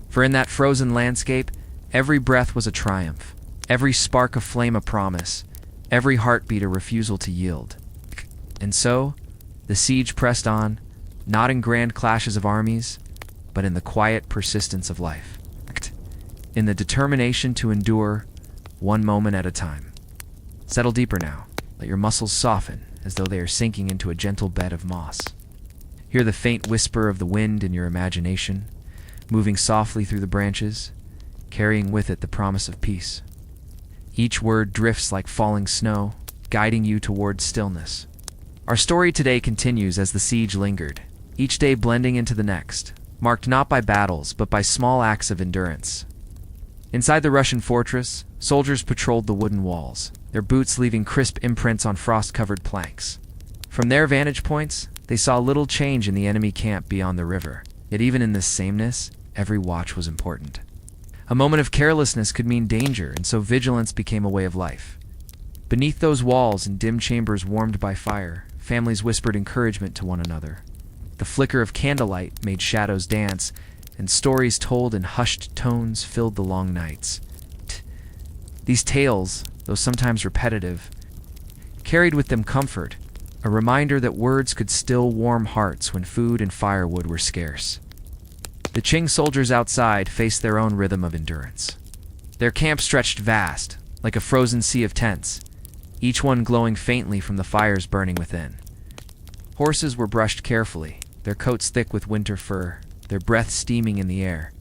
For in that frozen landscape, every breath was a triumph, every spark of flame a promise, every heartbeat a refusal to yield. And so, the siege pressed on, not in grand clashes of armies, but in the quiet persistence of life, in the determination to endure one moment at a time. Settle deeper now. Let your muscles soften as though they are sinking into a gentle bed of moss. Hear the faint whisper of the wind in your imagination, moving softly through the branches, carrying with it the promise of peace. Each word drifts like falling snow, guiding you toward stillness. Our story today continues as the siege lingered, each day blending into the next, marked not by battles but by small acts of endurance. Inside the Russian fortress, soldiers patrolled the wooden walls, their boots leaving crisp imprints on frost-covered planks. From their vantage points, they saw little change in the enemy camp beyond the river. Yet even in this sameness, every watch was important. A moment of carelessness could mean danger, and so vigilance became a way of life. Beneath those walls, in dim chambers warmed by fire, families whispered encouragement to one another. The flicker of candlelight made shadows dance, and stories told in hushed tones filled the long nights. These tales, though sometimes repetitive, carried with them comfort, a reminder that words could still warm hearts when food and firewood were scarce. The Qing soldiers outside faced their own rhythm of endurance. Their camp stretched vast, like a frozen sea of tents, each one glowing faintly from the fires burning within. Horses were brushed carefully, their coats thick with winter fur, their breath steaming in the air.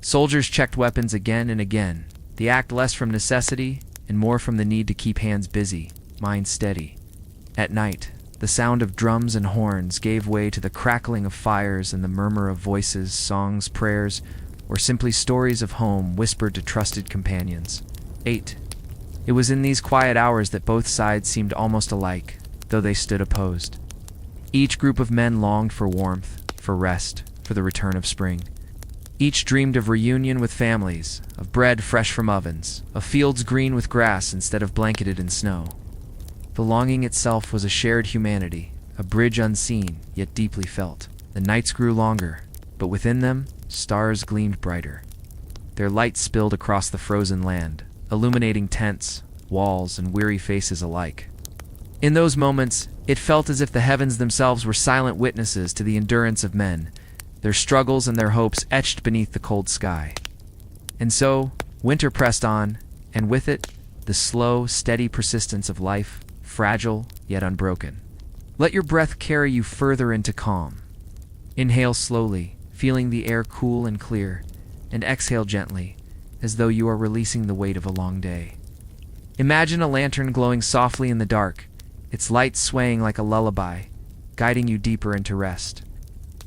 Soldiers checked weapons again and again, the act less from necessity and more from the need to keep hands busy, minds steady. At night, the sound of drums and horns gave way to the crackling of fires and the murmur of voices, songs, prayers, or simply stories of home whispered to trusted companions. 8. It was in these quiet hours that both sides seemed almost alike, though they stood opposed. Each group of men longed for warmth, for rest, for the return of spring. Each dreamed of reunion with families, of bread fresh from ovens, of fields green with grass instead of blanketed in snow. The longing itself was a shared humanity, a bridge unseen, yet deeply felt. The nights grew longer, but within them, stars gleamed brighter. Their light spilled across the frozen land, illuminating tents, walls, and weary faces alike. In those moments, it felt as if the heavens themselves were silent witnesses to the endurance of men, their struggles and their hopes etched beneath the cold sky. And so, winter pressed on, and with it, the slow, steady persistence of life, fragile yet unbroken. Let your breath carry you further into calm. Inhale slowly, feeling the air cool and clear, and exhale gently, as though you are releasing the weight of a long day. Imagine a lantern glowing softly in the dark, its light swaying like a lullaby, guiding you deeper into rest.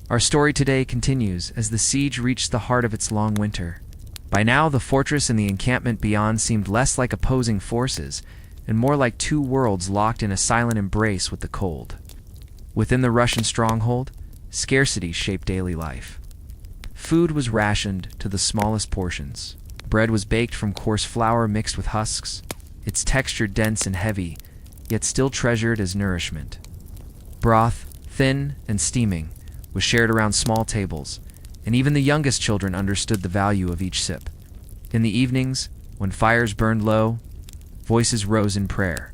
Our story today continues as the siege reached the heart of its long winter. By now, the fortress and the encampment beyond seemed less like opposing forces and more like two worlds locked in a silent embrace with the cold. Within the Russian stronghold, scarcity shaped daily life. Food was rationed to the smallest portions. Bread was baked from coarse flour mixed with husks, its texture dense and heavy, yet still treasured as nourishment. Broth, thin and steaming, was shared around small tables, and even the youngest children understood the value of each sip. In the evenings, when fires burned low, voices rose in prayer.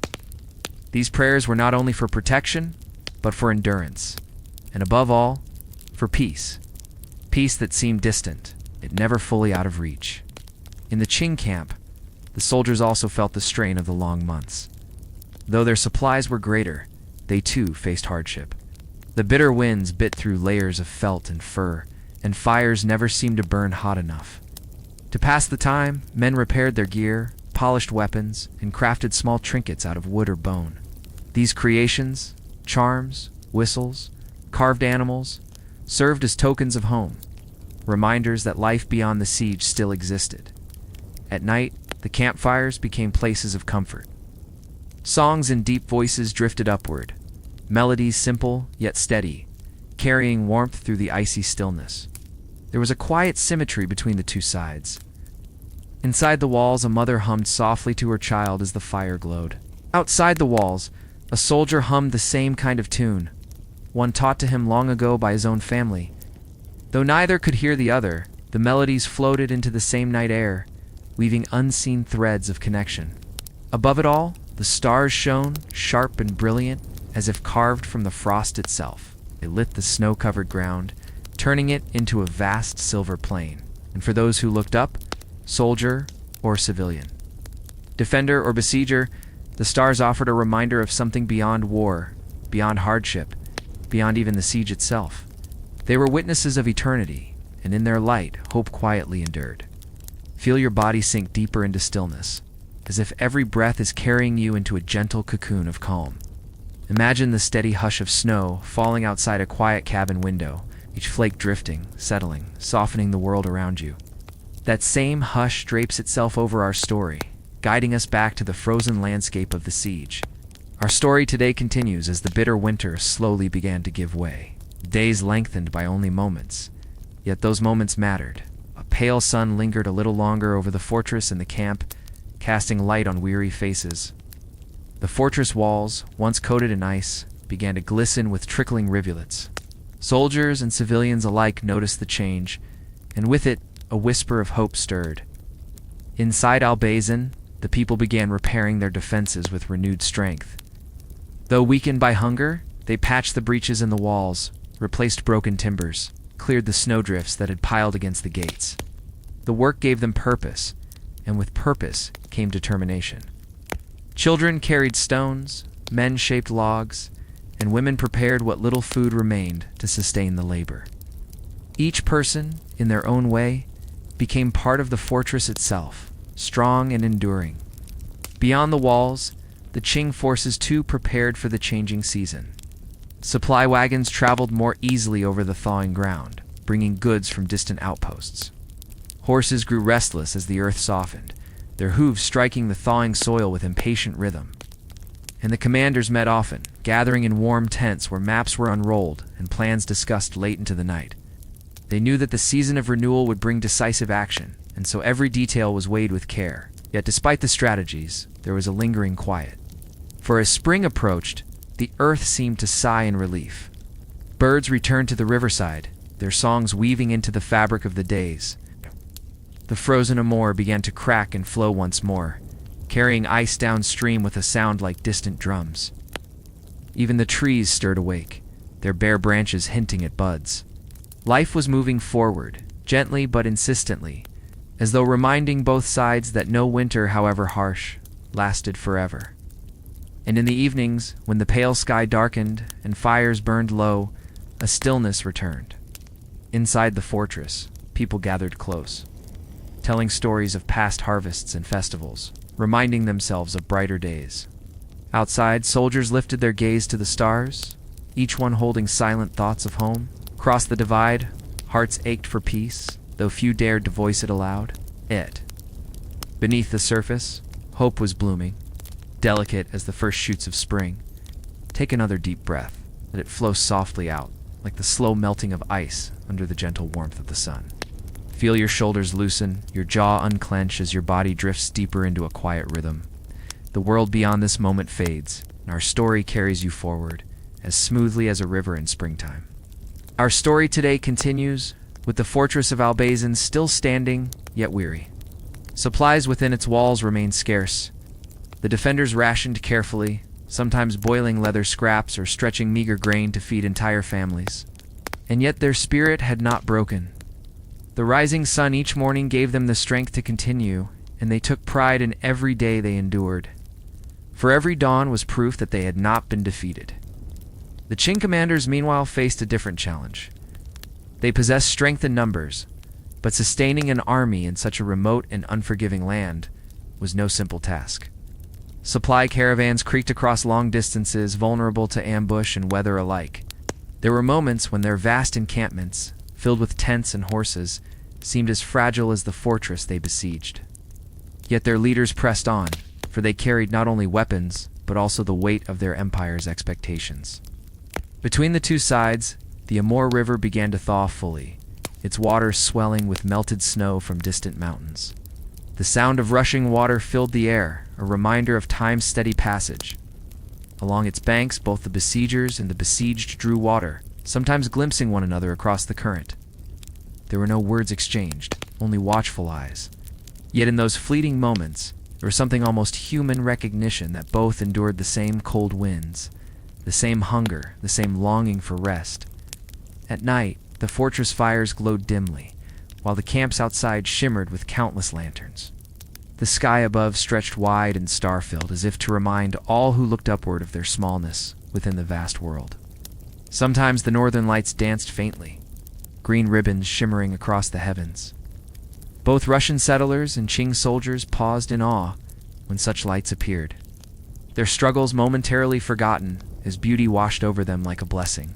These prayers were not only for protection, but for endurance, and above all, for peace. Peace that seemed distant, yet never fully out of reach. In the Qing camp, the soldiers also felt the strain of the long months. Though their supplies were greater, they too faced hardship. The bitter winds bit through layers of felt and fur, and fires never seemed to burn hot enough. To pass the time, men repaired their gear, polished weapons, and crafted small trinkets out of wood or bone. These creations, charms, whistles, carved animals, served as tokens of home, reminders that life beyond the siege still existed. At night, the campfires became places of comfort. Songs and deep voices drifted upward, melodies simple yet steady, carrying warmth through the icy stillness. There was a quiet symmetry between the two sides. Inside the walls, a mother hummed softly to her child as the fire glowed. Outside the walls, a soldier hummed the same kind of tune, one taught to him long ago by his own family. Though neither could hear the other, the melodies floated into the same night air, weaving unseen threads of connection. Above it all, the stars shone, sharp and brilliant, as if carved from the frost itself. They lit the snow-covered ground, turning it into a vast silver plain. And for those who looked up, soldier or civilian, defender or besieger, the stars offered a reminder of something beyond war, beyond hardship, beyond even the siege itself. They were witnesses of eternity, and in their light, hope quietly endured. Feel your body sink deeper into stillness, as if every breath is carrying you into a gentle cocoon of calm. Imagine the steady hush of snow falling outside a quiet cabin window, each flake drifting, settling, softening the world around you. That same hush drapes itself over our story, guiding us back to the frozen landscape of the siege. Our story today continues as the bitter winter slowly began to give way. Days lengthened by only moments, yet those moments mattered. A pale sun lingered a little longer over the fortress and the camp, casting light on weary faces. The fortress walls, once coated in ice, began to glisten with trickling rivulets. Soldiers and civilians alike noticed the change, and with it, a whisper of hope stirred. Inside Albazin, the people began repairing their defenses with renewed strength. Though weakened by hunger, they patched the breaches in the walls, replaced broken timbers, cleared the snowdrifts that had piled against the gates. The work gave them purpose, and with purpose came determination. Children carried stones, men shaped logs, and women prepared what little food remained to sustain the labor. Each person, in their own way, became part of the fortress itself, strong and enduring. Beyond the walls, the Qing forces too prepared for the changing season. Supply wagons traveled more easily over the thawing ground, bringing goods from distant outposts. Horses grew restless as the earth softened, their hooves striking the thawing soil with impatient rhythm. And the commanders met often, gathering in warm tents where maps were unrolled and plans discussed late into the night. They knew that the season of renewal would bring decisive action, and so every detail was weighed with care. Yet despite the strategies, there was a lingering quiet. For as spring approached, the earth seemed to sigh in relief. Birds returned to the riverside, their songs weaving into the fabric of the days. The frozen Amur began to crack and flow once more, carrying ice downstream with a sound like distant drums. Even the trees stirred awake, their bare branches hinting at buds. Life was moving forward, gently but insistently, as though reminding both sides that no winter, however harsh, lasted forever. And in the evenings, when the pale sky darkened and fires burned low, a stillness returned. Inside the fortress, people gathered close, telling stories of past harvests and festivals, reminding themselves of brighter days. Outside, soldiers lifted their gaze to the stars, each one holding silent thoughts of home. Across the divide, hearts ached for peace, though few dared to voice it aloud. Beneath the surface, hope was blooming, delicate as the first shoots of spring. Take another deep breath, let it flow softly out, like the slow melting of ice under the gentle warmth of the sun. Feel your shoulders loosen, your jaw unclench as your body drifts deeper into a quiet rhythm. The world beyond this moment fades, and our story carries you forward, as smoothly as a river in springtime. Our story today continues, with the fortress of Albazin still standing, yet weary. Supplies within its walls remain scarce. The defenders rationed carefully, sometimes boiling leather scraps or stretching meager grain to feed entire families. And yet their spirit had not broken. The rising sun each morning gave them the strength to continue, and they took pride in every day they endured. For every dawn was proof that they had not been defeated. The Qing commanders meanwhile faced a different challenge. They possessed strength in numbers, but sustaining an army in such a remote and unforgiving land was no simple task. Supply caravans creaked across long distances, vulnerable to ambush and weather alike. There were moments when their vast encampments, filled with tents and horses, seemed as fragile as the fortress they besieged. Yet their leaders pressed on, for they carried not only weapons, but also the weight of their empire's expectations. Between the two sides, the Amur River began to thaw fully, its waters swelling with melted snow from distant mountains. The sound of rushing water filled the air, a reminder of time's steady passage. Along its banks, both the besiegers and the besieged drew water, sometimes glimpsing one another across the current. There were no words exchanged, only watchful eyes. Yet in those fleeting moments, there was something almost human recognition that both endured the same cold winds, the same hunger, the same longing for rest. At night, the fortress fires glowed dimly, while the camps outside shimmered with countless lanterns. The sky above stretched wide and star-filled, as if to remind all who looked upward of their smallness within the vast world. Sometimes the northern lights danced faintly, green ribbons shimmering across the heavens. Both Russian settlers and Qing soldiers paused in awe when such lights appeared, their struggles momentarily forgotten as beauty washed over them like a blessing.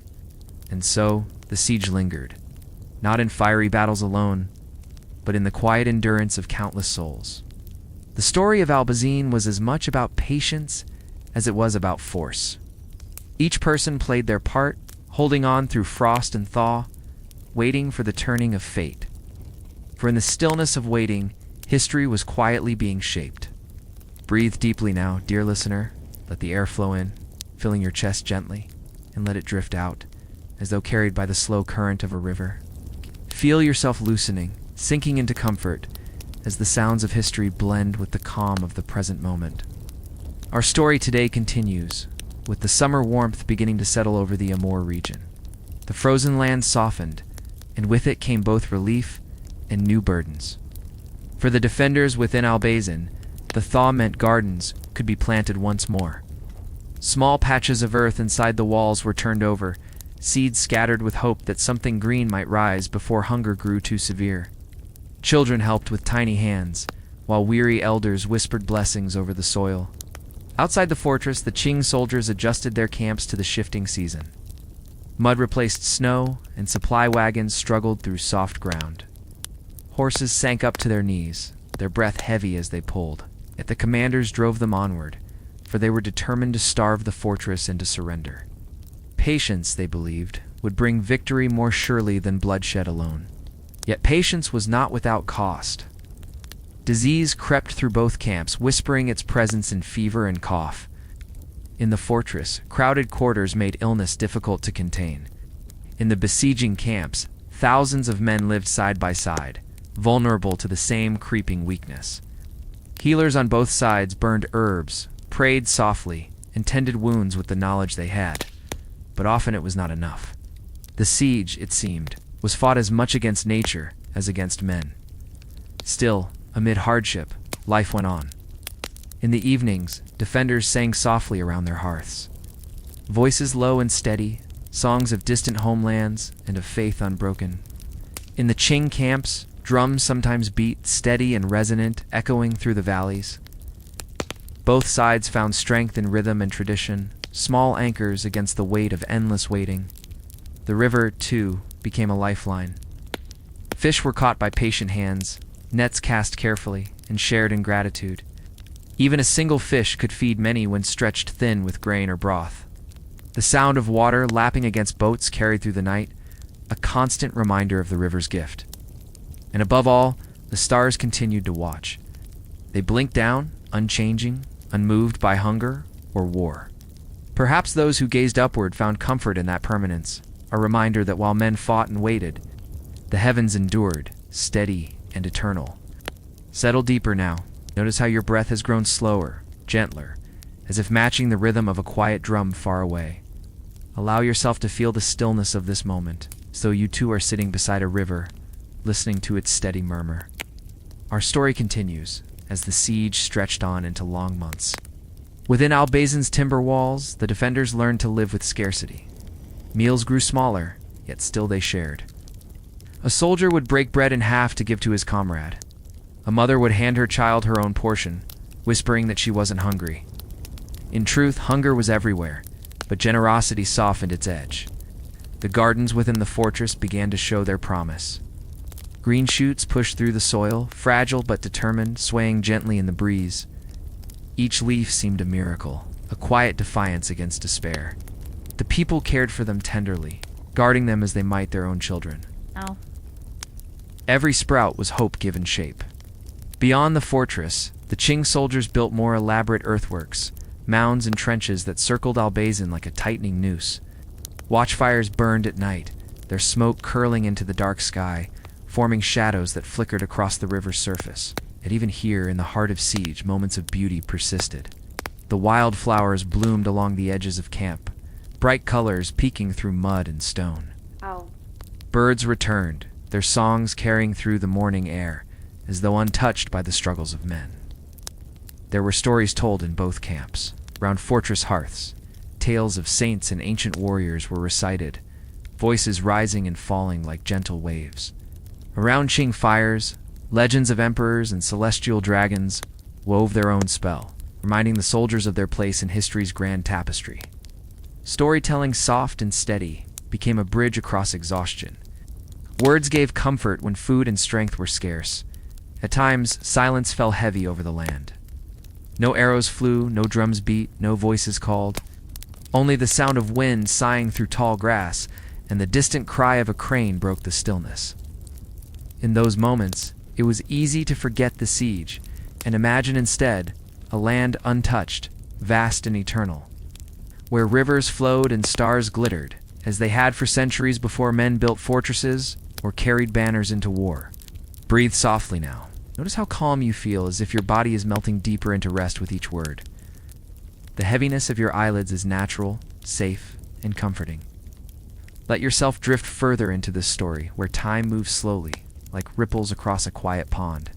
And so, the siege lingered, not in fiery battles alone, but in the quiet endurance of countless souls. The story of Albazin was as much about patience as it was about force. Each person played their part, holding on through frost and thaw, waiting for the turning of fate. For in the stillness of waiting, history was quietly being shaped. Breathe deeply now, dear listener. Let the air flow in, filling your chest gently, and let it drift out, as though carried by the slow current of a river. Feel yourself loosening, sinking into comfort, as the sounds of history blend with the calm of the present moment. Our story today continues, with the summer warmth beginning to settle over the Amur region. The frozen land softened, and with it came both relief and new burdens. For For the defenders within Albazin, the thaw meant gardens could be planted once more. Small patches of earth inside the walls were turned over, seeds scattered with hope that something green might rise before hunger grew too severe. Children helped with tiny hands, while weary elders whispered blessings over the soil. Outside the fortress, the Qing soldiers adjusted their camps to the shifting season. Mud replaced snow, and supply wagons struggled through soft ground. Horses sank up to their knees, their breath heavy as they pulled. Yet the commanders drove them onward, for they were determined to starve the fortress into surrender. Patience, they believed, would bring victory more surely than bloodshed alone. Yet patience was not without cost. Disease crept through both camps, whispering its presence in fever and cough. In the fortress, crowded quarters made illness difficult to contain. In the besieging camps, thousands of men lived side by side, vulnerable to the same creeping weakness. Healers on both sides burned herbs, prayed softly, and tended wounds with the knowledge they had. But often it was not enough. The siege, it seemed, was fought as much against nature as against men. Still, amid hardship, life went on. In the evenings, defenders sang softly around their hearths. Voices low and steady, songs of distant homelands and of faith unbroken. In the Qing camps, drums sometimes beat, steady and resonant, echoing through the valleys. Both sides found strength in rhythm and tradition, small anchors against the weight of endless waiting. The river, too, became a lifeline. Fish were caught by patient hands, nets cast carefully and shared in gratitude. Even a single fish could feed many when stretched thin with grain or broth. The sound of water lapping against boats carried through the night, a constant reminder of the river's gift. And above all, the stars continued to watch. They blinked down, unchanging, unmoved by hunger or war. Perhaps those who gazed upward found comfort in that permanence, a reminder that while men fought and waited, the heavens endured, steady and eternal. Settle deeper now. Notice how your breath has grown slower, gentler, as if matching the rhythm of a quiet drum far away. Allow yourself to feel the stillness of this moment, as though you too are sitting beside a river, listening to its steady murmur. Our story continues, as the siege stretched on into long months. Within Albazin's timber walls, the defenders learned to live with scarcity. Meals grew smaller, yet still they shared. A soldier would break bread in half to give to his comrade. A mother would hand her child her own portion, whispering that she wasn't hungry. In truth, hunger was everywhere, but generosity softened its edge. The gardens within the fortress began to show their promise. Green shoots pushed through the soil, fragile but determined, swaying gently in the breeze. Each leaf seemed a miracle, a quiet defiance against despair. The people cared for them tenderly, guarding them as they might their own children.
Oh.
Every sprout was hope given shape. Beyond the fortress, the Qing soldiers built more elaborate earthworks, mounds and trenches that circled Albazin like a tightening noose. Watchfires burned at night, their smoke curling into the dark sky, forming shadows that flickered across the river's surface. Yet even here, in the heart of siege, moments of beauty persisted. The wildflowers bloomed along the edges of camp, bright colors peeking through mud and stone.
Oh.
Birds returned, their songs carrying through the morning air, as though untouched by the struggles of men. There were stories told in both camps. Round fortress hearths, tales of saints and ancient warriors were recited, voices rising and falling like gentle waves. Around Qing fires, legends of emperors and celestial dragons wove their own spell, reminding the soldiers of their place in history's grand tapestry. Storytelling, soft and steady, became a bridge across exhaustion. Words gave comfort when food and strength were scarce. At times, silence fell heavy over the land. No arrows flew, no drums beat, no voices called. Only the sound of wind sighing through tall grass and the distant cry of a crane broke the stillness. In those moments, it was easy to forget the siege and imagine instead a land untouched, vast and eternal, where rivers flowed and stars glittered, as they had for centuries before men built fortresses or carried banners into war. Breathe softly now. Notice how calm you feel, as if your body is melting deeper into rest with each word. The heaviness of your eyelids is natural, safe, and comforting. Let yourself drift further into this story, where time moves slowly, like ripples across a quiet pond.